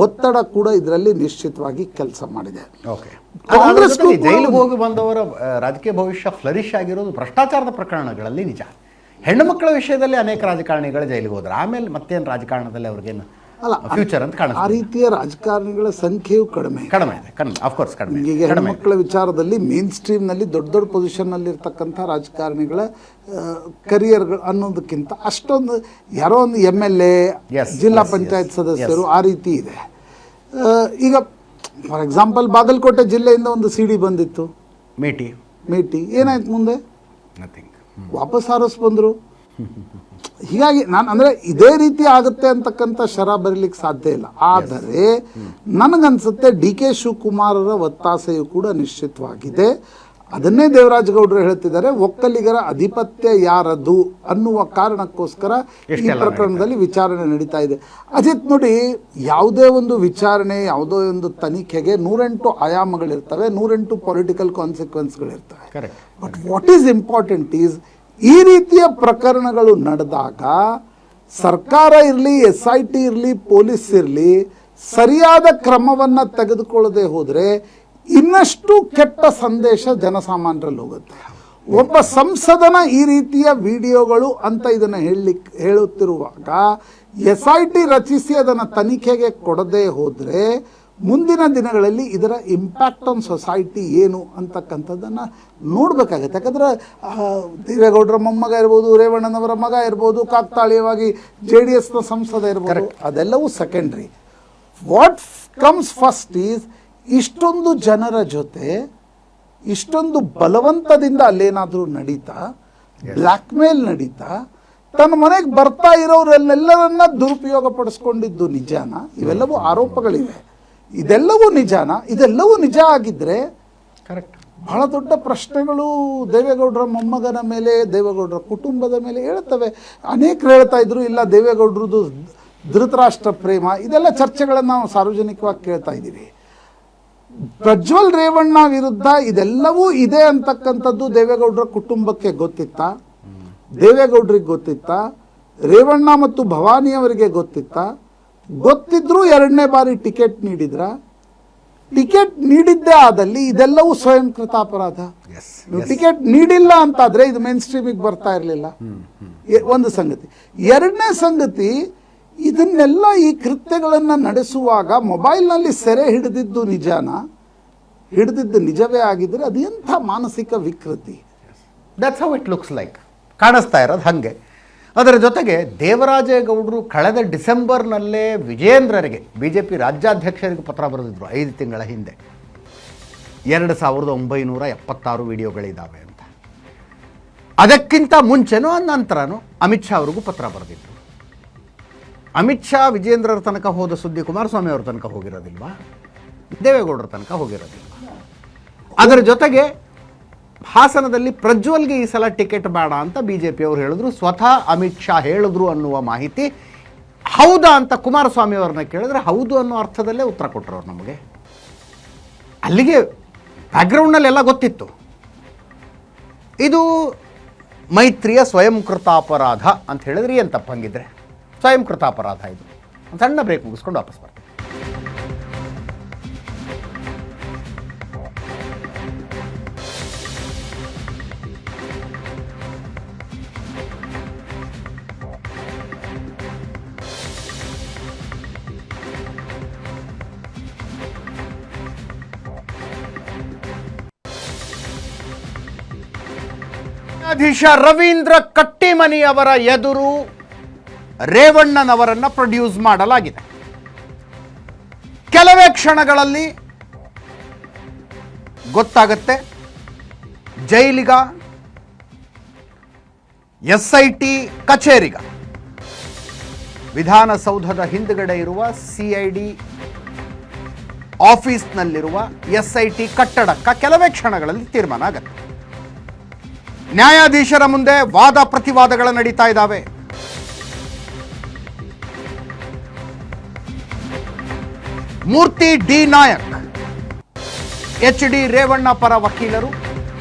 ಒತ್ತಡ ಕೂಡ ಇದರಲ್ಲಿ ನಿಶ್ಚಿತವಾಗಿ ಕೆಲಸ ಮಾಡಿದೆ. ಕಾಂಗ್ರೆಸ್ ಜೈಲಿಗೆ ಹೋಗಿ ಬಂದವರ ರಾಜಕೀಯ ಭವಿಷ್ಯ ಫ್ಲರಿಶ್ ಆಗಿರೋದು ಭ್ರಷ್ಟಾಚಾರದ ಪ್ರಕರಣಗಳಲ್ಲಿ ನಿಜ. ಹೆಣ್ಣು ಮಕ್ಕಳ ವಿಷಯದಲ್ಲಿ ಅನೇಕ ರಾಜಕಾರಣಿಗಳು ಜೈಲಿಗೆ ಹೋದ್ರು, ಆಮೇಲೆ ಮತ್ತೇನು ರಾಜಕಾರಣದಲ್ಲಿ ಅವ್ರಿಗೇನು ಅಲ್ಲ ಫ್ಯೂಚರ್ ಅಂತ ಕಾಣುತ್ತೆ. ಆ ರೀತಿಯ ರಾಜಕಾರಣಿಗಳ ಸಂಖ್ಯೆಯು ಕಡಿಮೆ ಇದೆ. ಆಫ್ಕೋರ್ಸ್ ಕಡಿಮೆ. ಈಗ ಹೆಣ್ಮಕ್ಳ ವಿಚಾರದಲ್ಲಿ ಮೇನ್ ಸ್ಟ್ರೀಮ್ನಲ್ಲಿ ದೊಡ್ಡ ದೊಡ್ಡ ಪೊಸಿಷನ್ನಲ್ಲಿ ಇರ್ತಕ್ಕಂಥ ರಾಜಕಾರಣಿಗಳ ಕರಿಯರ್ಗಳು ಅನ್ನೋದಕ್ಕಿಂತ ಅಷ್ಟೊಂದು ಯಾರೋ ಒಂದು MLA, ಜಿಲ್ಲಾ ಪಂಚಾಯತ್ ಸದಸ್ಯರು ಆ ರೀತಿ ಇದೆ. ಈಗ ಫಾರ್ ಎಕ್ಸಾಂಪಲ್ ಬಾಗಲಕೋಟೆ ಜಿಲ್ಲೆಯಿಂದ ಒಂದು CD ಬಂದಿತ್ತು, ಮೇಟಿ ಏನಾಯ್ತು ಮುಂದೆ? ವಾಪಸ್ ಹಾರಿಸ್ ಬಂದರು. ಹೀಗಾಗಿ ನಾನು ಅಂದರೆ ಇದೇ ರೀತಿ ಆಗುತ್ತೆ ಅಂತಕ್ಕಂಥ ಶರ ಬರಲಿಕ್ಕೆ ಸಾಧ್ಯ ಇಲ್ಲ. ಆದರೆ ನನಗನ್ಸುತ್ತೆ ಡಿ ಕೆ ಶಿವಕುಮಾರರ ಒತ್ತಾಸೆಯು ಕೂಡ ನಿಶ್ಚಿತವಾಗಿದೆ. ಅದನ್ನೇ ದೇವರಾಜಗೌಡರು ಹೇಳ್ತಿದ್ದಾರೆ, ಒಕ್ಕಲಿಗರ ಅಧಿಪತ್ಯ ಯಾರದು ಅನ್ನುವ ಕಾರಣಕ್ಕೋಸ್ಕರ ಈ ಪ್ರಕರಣದಲ್ಲಿ ವಿಚಾರಣೆ ನಡೀತಾ ಇದೆ. ಅಜಿತ್ ನೋಡಿ, ಯಾವುದೇ ಒಂದು ವಿಚಾರಣೆ, ಯಾವುದೋ ಒಂದು ತನಿಖೆಗೆ 108 ಆಯಾಮಗಳಿರ್ತವೆ, 108 ಪೊಲಿಟಿಕಲ್ ಕಾನ್ಸಿಕ್ವೆನ್ಸ್ಗಳಿರ್ತವೆ. But what is important is, ಈ ರೀತಿಯ ಪ್ರಕರಣಗಳು ನಡೆದಾಗ ಸರ್ಕಾರ ಇರಲಿ, SIT ಇರಲಿ, ಪೊಲೀಸ್ ಇರಲಿ, ಸರಿಯಾದ ಕ್ರಮವನ್ನು ತೆಗೆದುಕೊಳ್ಳದೆ ಹೋದರೆ ಇನ್ನಷ್ಟು ಕೆಟ್ಟ ಸಂದೇಶ ಜನಸಾಮಾನ್ಯರಲ್ಲಿ ಹೋಗುತ್ತೆ. ಒಬ್ಬ ಸಂಸದನ ಈ ರೀತಿಯ ವಿಡಿಯೋಗಳು ಅಂತ ಇದನ್ನು ಹೇಳುತ್ತಿರುವಾಗ SIT ರಚಿಸಿ ಅದನ್ನು ತನಿಖೆಗೆ ಕೊಡದೆ ಹೋದರೆ ಮುಂದಿನ ದಿನಗಳಲ್ಲಿ ಇದರ ಇಂಪ್ಯಾಕ್ಟ್ ಆನ್ ಸೊಸೈಟಿ ಏನು ಅಂತಕ್ಕಂಥದ್ದನ್ನು ನೋಡಬೇಕಾಗತ್ತೆ. ಯಾಕಂದರೆ ದೇವೇಗೌಡರ ಮೊಮ್ಮಗ ಇರ್ಬೋದು, ರೇವಣ್ಣನವರ ಮಗ ಇರ್ಬೋದು, ಕಾಕ್ತಾಳೀಯವಾಗಿ JDSನ ಸಂಸದ ಇರ್ಬೋದು, ಅದೆಲ್ಲವೂ secondary. What comes first is, ಇಷ್ಟೊಂದು ಜನರ ಜೊತೆ ಇಷ್ಟೊಂದು ಬಲವಂತದಿಂದ ಅಲ್ಲೇನಾದರೂ ನಡೀತಾ, ಬ್ಲ್ಯಾಕ್ ಮೇಲ್ ನಡೀತಾ, ತನ್ನ ಮನೆಗೆ ಬರ್ತಾ ಇರೋರೆಲ್ಲೆಲ್ಲರನ್ನ ದುರುಪಯೋಗ ಪಡಿಸ್ಕೊಂಡಿದ್ದು ನಿಜಾನ? ಇವೆಲ್ಲವೂ ಆರೋಪಗಳಿವೆ. ಇದೆಲ್ಲವೂ ನಿಜಾನ? ಇದೆಲ್ಲವೂ ನಿಜ ಆಗಿದ್ದರೆ ಕರೆಕ್ಟ್, ಬಹಳ ದೊಡ್ಡ ಪ್ರಶ್ನೆಗಳು ದೇವೇಗೌಡರ ಮೊಮ್ಮಗನ ಮೇಲೆ, ದೇವೇಗೌಡರ ಕುಟುಂಬದ ಮೇಲೆ ಹೇಳ್ತವೆ. ಅನೇಕರು ಹೇಳ್ತಾ ಇದ್ರು, ಇಲ್ಲ ದೇವೇಗೌಡರದು ಧೃತರಾಷ್ಟ್ರ ಪ್ರೇಮ, ಇದೆಲ್ಲ ಚರ್ಚೆಗಳನ್ನು ನಾವು ಸಾರ್ವಜನಿಕವಾಗಿ ಕೇಳ್ತಾ ಇದ್ದೀವಿ. ಪ್ರಜ್ವಲ್ ರೇವಣ್ಣ ವಿರುದ್ಧ ಇದೆಲ್ಲವೂ ಇದೆ ಅಂತಕ್ಕಂಥದ್ದು ದೇವೇಗೌಡರ ಕುಟುಂಬಕ್ಕೆ ಗೊತ್ತಿತ್ತಾ? ದೇವೇಗೌಡರಿಗೆ ಗೊತ್ತಿತ್ತಾ? ರೇವಣ್ಣ ಮತ್ತು ಭವಾನಿಯವರಿಗೆ ಗೊತ್ತಿತ್ತಾ? ಗೊತ್ತಿದ್ರೂ 2ನೇ ಬಾರಿ ಟಿಕೆಟ್ ನೀಡಿದ್ರ? ಟಿಕೆಟ್ ನೀಡಿದ್ದೇ ಆದಲ್ಲಿ ಇದೆಲ್ಲವೂ ಸ್ವಯಂಕೃತ ಅಪರಾಧ. ನೀವು ಟಿಕೆಟ್ ನೀಡಿಲ್ಲ ಅಂತಾದ್ರೆ ಇದು ಮೇನ್ ಸ್ಟ್ರೀಮಿಗೆ ಬರ್ತಾ ಇರಲಿಲ್ಲ. ಒಂದು ಸಂಗತಿ. ಎರಡನೇ ಸಂಗತಿ, ಇದನ್ನೆಲ್ಲ ಈ ಕೃತ್ಯಗಳನ್ನು ನಡೆಸುವಾಗ ಮೊಬೈಲ್ನಲ್ಲಿ ಸೆರೆ ಹಿಡಿದಿದ್ದು ನಿಜವೇ ಆಗಿದ್ರೆ ಅದು ಎಂಥ ಮಾನಸಿಕ ವಿಕೃತಿ. That's how it looks like. ಕಾಣಿಸ್ತಾ ಇರೋದು ಹಾಗೆ. ಅದರ ಜೊತೆಗೆ ದೇವರಾಜೇಗೌಡರು ಕಳೆದ ಡಿಸೆಂಬರ್ನಲ್ಲೇ ವಿಜಯೇಂದ್ರರಿಗೆ, ಬಿ ಜೆ ಪಿ ರಾಜ್ಯಾಧ್ಯಕ್ಷರಿಗೆ ಪತ್ರ ಬರೆದಿದ್ರು 5 ತಿಂಗಳ ಹಿಂದೆ. 2976 ವಿಡಿಯೋಗಳಿದ್ದಾವೆ ಅಂತ. ಅದಕ್ಕಿಂತ ಮುಂಚೆನೂ ನಂತರನೂ ಅಮಿತ್ ಶಾ ಅವ್ರಿಗೂ ಪತ್ರ ಬರೆದಿದ್ರು. ಅಮಿತ್ ಶಾ ವಿಜಯೇಂದ್ರರ ತನಕ ಹೋದ ಸುದ್ದಿ ಕುಮಾರಸ್ವಾಮಿ ಅವ್ರ ತನಕ ಹೋಗಿರೋದಿಲ್ವಾ? ದೇವೇಗೌಡರ ತನಕ ಹೋಗಿರೋದಿಲ್ವಾ? ಅದರ ಜೊತೆಗೆ ಹಾಸನದಲ್ಲಿ ಪ್ರಜ್ವಲ್ಗೆ ಈ ಸಲ ಟಿಕೆಟ್ ಬೇಡ ಅಂತ BJP ಅವರು ಹೇಳಿದ್ರು. ಸ್ವತಃ ಅಮಿತ್ ಶಾ ಹೇಳಿದ್ರು ಅನ್ನುವ ಮಾಹಿತಿ ಹೌದಾ ಅಂತ ಕುಮಾರಸ್ವಾಮಿ ಅವ್ರನ್ನ ಕೇಳಿದ್ರೆ ಹೌದು ಅನ್ನೋ ಅರ್ಥದಲ್ಲೇ ಉತ್ತರ ಕೊಟ್ಟರು ಅವ್ರು ನಮಗೆ. ಅಲ್ಲಿಗೆ ಬ್ಯಾಕ್ಗ್ರೌಂಡ್ನಲ್ಲೆಲ್ಲ ಗೊತ್ತಿತ್ತು. ಇದು ಮೈತ್ರಿಯ ಸ್ವಯಂಕೃತ ಅಪರಾಧ ಅಂತ ಹೇಳಿದ್ರೆ ಏನು ತಪ್ಪಂಗಿದ್ರೆ? ಸ್ವಯಂಕೃತ ಅಪರಾಧ ಇದು. ಒಂದು ಸಣ್ಣ ಬ್ರೇಕ್ ಮುಗಿಸ್ಕೊಂಡು ವಾಪಸ್ ಬರ್ತೀವಿ. ನ್ಯಾಯಾಧೀಶ ರವೀಂದ್ರ ಕಟ್ಟಿಮನಿ ಅವರ ಎದುರು ರೇವಣ್ಣನವರನ್ನ ಪ್ರೊಡ್ಯೂಸ್ ಮಾಡಲಾಗಿದೆ. ಕೆಲವೇ ಕ್ಷಣಗಳಲ್ಲಿ ಗೊತ್ತಾಗತ್ತೆ ಜೈಲಿಗ, SIT ಕಚೇರಿಗ. ವಿಧಾನಸೌಧದ ಹಿಂದುಗಡೆ ಇರುವ CID ಆಫೀಸ್ನಲ್ಲಿರುವ SIT ಕಟ್ಟಡಕ್ಕ ಕೆಲವೇ ಕ್ಷಣಗಳಲ್ಲಿ ತೀರ್ಮಾನ ಆಗತ್ತೆ. ನ್ಯಾಯಾಧೀಶರ ಮುಂದೆ ವಾದ ಪ್ರತಿವಾದಗಳು ನಡೀತಾ ಇದ್ದಾವೆ. ಮೂರ್ತಿ ಡಿ ನಾಯಕ್, HD ರೇವಣ್ಣ ಪರ ವಕೀಲರು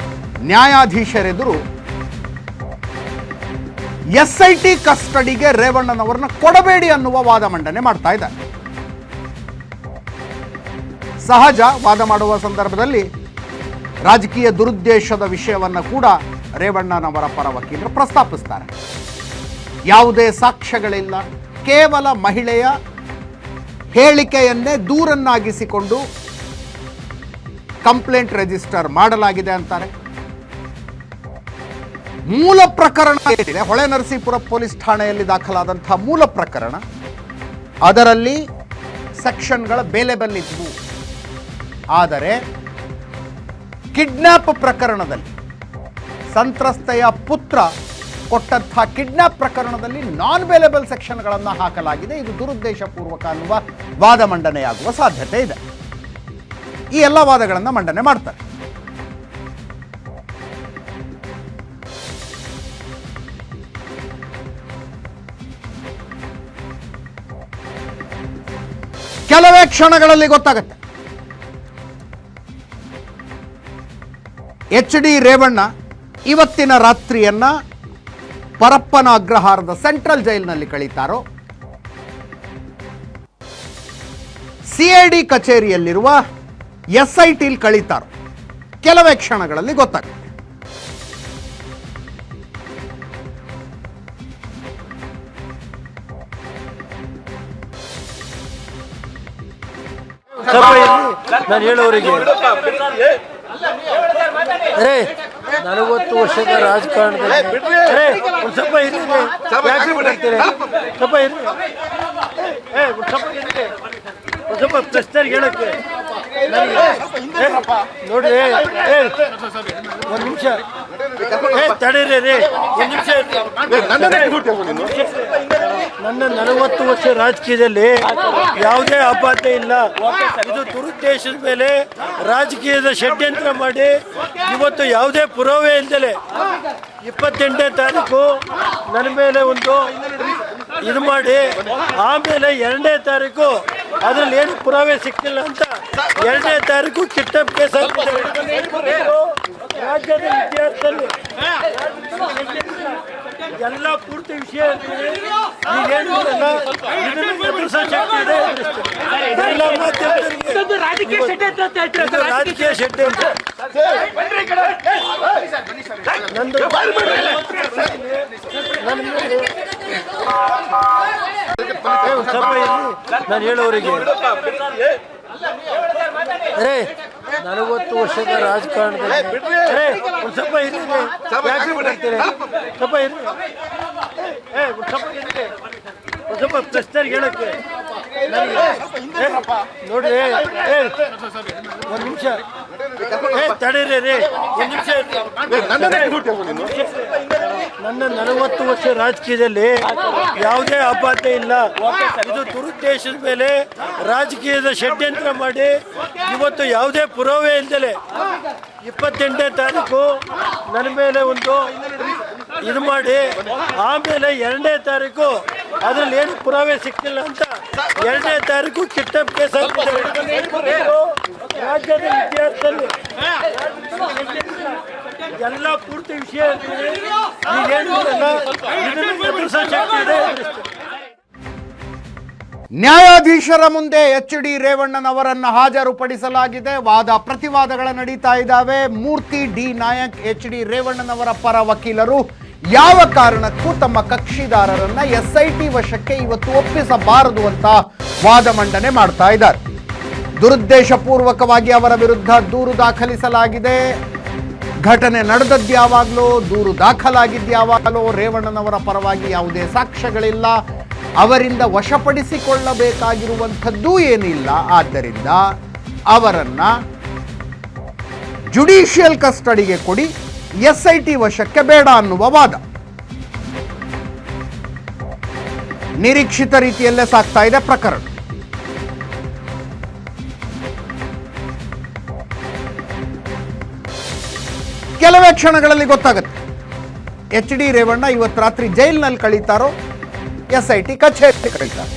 ನ್ಯಾಯಾಧೀಶರೆದುರು SIT ಕಸ್ಟಡಿಗೆ ರೇವಣ್ಣನವರನ್ನ ಕೊಡಬೇಡಿ ಅನ್ನುವ ವಾದ ಮಂಡನೆ ಮಾಡ್ತಾ ಇದ್ದಾರೆ. ಸಹಜ, ವಾದ ಮಾಡುವ ಸಂದರ್ಭದಲ್ಲಿ ರಾಜಕೀಯ ದುರುದ್ದೇಶದ ವಿಷಯವನ್ನು ಕೂಡ ರೇವಣ್ಣನವರ ಪರ ವಕೀಲರು ಪ್ರಸ್ತಾಪಿಸ್ತಾರೆ. ಯಾವುದೇ ಸಾಕ್ಷ್ಯಗಳಿಲ್ಲ, ಕೇವಲ ಮಹಿಳೆಯ ಹೇಳಿಕೆಯನ್ನೇ ದೂರನ್ನಾಗಿಸಿಕೊಂಡು ಕಂಪ್ಲೇಂಟ್ ರಿಜಿಸ್ಟರ್ ಮಾಡಲಾಗಿದೆ ಅಂತಾರೆ. ಮೂಲ ಪ್ರಕರಣ ಏನಿದೆ, ಹೊಳೆನರಸೀಪುರ ಪೊಲೀಸ್ ಠಾಣೆಯಲ್ಲಿ ದಾಖಲಾದಂತಹ ಮೂಲ ಪ್ರಕರಣ, ಅದರಲ್ಲಿ ಸೆಕ್ಷನ್ಗಳ ಬೇಲೆಬೆಲ್ ಇದ್ವು. ಆದರೆ ಕಿಡ್ನಾಪ್ ಪ್ರಕರಣದಲ್ಲಿ ಸಂತ್ರಸ್ತೆಯ ಪುತ್ರ ಕೊಟ್ಟಂತಹ ಕಿಡ್ನಾಪ್ ಪ್ರಕರಣದಲ್ಲಿ ನಾನ್ ಬೇಲೆಬಲ್ ಸೆಕ್ಷನ್ಗಳನ್ನು ಹಾಕಲಾಗಿದೆ. ಇದು ದುರುದ್ದೇಶಪೂರ್ವಕ ಅನ್ನುವ ವಾದ ಮಂಡನೆಯಾಗುವ ಸಾಧ್ಯತೆ ಇದೆ. ಈ ಎಲ್ಲ ವಾದಗಳನ್ನು ಮಂಡನೆ ಮಾಡ್ತಾರೆ. ಕೆಲವೇ ಕ್ಷಣಗಳಲ್ಲಿ ಗೊತ್ತಾಗುತ್ತೆ HD ರೇವಣ್ಣ ಇವತ್ತಿನ ರಾತ್ರಿಯನ್ನ ಪರಪ್ಪನ ಅಗ್ರಹಾರದ ಸೆಂಟ್ರಲ್ ಜೈಲಿನಲ್ಲಿ ಕಳೀತಾರೋ, CID ಕಚೇರಿಯಲ್ಲಿರುವ SIT ಕಳೀತಾರೋ, ಕೆಲವೇ ಕ್ಷಣಗಳಲ್ಲಿ ಗೊತ್ತಾಗುತ್ತೆ. ನಾನು ಹೇಳೋರಿಗೆ ಅರೇ 40 ವರ್ಷದ ರಾಜಕಾರಣದಲ್ಲಿ ಒಂದು ಸ್ವಲ್ಪ ಇರಿ, ಸ್ವಲ್ಪ ಇರಿ, ಒಂದು ಸ್ವಲ್ಪ ಪ್ರಶ್ನೆಗೆ ಹೇಳಕ್ಕೆ ನೋಡ್ರಿ. ಒಂದು ನಿಮಿಷ ತಡೀರಿ ರೀ, ಒಂದು ನಿಮಿಷ. ನನ್ನ 40 ವರ್ಷ ರಾಜಕೀಯದಲ್ಲಿ ಯಾವುದೇ ಆಪಾದನೆ ಇಲ್ಲ. ಇದು ದುರುದ್ದೇಶದ ಮೇಲೆ ರಾಜಕೀಯದ ಷಡ್ಯಂತ್ರ ಮಾಡಿ ಇವತ್ತು ಯಾವುದೇ ಪುರಾವೆ ಇಲ್ದಲೆ 28ನೇ ತಾರೀಕು ನನ್ನ ಮೇಲೆ ಒಂದು ಇದು ಮಾಡಿ, ಆಮೇಲೆ 2ನೇ ತಾರೀಕು ಅದ್ರಲ್ಲಿ ಏನು ಪುರಾವೆ ಸಿಕ್ಕಿಲ್ಲ ಅಂತ 2ನೇ ತಾರೀಕು ಕಿಡ್ನಾಪ್ ಕೇಸ್ ಹಾಕಿದ್ದಾರೆ. ರಾಜ್ಯದ ಇತಿಹಾಸದಲ್ಲಿ ಎಲ್ಲ ಪೂರ್ತಿ ವಿಷಯ ಈಗೇನಿಲ್ಲ ಇದನ್ನು ಎದುರಿಸೋ ಶಕ್ತಿ ಇದೆ. ಎಲ್ಲ ಮಾಧ್ಯಮದವರಿಗೆ ಇದು ರಾಜಕೀಯ ಷಡ್ಯಂತ್ರ. ನಾನು ಹೇಳೋರಿಗೆ 40 ವರ್ಷದ ರಾಜಕಾರಣದಲ್ಲಿ ಒಂದು ಸ್ವಲ್ಪ ಇರಿ, ಯಾಕೆ ಬಿಡ್ತೀರಿ? ಸ್ವಲ್ಪ ಇರಿ, ಒಂದು ಸ್ವಲ್ಪ ಪ್ರಶ್ನೆಗೆ ಹೇಳಕ್ಕೆ ನೋಡ್ರಿ, ಒಂದು ನಿಮಿಷ ತಡೀರಿ ರೀ, ಒಂದು ನಿಮಿಷ. ನನ್ನ 40 ವರ್ಷ ರಾಜಕೀಯದಲ್ಲಿ ಯಾವುದೇ ಆಪಾದನೆ ಇಲ್ಲ. ಇದು ದುರುದ್ದೇಶದ ಮೇಲೆ ರಾಜಕೀಯದ ಷಡ್ಯಂತ್ರ ಮಾಡಿ ಇವತ್ತು ಯಾವುದೇ ಪುರಾವೆ ಇಲ್ದಲೆ 28ನೇ ತಾರೀಕು ನನ್ನ ಮೇಲೆ ಒಂದು ಇದು ಮಾಡಿ, ಆಮೇಲೆ 2ನೇ ತಾರೀಕು ಅದ್ರಲ್ಲಿ ಏನು ಪುರಾವೆ ಸಿಕ್ಕಿಲ್ಲ ಅಂತ 2ನೇ ತಾರೀಕು ಕಿಡ್ನಾಪ್ ಕೇಸ್ ಹಾಕಿದ್ದಾರೆ. ರಾಜ್ಯದ ಇತಿಹಾಸದಲ್ಲಿ ಎಲ್ಲ ಪೂರ್ತಿ ವಿಷಯ ಈಗೇನಿಲ್ಲ ಇದನ್ನು ಎದುರಿಸೋ ಶಕ್ತಿ ಇದೆ. ನ್ಯಾಯಾಧೀಶರ ಮುಂದೆ ಎಚ್.ಡಿ. ರೇವಣ್ಣನವರನ್ನು ಹಾಜರುಪಡಿಸಲಾಗಿದೆ. ವಾದ ಪ್ರತಿವಾದಗಳ ನಡೀತಾ ಇದ್ದಾವೆ. ಮೂರ್ತಿ ಡಿ ನಾಯಕ್ ಎಚ್.ಡಿ. ರೇವಣ್ಣನವರ ಪರ ವಕೀಲರು ಯಾವ ಕಾರಣಕ್ಕೂ ತಮ್ಮ ಕಕ್ಷಿದಾರರನ್ನ ಎಸ್ಐಟಿ ವಶಕ್ಕೆ ಇವತ್ತು ಒಪ್ಪಿಸಬಾರದು ಅಂತ ವಾದ ಮಂಡನೆ ಮಾಡ್ತಾ ಇದ್ದಾರೆ. ದುರುದ್ದೇಶಪೂರ್ವಕವಾಗಿ ಅವರ ವಿರುದ್ಧ ದೂರು ದಾಖಲಿಸಲಾಗಿದೆ. ಘಟನೆ ನಡೆದದ್ದು ಯಾವಾಗಲೋ, ದೂರು ದಾಖಲಾಗಿದ್ದು ಯಾವಾಗಲೋ, ರೇವಣ್ಣನವರ ಪರವಾಗಿ ಯಾವುದೇ ಸಾಕ್ಷ್ಯಗಳಿಲ್ಲ, ಅವರಿಂದ ವಶಪಡಿಸಿಕೊಳ್ಳಬೇಕಾಗಿರುವಂಥದ್ದೂ ಏನಿಲ್ಲ. ಆದ್ದರಿಂದ ಅವರನ್ನ ಜುಡಿಷಿಯಲ್ ಕಸ್ಟಡಿಗೆ ಕೊಡಿ, ಎಸ್ಐಟಿ ವಶಕ್ಕೆ ಬೇಡ ಅನ್ನುವ ವಾದ ನಿರೀಕ್ಷಿತ ರೀತಿಯಲ್ಲೇ ಸಾಗ್ತಾ ಇದೆ ಪ್ರಕರಣ. ಕೆಲವೇ ಕ್ಷಣಗಳಲ್ಲಿ ಗೊತ್ತಾಗುತ್ತೆ ಎಚ್.ಡಿ. ರೇವಣ್ಣ ಇವತ್ತು ರಾತ್ರಿ ಜೈಲಿನಲ್ಲಿ ಕಳೀತಾರೋ, ಎಸ್ಐಟಿ ಕಚೇರಿ ಕಳೀತಾರೋ.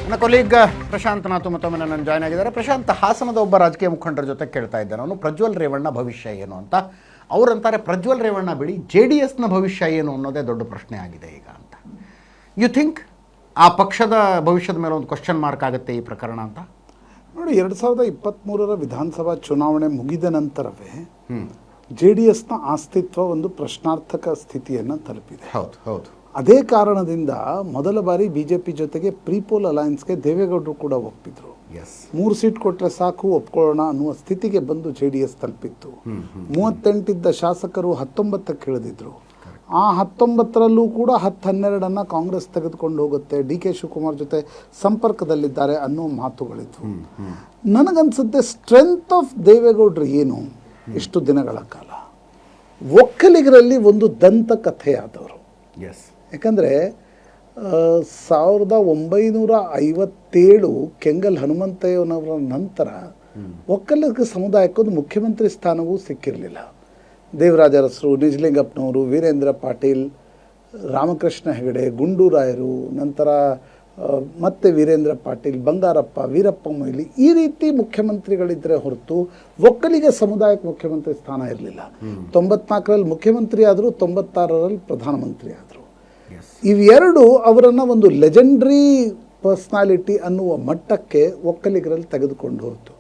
ನನ್ನ ಕೊಲೀಗ್ ಪ್ರಶಾಂತ್ ನಾಥು ಮತ್ತೊಮ್ಮೆ ನನ್ನ ಜಾಯ್ನ್ ಆಗಿದ್ದಾರೆ. ಪ್ರಶಾಂತ್, ಹಾಸನದ ಒಬ್ಬ ರಾಜಕೀಯ ಮುಖಂಡರ ಜೊತೆ ಕೇಳ್ತಾ ಇದ್ದಾನೆ, ಅವನು ಪ್ರಜ್ವಲ್ ರೇವಣ್ಣ ಭವಿಷ್ಯ ಏನು ಅಂತ. ಅವರಂತಾರೆ ಪ್ರಜ್ವಲ್ ರೇವಣ್ಣ ಬಿಡಿ, JDSನ ಭವಿಷ್ಯ ಏನು ಅನ್ನೋದೇ ದೊಡ್ಡ ಪ್ರಶ್ನೆ ಆಗಿದೆ ಈಗ ಅಂತ. ಯು ಥಿಂಕ್ ಆ ಪಕ್ಷದ ಭವಿಷ್ಯದ ಮೇಲೆ ಒಂದು ಕ್ವಶನ್ ಮಾರ್ಕ್ ಆಗುತ್ತೆ ಈ ಪ್ರಕರಣ ಅಂತ? ನೋಡಿ, 2023 ವಿಧಾನಸಭಾ ಚುನಾವಣೆ ಮುಗಿದ ನಂತರವೇ JDSನ ಅಸ್ತಿತ್ವ ಒಂದು ಪ್ರಶ್ನಾರ್ಥಕ ಸ್ಥಿತಿಯನ್ನು ತಲುಪಿದೆ. ಹೌದು ಹೌದು. ಅದೇ ಕಾರಣದಿಂದ ಮೊದಲ ಬಾರಿ BJP ಜೊತೆಗೆ ಪ್ರೀಪೋಲ್ ಅಲಯನ್ಸ್ಗೆ ದೇವೇಗೌಡರು ಕೂಡ ಒಪ್ಪಿದ್ರು. 3 ಸೀಟ್ ಕೊಟ್ಟರೆ ಸಾಕು, ಒಪ್ಕೊಳ್ಳೋಣ ಅನ್ನುವ ಸ್ಥಿತಿಗೆ ಬಂದು JDS ತಲುಪಿತ್ತು. 38 ಇದ್ದ ಶಾಸಕರು 19ಕ್ಕೆ ಇಳಿದಿದ್ರು. ಆ 19ರಲ್ಲೂ ಕೂಡ 10-12 ಕಾಂಗ್ರೆಸ್ ತೆಗೆದುಕೊಂಡು ಹೋಗುತ್ತೆ. DK ಶಿವಕುಮಾರ್ ಜೊತೆ ಸಂಪರ್ಕದಲ್ಲಿದ್ದಾರೆ ಅನ್ನೋ ಮಾತುಗಳಿದ್ವು. ನನಗನ್ಸುತ್ತೆ ಸ್ಟ್ರೆಂತ್ ಆಫ್ ದೇವೇಗೌಡರು ಏನು ಇಷ್ಟು ದಿನಗಳ ಕಾಲ ಒಕ್ಕಲಿಗರಲ್ಲಿ ಒಂದು ದಂತಕಥೆಯಾದವರು. ಯಾಕಂದರೆ 1957 ಕೆಂಗಲ್ ಹನುಮಂತಯ್ಯನವರ ನಂತರ ಒಕ್ಕಲಿಗ ಸಮುದಾಯಕ್ಕೊಂದು ಮುಖ್ಯಮಂತ್ರಿ ಸ್ಥಾನವೂ ಸಿಕ್ಕಿರಲಿಲ್ಲ. ದೇವರಾಜ ಅರಸರು, ನಿಜಲಿಂಗಪ್ಪನವರು, ವೀರೇಂದ್ರ ಪಾಟೀಲ್, ರಾಮಕೃಷ್ಣ ಹೆಗಡೆ, ಗುಂಡೂರಾಯರು, ನಂತರ ಮತ್ತೆ ವೀರೇಂದ್ರ ಪಾಟೀಲ್, ಬಂಗಾರಪ್ಪ, ವೀರಪ್ಪ ಮೊಯ್ಲಿ, ಈ ರೀತಿ ಮುಖ್ಯಮಂತ್ರಿಗಳಿದ್ದರೆ ಹೊರತು ಒಕ್ಕಲಿಗ ಸಮುದಾಯಕ್ಕೆ ಮುಖ್ಯಮಂತ್ರಿ ಸ್ಥಾನ ಇರಲಿಲ್ಲ. 94ರಲ್ಲಿ ಮುಖ್ಯಮಂತ್ರಿ ಆದರು, 96ರಲ್ಲಿ ಪ್ರಧಾನಮಂತ್ರಿ ಆದರು. ಇವೆರಡು ಅವರನ್ನು ಒಂದು ಲೆಜೆಂಡ್ರಿ ಪರ್ಸ್ನಾಲಿಟಿ ಅನ್ನುವ ಮಟ್ಟಕ್ಕೆ ಒಕ್ಕಲಿಗರಲ್ಲಿ ತೆಗೆದುಕೊಂಡು ಹೋಯಿತು.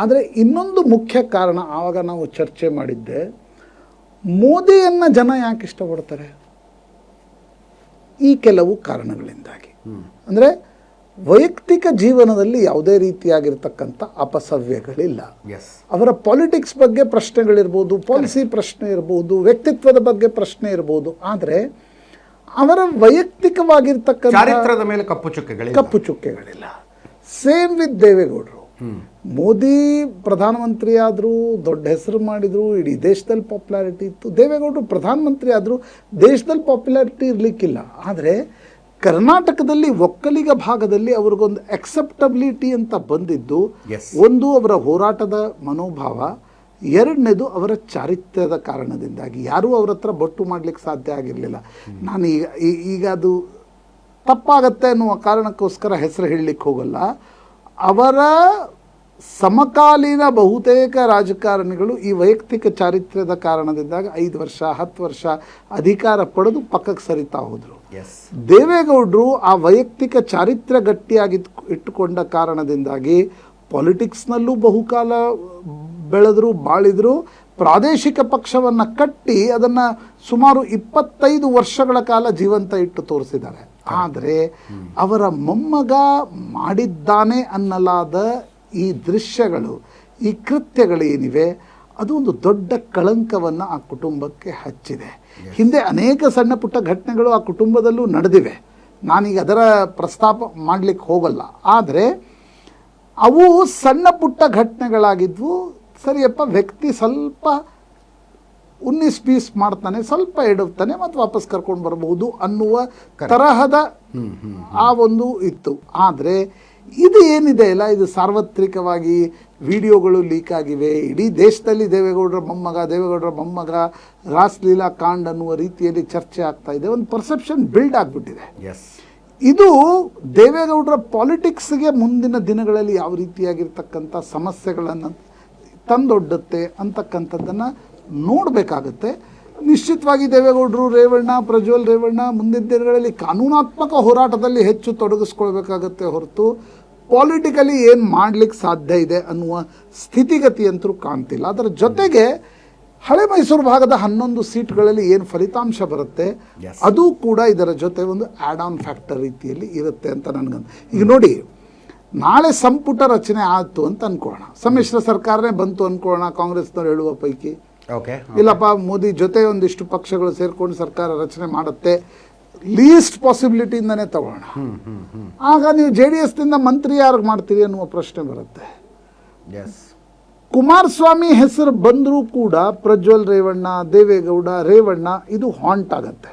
ಆದರೆ ಇನ್ನೊಂದು ಮುಖ್ಯ ಕಾರಣ ಆವಾಗ ನಾವು ಚರ್ಚೆ ಮಾಡಿದ್ದೆ, ಮೋದಿಯನ್ನು ಜನ ಯಾಕೆ ಇಷ್ಟಪಡ್ತಾರೆ? ಈ ಕೆಲವು ಕಾರಣಗಳಿಂದಾಗಿ. ಅಂದರೆ ವೈಯಕ್ತಿಕ ಜೀವನದಲ್ಲಿ ಯಾವುದೇ ರೀತಿಯಾಗಿರ್ತಕ್ಕಂಥ ಅಪಸವ್ಯಗಳಿಲ್ಲ. ಅವರ ಪಾಲಿಟಿಕ್ಸ್ ಬಗ್ಗೆ ಪ್ರಶ್ನೆಗಳಿರ್ಬೋದು, ಪಾಲಿಸಿ ಪ್ರಶ್ನೆ ಇರ್ಬೋದು, ವ್ಯಕ್ತಿತ್ವದ ಬಗ್ಗೆ ಪ್ರಶ್ನೆ ಇರ್ಬೋದು. ಆದರೆ ಅವರ ವೈಯಕ್ತಿಕವಾಗಿರ್ತಕ್ಕಂಥ ಚಾರಿತ್ರದ ಮೇಲೆ ಕಪ್ಪು ಚುಕ್ಕೆಗಳಿಲ್ಲ. ಸೇಮ್ ವಿತ್ ದೇವೇಗೌಡರು. ಮೋದಿ ಪ್ರಧಾನಮಂತ್ರಿ ಆದರೂ, ದೊಡ್ಡ ಹೆಸರು ಮಾಡಿದರು, ಇಡೀ ದೇಶದಲ್ಲಿ ಪಾಪ್ಯುಲಾರಿಟಿ ಇತ್ತು. ದೇವೇಗೌಡರು ಪ್ರಧಾನಮಂತ್ರಿ ಆದರೂ ದೇಶದಲ್ಲಿ ಪಾಪ್ಯುಲಾರಿಟಿ ಇರಲಿಕ್ಕಿಲ್ಲ. ಆದರೆ ಕರ್ನಾಟಕದಲ್ಲಿ ಒಕ್ಕಲಿಗ ಭಾಗದಲ್ಲಿ ಅವ್ರಿಗೊಂದು ಅಕ್ಸೆಪ್ಟಬಿಲಿಟಿ ಅಂತ ಬಂದಿದ್ದು, ಒಂದು ಅವರ ಹೋರಾಟದ ಮನೋಭಾವ, ಎರಡನೇದು ಅವರ ಚಾರಿತ್ರ್ಯದ ಕಾರಣದಿಂದಾಗಿ. ಯಾರೂ ಅವ್ರ ಹತ್ರ ಬೊಟ್ಟು ಮಾಡಲಿಕ್ಕೆ ಸಾಧ್ಯ ಆಗಿರಲಿಲ್ಲ. ನಾನು ಈಗ ಅದು ತಪ್ಪಾಗತ್ತೆ ಅನ್ನುವ ಕಾರಣಕ್ಕೋಸ್ಕರ ಹೆಸರು ಹೇಳಲಿಕ್ಕೆ ಹೋಗಲ್ಲ. ಅವರ ಸಮಕಾಲೀನ ಬಹುತೇಕ ರಾಜಕಾರಣಿಗಳು ಈ ವೈಯಕ್ತಿಕ ಚಾರಿತ್ರ್ಯದ ಕಾರಣದಿಂದಾಗಿ 5 ವರ್ಷ 10 ವರ್ಷ ಅಧಿಕಾರ ಪಡೆದು ಪಕ್ಕಕ್ಕೆ ಸರಿತಾ ಹೋದರು. ದೇವೇಗೌಡರು ಆ ವೈಯಕ್ತಿಕ ಚಾರಿತ್ರ್ಯ ಗಟ್ಟಿಯಾಗಿ ಇಟ್ಟುಕೊಂಡ ಕಾರಣದಿಂದಾಗಿ ಪಾಲಿಟಿಕ್ಸ್ನಲ್ಲೂ ಬಹುಕಾಲ ಬೆಳೆದ್ರು, ಬಾಳಿದ್ರು. ಪ್ರಾದೇಶಿಕ ಪಕ್ಷವನ್ನು ಕಟ್ಟಿ ಅದನ್ನು ಸುಮಾರು 25 ವರ್ಷಗಳ ಕಾಲ ಜೀವಂತ ಇಟ್ಟು ತೋರಿಸಿದ್ದಾರೆ. ಆದರೆ ಅವರ ಮೊಮ್ಮಗ ಮಾಡಿದ್ದಾನೆ ಅನ್ನಲಾದ ಈ ದೃಶ್ಯಗಳು, ಈ ಕೃತ್ಯಗಳೇನಿವೆ, ಅದು ಒಂದು ದೊಡ್ಡ ಕಳಂಕವನ್ನು ಆ ಕುಟುಂಬಕ್ಕೆ ಹಚ್ಚಿದೆ. ಹಿಂದೆ ಅನೇಕ ಸಣ್ಣ ಪುಟ್ಟ ಘಟನೆಗಳು ಆ ಕುಟುಂಬದಲ್ಲೂ ನಡೆದಿವೆ. ನಾನೀಗ ಅದರ ಪ್ರಸ್ತಾಪ ಮಾಡಲಿಕ್ಕೆ ಹೋಗಲ್ಲ. ಆದರೆ ಅವು ಸಣ್ಣ ಪುಟ್ಟ ಘಟನೆಗಳಾಗಿದ್ವು. ಸರಿಯಪ್ಪ, ವ್ಯಕ್ತಿ ಸ್ವಲ್ಪ 19-20 ಮಾಡ್ತಾನೆ, ಸ್ವಲ್ಪ ಎಡವ್ತಾನೆ ಮತ್ತು ವಾಪಸ್ ಕರ್ಕೊಂಡು ಬರಬಹುದು ಅನ್ನುವ ತರಹದ ಆ ಒಂದು ಇತ್ತು. ಆದರೆ ಇದು ಏನಿದೆ ಅಲ್ಲ, ಇದು ಸಾರ್ವತ್ರಿಕವಾಗಿ ವಿಡಿಯೋಗಳು ಲೀಕ್ ಆಗಿವೆ. ಇಡೀ ದೇಶದಲ್ಲಿ ದೇವೇಗೌಡರ ಮೊಮ್ಮಗ ರಾಸ್ಲೀಲಾ ಕಾಂಡ್ ಅನ್ನುವ ರೀತಿಯಲ್ಲಿ ಚರ್ಚೆ ಆಗ್ತಾ ಇದೆ. ಒಂದು ಪರ್ಸೆಪ್ಷನ್ ಬಿಲ್ಡ್ ಆಗಿಬಿಟ್ಟಿದೆ. ಇದು ದೇವೇಗೌಡರ ಪಾಲಿಟಿಕ್ಸ್ಗೆ ಮುಂದಿನ ದಿನಗಳಲ್ಲಿ ಯಾವ ರೀತಿಯಾಗಿರ್ತಕ್ಕಂಥ ಸಮಸ್ಯೆಗಳನ್ನು ತಂದೊಡ್ಡುತ್ತೆ ಅಂತಕ್ಕಂಥದ್ದನ್ನು ನೋಡಬೇಕಾಗತ್ತೆ. ನಿಶ್ಚಿತವಾಗಿ ದೇವೇಗೌಡರು, ರೇವಣ್ಣ, ಪ್ರಜ್ವಲ್ ರೇವಣ್ಣ ಮುಂದಿನ ದಿನಗಳಲ್ಲಿ ಕಾನೂನಾತ್ಮಕ ಹೋರಾಟದಲ್ಲಿ ಹೆಚ್ಚು ತೊಡಗಿಸ್ಕೊಳ್ಬೇಕಾಗತ್ತೆ ಹೊರತು ಪಾಲಿಟಿಕಲಿ ಏನು ಮಾಡಲಿಕ್ಕೆ ಸಾಧ್ಯ ಇದೆ ಅನ್ನುವ ಸ್ಥಿತಿಗತಿಯಂತರೂ ಕಾಣ್ತಿಲ್ಲ. ಅದರ ಜೊತೆಗೆ ಹಳೆ ಮೈಸೂರು ಭಾಗದ 11 ಸೀಟ್ಗಳಲ್ಲಿ ಏನು ಫಲಿತಾಂಶ ಬರುತ್ತೆ ಅದು ಕೂಡ ಇದರ ಜೊತೆ ಒಂದು ಆ್ಯಡ್ ಆನ್ ಫ್ಯಾಕ್ಟರ್ ರೀತಿಯಲ್ಲಿ ಇರುತ್ತೆ ಅಂತ ನನಗಂತ. ಈಗ ನೋಡಿ, ನಾಳೆ ಸಂಪುಟ ರಚನೆ ಆಯಿತು ಅಂತ ಅನ್ಕೋಣ, ಸಮ್ಮಿಶ್ರ ಸರ್ಕಾರನೇ ಬಂತು ಅನ್ಕೋಣ ಕಾಂಗ್ರೆಸ್ನವ್ರು ಹೇಳುವ ಪೈಕಿ. ಇಲ್ಲಪ್ಪ, ಮೋದಿ ಜೊತೆ ಒಂದಿಷ್ಟು ಪಕ್ಷಗಳು ಸೇರ್ಕೊಂಡು ಸರ್ಕಾರ ರಚನೆ ಮಾಡುತ್ತೆ, ಲೀಸ್ಟ್ ಪಾಸಿಬಿಲಿಟಿಯಿಂದನೇ ತಗೋಣ. ಆಗ ನೀವು JDSನಿಂದ ಮಂತ್ರಿ ಯಾರಿಗೆ ಮಾಡ್ತೀರಿ ಅನ್ನುವ ಪ್ರಶ್ನೆ ಬರುತ್ತೆ. ಕುಮಾರಸ್ವಾಮಿ ಹೆಸರು ಬಂದರೂ ಕೂಡ ಪ್ರಜ್ವಲ್ ರೇವಣ್ಣ, ದೇವೇಗೌಡ, ರೇವಣ್ಣ ಇದು ಹಾಂಟ್ ಆಗತ್ತೆ.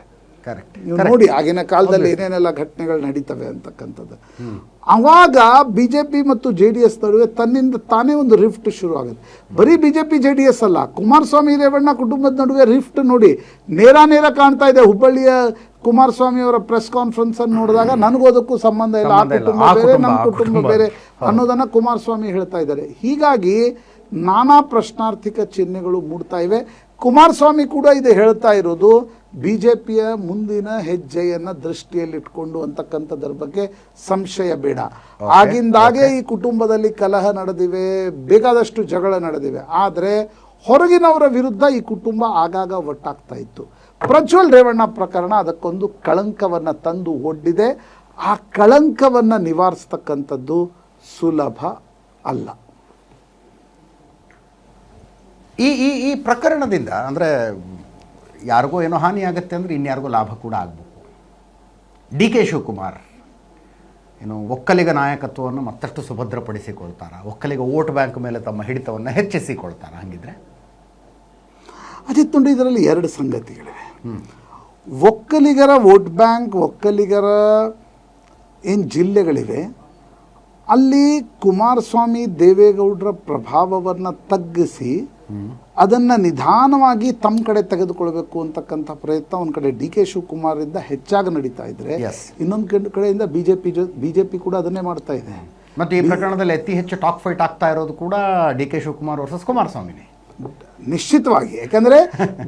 ನೀವು ನೋಡಿ ಆಗಿನ ಕಾಲದಲ್ಲಿ ಏನೇನೆಲ್ಲ ಘಟನೆಗಳು ನಡೀತವೆ ಅಂತಕ್ಕಂಥದ್ದು. ಆವಾಗ BJP ಮತ್ತು JDS ನಡುವೆ ತನ್ನಿಂದ ತಾನೇ ಒಂದು ರಿಫ್ಟ್ ಶುರು ಆಗುತ್ತೆ. ಬರೀ BJP JDS ಅಲ್ಲ, ಕುಮಾರಸ್ವಾಮಿ ರೇವಣ್ಣ ಕುಟುಂಬದ ನಡುವೆ ರಿಫ್ಟ್ ನೋಡಿ ನೇರ ಕಾಣ್ತಾ ಇದೆ. ಹುಬ್ಬಳ್ಳಿಯ ಕುಮಾರಸ್ವಾಮಿ ಅವರ ಪ್ರೆಸ್ ಕಾನ್ಫರೆನ್ಸ್ ಅನ್ನು ನೋಡಿದಾಗ ನನಗೋದಕ್ಕೂ ಸಂಬಂಧ ಇಲ್ಲ, ಆ ಕುಟುಂಬ ಬೇರೆ, ನಮ್ಮ ಕುಟುಂಬ ಬೇರೆ ಅನ್ನೋದನ್ನ ಕುಮಾರಸ್ವಾಮಿ ಹೇಳ್ತಾ ಇದ್ದಾರೆ. ಹೀಗಾಗಿ ನಾನಾ ಪ್ರಶ್ನಾರ್ಥಿಕ ಚಿಹ್ನೆಗಳು ಮೂಡ್ತಾ ಇವೆ. ಕುಮಾರಸ್ವಾಮಿ ಕೂಡ ಇದು ಹೇಳ್ತಾ ಇರೋದು BJPಯ ಮುಂದಿನ ಹೆಜ್ಜೆಯನ್ನು ದೃಷ್ಟಿಯಲ್ಲಿಟ್ಕೊಂಡು ಅಂತಕ್ಕಂಥದ್ರ ಬಗ್ಗೆ ಸಂಶಯ ಬೇಡ. ಆಗಿಂದಾಗೆ ಈ ಕುಟುಂಬದಲ್ಲಿ ಕಲಹ ನಡೆದಿವೆ, ಬೇಕಾದಷ್ಟು ಜಗಳ ನಡೆದಿವೆ. ಆದರೆ ಹೊರಗಿನವರ ವಿರುದ್ಧ ಈ ಕುಟುಂಬ ಆಗಾಗ ಒಟ್ಟಾಗ್ತಾ ಇತ್ತು. ಪ್ರಜ್ವಲ್ ರೇವಣ್ಣ ಪ್ರಕರಣ ಅದಕ್ಕೊಂದು ಕಳಂಕವನ್ನು ತಂದು ಒಡ್ಡಿದೆ. ಆ ಕಳಂಕವನ್ನು ನಿವಾರಿಸ್ತಕ್ಕಂಥದ್ದು ಸುಲಭ ಅಲ್ಲ. ಈ ಪ್ರಕರಣದಿಂದ ಅಂದರೆ ಯಾರಿಗೋ ಏನೋ ಹಾನಿ ಆಗುತ್ತೆ ಅಂದರೆ ಇನ್ಯಾರಿಗೂ ಲಾಭ ಕೂಡ ಆಗಬೇಕು. DK ಶಿವಕುಮಾರ್ ಏನು ಒಕ್ಕಲಿಗ ನಾಯಕತ್ವವನ್ನು ಮತ್ತಷ್ಟು ಸುಭದ್ರಪಡಿಸಿಕೊಳ್ತಾರ, ಒಕ್ಕಲಿಗ ವೋಟ್ ಬ್ಯಾಂಕ್ ಮೇಲೆ ತಮ್ಮ ಹಿಡಿತವನ್ನು ಹೆಚ್ಚಿಸಿಕೊಳ್ತಾರ? ಹಾಗಿದ್ರೆ ಅಜಿತ್ ನೋಡಿ, ಇದರಲ್ಲಿ 2 ಸಂಗತಿಗಳಿವೆ. ಒಕ್ಕಲಿಗರ ವೋಟ್ ಬ್ಯಾಂಕ್, ಒಕ್ಕಲಿಗರ ಏನು ಜಿಲ್ಲೆಗಳಿವೆ, ಅಲ್ಲಿ ಕುಮಾರಸ್ವಾಮಿ ದೇವೇಗೌಡರ ಪ್ರಭಾವವನ್ನು ತಗ್ಗಿಸಿ ಅದನ್ನು ನಿಧಾನವಾಗಿ ತಮ್ಮ ಕಡೆ ತೆಗೆದುಕೊಳ್ಬೇಕು ಅಂತಕ್ಕಂಥ ಪ್ರಯತ್ನ ಒಂದು ಕಡೆ DK ಶಿವಕುಮಾರಿಂದ ಹೆಚ್ಚಾಗಿ ನಡೀತಾ ಇದ್ರೆ, ಇನ್ನೊಂದು ಕಡೆಯಿಂದ ಬಿಜೆಪಿ ಕೂಡ ಅದನ್ನೇ ಮಾಡ್ತಾ ಇದೆ. ಮತ್ತು ಈ ಪ್ರಕರಣದಲ್ಲಿ ಅತಿ ಹೆಚ್ಚು ಟಾಕ್ ಫೈಟ್ ಆಗ್ತಾ ಇರೋದು ಕೂಡ DK ಶಿವಕುಮಾರ್ ವರ್ಸಸ್ ಕುಮಾರಸ್ವಾಮಿನೇ ನಿಶ್ಚಿತವಾಗಿ. ಯಾಕಂದರೆ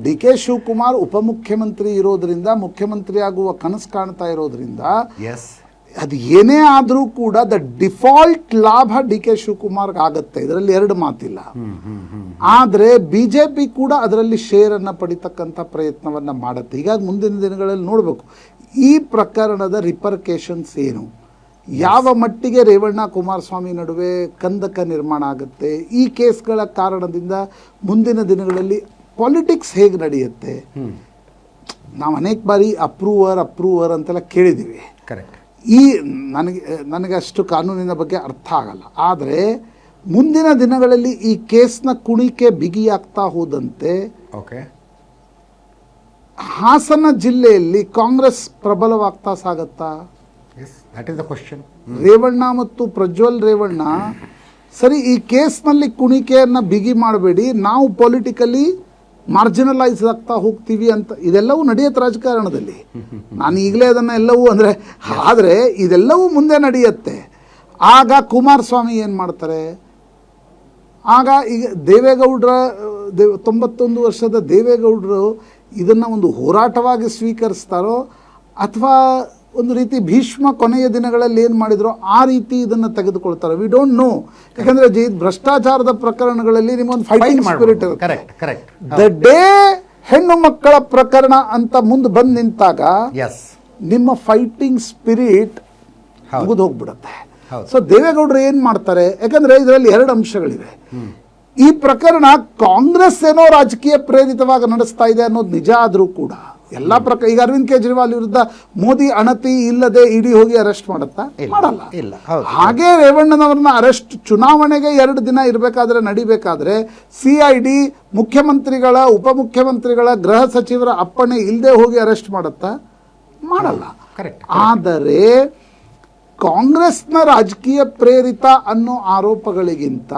DK ಶಿವಕುಮಾರ್ ಉಪಮುಖ್ಯಮಂತ್ರಿ ಇರೋದ್ರಿಂದ, ಮುಖ್ಯಮಂತ್ರಿ ಆಗುವ ಕನಸು ಕಾಣ್ತಾ ಇರೋದ್ರಿಂದ ಅದು ಏನೇ ಆದರೂ ಕೂಡ ದ ಡಿಫಾಲ್ಟ್ ಲಾಭ DK ಶಿವಕುಮಾರ್ಗೆ ಆಗುತ್ತೆ, ಇದರಲ್ಲಿ 2 ಮಾತಿಲ್ಲ. ಆದರೆ BJP ಕೂಡ ಅದರಲ್ಲಿ ಶೇರನ್ನು ಪಡಿತಕ್ಕಂಥ ಪ್ರಯತ್ನವನ್ನು ಮಾಡುತ್ತೆ. ಹೀಗಾಗಿ ಮುಂದಿನ ದಿನಗಳಲ್ಲಿ ನೋಡಬೇಕು ಈ ಪ್ರಕರಣದ ರಿಪರ್ಕೇಷನ್ಸ್ ಏನು, ಯಾವ ಮಟ್ಟಿಗೆ ರೇವಣ್ಣ ಕುಮಾರಸ್ವಾಮಿ ನಡುವೆ ಕಂದಕ ನಿರ್ಮಾಣ ಆಗುತ್ತೆ, ಈ ಕೇಸ್ಗಳ ಕಾರಣದಿಂದ ಮುಂದಿನ ದಿನಗಳಲ್ಲಿ ಪಾಲಿಟಿಕ್ಸ್ ಹೇಗೆ ನಡೆಯುತ್ತೆ. ನಾವು ಅನೇಕ ಬಾರಿ ಅಪ್ರೂವರ್ ಅಂತೆಲ್ಲ ಕೇಳಿದ್ದೀವಿ. ಕರೆಕ್ಟ್. ನನಗೆ ಅಷ್ಟು ಕಾನೂನಿನ ಬಗ್ಗೆ ಅರ್ಥ ಆಗಲ್ಲ. ಆದರೆ ಮುಂದಿನ ದಿನಗಳಲ್ಲಿ ಈ ಕೇಸ್ನ ಕುಣಿಕೆ ಬಿಗಿಯಾಗ್ತಾ ಹೋದಂತೆ ಹಾಸನ ಜಿಲ್ಲೆಯಲ್ಲಿ ಕಾಂಗ್ರೆಸ್ ಪ್ರಬಲವಾಗ್ತಾ ಸಾಗತ್ತಾ? ರೇವಣ್ಣ ಮತ್ತು ಪ್ರಜ್ವಲ್ ರೇವಣ್ಣ ಸರಿ, ಈ ಕೇಸ್ನಲ್ಲಿ ಕುಣಿಕೆಯನ್ನು ಬಿಗಿ ಮಾಡಬೇಡಿ, ನಾವು ಪೊಲಿಟಿಕಲಿ ಮಾರ್ಜಿನಲೈಸ್ ಆಗ್ತಾ ಹೋಗ್ತೀವಿ ಅಂತ ಇದೆಲ್ಲವೂ ನಡೆಯುತ್ತೆ ರಾಜಕಾರಣದಲ್ಲಿ. ನಾನು ಈಗಲೇ ಅದನ್ನು ಎಲ್ಲವೂ ಆದರೆ ಇದೆಲ್ಲವೂ ಮುಂದೆ ನಡೆಯುತ್ತೆ. ಆಗ ಕುಮಾರಸ್ವಾಮಿ ಏನು ಮಾಡ್ತಾರೆ, ಆಗ ಈಗ ದೇವೇಗೌಡರ 91 ವರ್ಷದ ದೇವೇಗೌಡರು ಇದನ್ನು ಒಂದು ಹೋರಾಟವಾಗಿ ಸ್ವೀಕರಿಸ್ತಾರೋ ಅಥವಾ ಒಂದು ರೀತಿ ಭೀಷ್ಮ ಕೊನೆಯ ದಿನಗಳಲ್ಲಿ ಏನು ಮಾಡಿದ್ರು ಆ ರೀತಿ ಇದನ್ನು ತೆಗೆದುಕೊಳ್ತಾರೆ. We don't know. ಯಾಕಂದರೆ ಭ್ರಷ್ಟಾಚಾರದ ಪ್ರಕರಣಗಳಲ್ಲಿ ನಿಮ್ಮೊಂದು ಫೈಟಿಂಗ್ ಸ್ಪಿರಿಟ್ ಇರುತ್ತೆ. ದ ಡೇ ಹೆಣ್ಣು ಮಕ್ಕಳ ಪ್ರಕರಣ ಅಂತ ಮುಂದೆ ಬಂದು ನಿಂತಾಗ ನಿಮ್ಮ ಫೈಟಿಂಗ್ ಸ್ಪಿರಿಟ್ ಮುಗಿದು ಹೋಗ್ಬಿಡುತ್ತೆ. ಸೊ ದೇವೇಗೌಡರು ಏನು ಮಾಡ್ತಾರೆ, ಯಾಕಂದ್ರೆ ಇದರಲ್ಲಿ 2 ಅಂಶಗಳಿವೆ. ಈ ಪ್ರಕರಣ ಕಾಂಗ್ರೆಸ್ ಏನೋ ರಾಜಕೀಯ ಪ್ರೇರಿತವಾಗಿ ನಡೆಸ್ತಾ ಇದೆ ಅನ್ನೋದು ನಿಜ ಆದರೂ ಕೂಡ ಎಲ್ಲ ಈಗ ಅರವಿಂದ್ ಕೇಜ್ರಿವಾಲ್ ವಿರುದ್ಧ ಮೋದಿ ಅಣತಿ ಇಲ್ಲದೆ ಇಡಿ ಹೋಗಿ ಅರೆಸ್ಟ್ ಮಾಡುತ್ತಾ? ಮಾಡಲ್ಲ. ಹಾಗೆ ರೇವಣ್ಣನವ್ರನ್ನ ಅರೆಸ್ಟ್ ಚುನಾವಣೆಗೆ 2 ದಿನ ಇರಬೇಕಾದ್ರೆ ನಡಿಬೇಕಾದ್ರೆ CID ಮುಖ್ಯಮಂತ್ರಿಗಳ ಉಪಮುಖ್ಯಮಂತ್ರಿಗಳ ಗೃಹ ಸಚಿವರ ಅಪ್ಪಣೆ ಇಲ್ಲದೆ ಹೋಗಿ ಅರೆಸ್ಟ್ ಮಾಡುತ್ತಾ? ಮಾಡಲ್ಲ. ಆದರೆ ಕಾಂಗ್ರೆಸ್ನ ರಾಜಕೀಯ ಪ್ರೇರಿತ ಅನ್ನೋ ಆರೋಪಗಳಿಗಿಂತ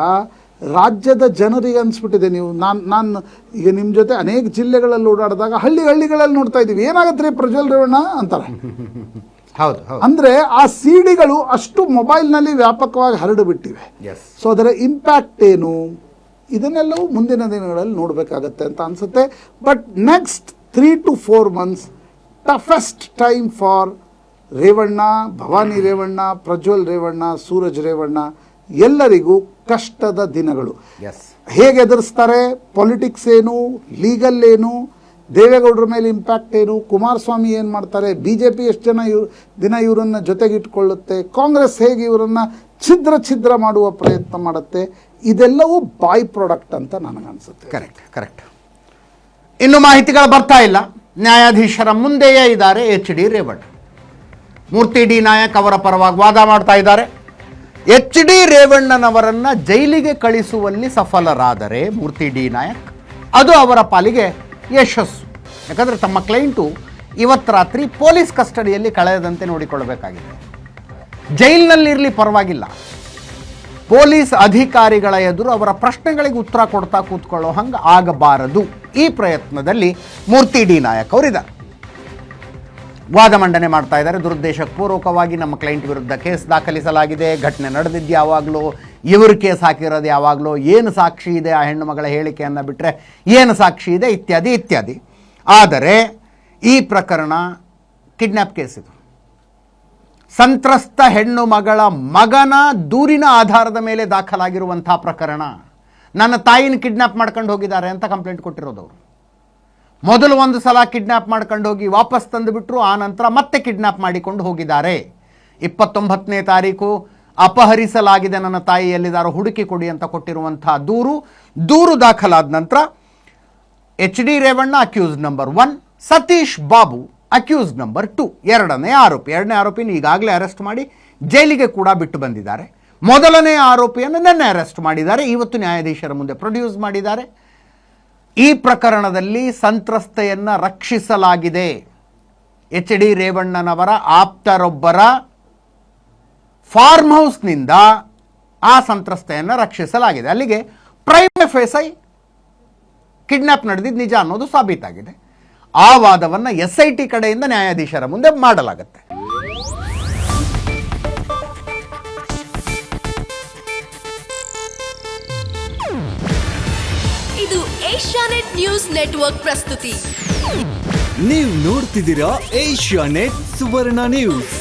ರಾಜ್ಯದ ಜನರಿಗೆ ಅನಿಸ್ಬಿಟ್ಟಿದೆ. ನೀವು ನಾನು ಈಗ ನಿಮ್ಮ ಜೊತೆ ಅನೇಕ ಜಿಲ್ಲೆಗಳಲ್ಲಿ ಓಡಾಡಿದಾಗ ಹಳ್ಳಿಗಳಲ್ಲಿ ನೋಡ್ತಾ ಇದ್ದೀವಿ, ಏನಾಗತ್ತೆ ಪ್ರಜ್ವಲ್ ರೇವಣ್ಣ ಅಂತಾರೆ. ಅಂದರೆ ಆ ಸಿಡಿಗಳು ಅಷ್ಟು ಮೊಬೈಲ್ನಲ್ಲಿ ವ್ಯಾಪಕವಾಗಿ ಹರಡಿಬಿಟ್ಟಿವೆ. ಸೊ ಅದರ ಇಂಪ್ಯಾಕ್ಟ್ ಏನು, ಇದನ್ನೆಲ್ಲವೂ ಮುಂದಿನ ದಿನಗಳಲ್ಲಿ ನೋಡಬೇಕಾಗತ್ತೆ ಅಂತ ಅನಿಸುತ್ತೆ. But next 3 to 4 months toughest time for Revanna, Bhavani Revanna, Prajwal Revanna, Suraj Revanna ಎಲ್ಲರಿಗೂ ಕಷ್ಟದ ದಿನಗಳು. ಹೇಗೆ ಎದುರಿಸ್ತಾರೆ, ಪೊಲಿಟಿಕ್ಸ್ ಏನು, ಲೀಗಲ್ ಏನು, ದೇವೇಗೌಡರ ಮೇಲೆ ಇಂಪ್ಯಾಕ್ಟ್ ಏನು, ಕುಮಾರಸ್ವಾಮಿ ಏನು ಮಾಡ್ತಾರೆ, BJP ಎಷ್ಟು ದಿನ ಇವರನ್ನು ಜೊತೆಗಿಟ್ಕೊಳ್ಳುತ್ತೆ, ಕಾಂಗ್ರೆಸ್ ಹೇಗೆ ಇವರನ್ನು ಛಿದ್ರ ಮಾಡುವ ಪ್ರಯತ್ನ ಮಾಡುತ್ತೆ, ಇದೆಲ್ಲವೂ ಬೈ ಪ್ರಾಡಕ್ಟ್ ಅಂತ ನನಗನ್ಸುತ್ತೆ. ಕರೆಕ್ಟ್. ಇನ್ನು ಮಾಹಿತಿಗಳು ಬರ್ತಾ ಇಲ್ಲ. ನ್ಯಾಯಾಧೀಶರ ಮುಂದೆಯೇ ಇದ್ದಾರೆ HD ರೇವಣ್ಣ. ಮೂರ್ತಿ ಡಿ ನಾಯಕ್ ಅವರ ಪರವಾಗಿ ವಾದ ಮಾಡ್ತಾ ಇದ್ದಾರೆ. HD ರೇವಣ್ಣನವರನ್ನು ಜೈಲಿಗೆ ಕಳಿಸುವಲ್ಲಿ ಸಫಲರಾದರೆ ಮೂರ್ತಿ ಡಿ ನಾಯಕ್ ಅದು ಅವರ ಪಾಲಿಗೆ ಯಶಸ್ಸು. ಯಾಕಂದರೆ ತಮ್ಮ ಕ್ಲೈಂಟು ಇವತ್ತು ರಾತ್ರಿ ಪೊಲೀಸ್ ಕಸ್ಟಡಿಯಲ್ಲಿ ಕಳೆಯದಂತೆ ನೋಡಿಕೊಳ್ಳಬೇಕಾಗಿದೆ. ಜೈಲಿನಲ್ಲಿರಲಿ ಪರವಾಗಿಲ್ಲ, ಪೊಲೀಸ್ ಅಧಿಕಾರಿಗಳ ಎದುರು ಅವರ ಪ್ರಶ್ನೆಗಳಿಗೆ ಉತ್ತರ ಕೊಡ್ತಾ ಕೂತ್ಕೊಳ್ಳೋ ಹಂಗೆ ಆಗಬಾರದು. ಈ ಪ್ರಯತ್ನದಲ್ಲಿ ಮೂರ್ತಿ ಡಿ ನಾಯಕ್ ಅವರಿದ್ದಾರೆ. ವಾದ ಮಂಡನೆ ಮಾಡ್ತಾ ಇದ್ದಾರೆ. ದುರುದ್ದೇಶಪೂರ್ವಕವಾಗಿ ನಮ್ಮ ಕ್ಲೈಂಟ್ ವಿರುದ್ಧ ಕೇಸ್ ದಾಖಲಿಸಲಾಗಿದೆ, ಘಟನೆ ನಡೆದಿದ್ದು ಯಾವಾಗಲೂ, ಇವರು ಕೇಸ್ ಹಾಕಿರೋದು ಯಾವಾಗಲೂ, ಏನು ಸಾಕ್ಷಿ ಇದೆ, ಆ ಹೆಣ್ಣು ಮಗಳ ಹೇಳಿಕೆಯನ್ನು ಬಿಟ್ಟರೆ ಏನು ಸಾಕ್ಷಿ ಇದೆ, ಇತ್ಯಾದಿ. ಆದರೆ ಈ ಪ್ರಕರಣ ಕಿಡ್ನ್ಯಾಪ್ ಕೇಸ್. ಇದು ಸಂತ್ರಸ್ತ ಹೆಣ್ಣು ಮಗಳ ಮಗನ ದೂರಿನ ಆಧಾರದ ಮೇಲೆ ದಾಖಲಾಗಿರುವಂಥ ಪ್ರಕರಣ. ನನ್ನ ತಾಯಿನ ಕಿಡ್ನ್ಯಾಪ್ ಮಾಡ್ಕೊಂಡು ಹೋಗಿದ್ದಾರೆ ಅಂತ ಕಂಪ್ಲೇಂಟ್ ಕೊಟ್ಟಿರೋದವರು. ಮೊದಲು ಒಂದು ಸಲ ಕಿಡ್ನ್ಯಾಪ್ ಮಾಡ್ಕೊಂಡು ಹೋಗಿ ವಾಪಸ್ ತಂದುಬಿಟ್ರು, ಆ ನಂತರ ಮತ್ತೆ ಕಿಡ್ನ್ಯಾಪ್ ಮಾಡಿಕೊಂಡು ಹೋಗಿದ್ದಾರೆ. 29ನೇ ತಾರೀಕು ಅಪಹರಿಸಲಾಗಿದೆ, ನನ್ನ ತಾಯಿ ಎಲ್ಲಿದ್ದಾರೋ ಹುಡುಕಿ ಕೊಡಿ ಅಂತ ಕೊಟ್ಟಿರುವಂಥ ದೂರು ದಾಖಲಾದ ನಂತರ HD Revanna accused number 1, Satish Babu accused number 2, ಎರಡನೇ ಆರೋಪಿನ ಈಗಾಗಲೇ ಅರೆಸ್ಟ್ ಮಾಡಿ ಜೈಲಿಗೆ ಕೂಡ ಬಿಟ್ಟು ಬಂದಿದ್ದಾರೆ. ಮೊದಲನೇ ಆರೋಪಿಯನ್ನು ನಿನ್ನೆ ಅರೆಸ್ಟ್ ಮಾಡಿದ್ದಾರೆ, ಇವತ್ತು ನ್ಯಾಯಾಧೀಶರ ಮುಂದೆ ಪ್ರೊಡ್ಯೂಸ್ ಮಾಡಿದ್ದಾರೆ. ಈ ಪ್ರಕರಣದಲ್ಲಿ ಸಂತ್ರಸ್ತೆಯನ್ನು ರಕ್ಷಿಸಲಾಗಿದೆ. HD ರೇವಣ್ಣನವರ ಆಪ್ತರೊಬ್ಬರ ಫಾರ್ಮ್ ಹೌಸ್ನಿಂದ ಆ ಸಂತ್ರಸ್ತೆಯನ್ನು ರಕ್ಷಿಸಲಾಗಿದೆ. ಅಲ್ಲಿಗೆ ಪ್ರೈಮ್ ಫೇಸೈ ಕಿಡ್ನ್ಯಾಪ್ ನಡೆದಿದ್ದು ನಿಜ ಅನ್ನೋದು ಸಾಬೀತಾಗಿದೆ. ಆ ವಾದವನ್ನು SIT ಕಡೆಯಿಂದ ನ್ಯಾಯಾಧೀಶರ ಮುಂದೆ ಮಾಡಲಾಗುತ್ತೆ. ಇದು ಏಷ್ಯಾನೆಟ್ ನ್ಯೂಸ್ ನೆಟ್ವರ್ಕ್ ಪ್ರಸ್ತುತಿ. ನೀವು ನೋಡ್ತಿದ್ದೀರಾ ಏಷ್ಯಾನೆಟ್ ಸುವರ್ಣ ನ್ಯೂಸ್.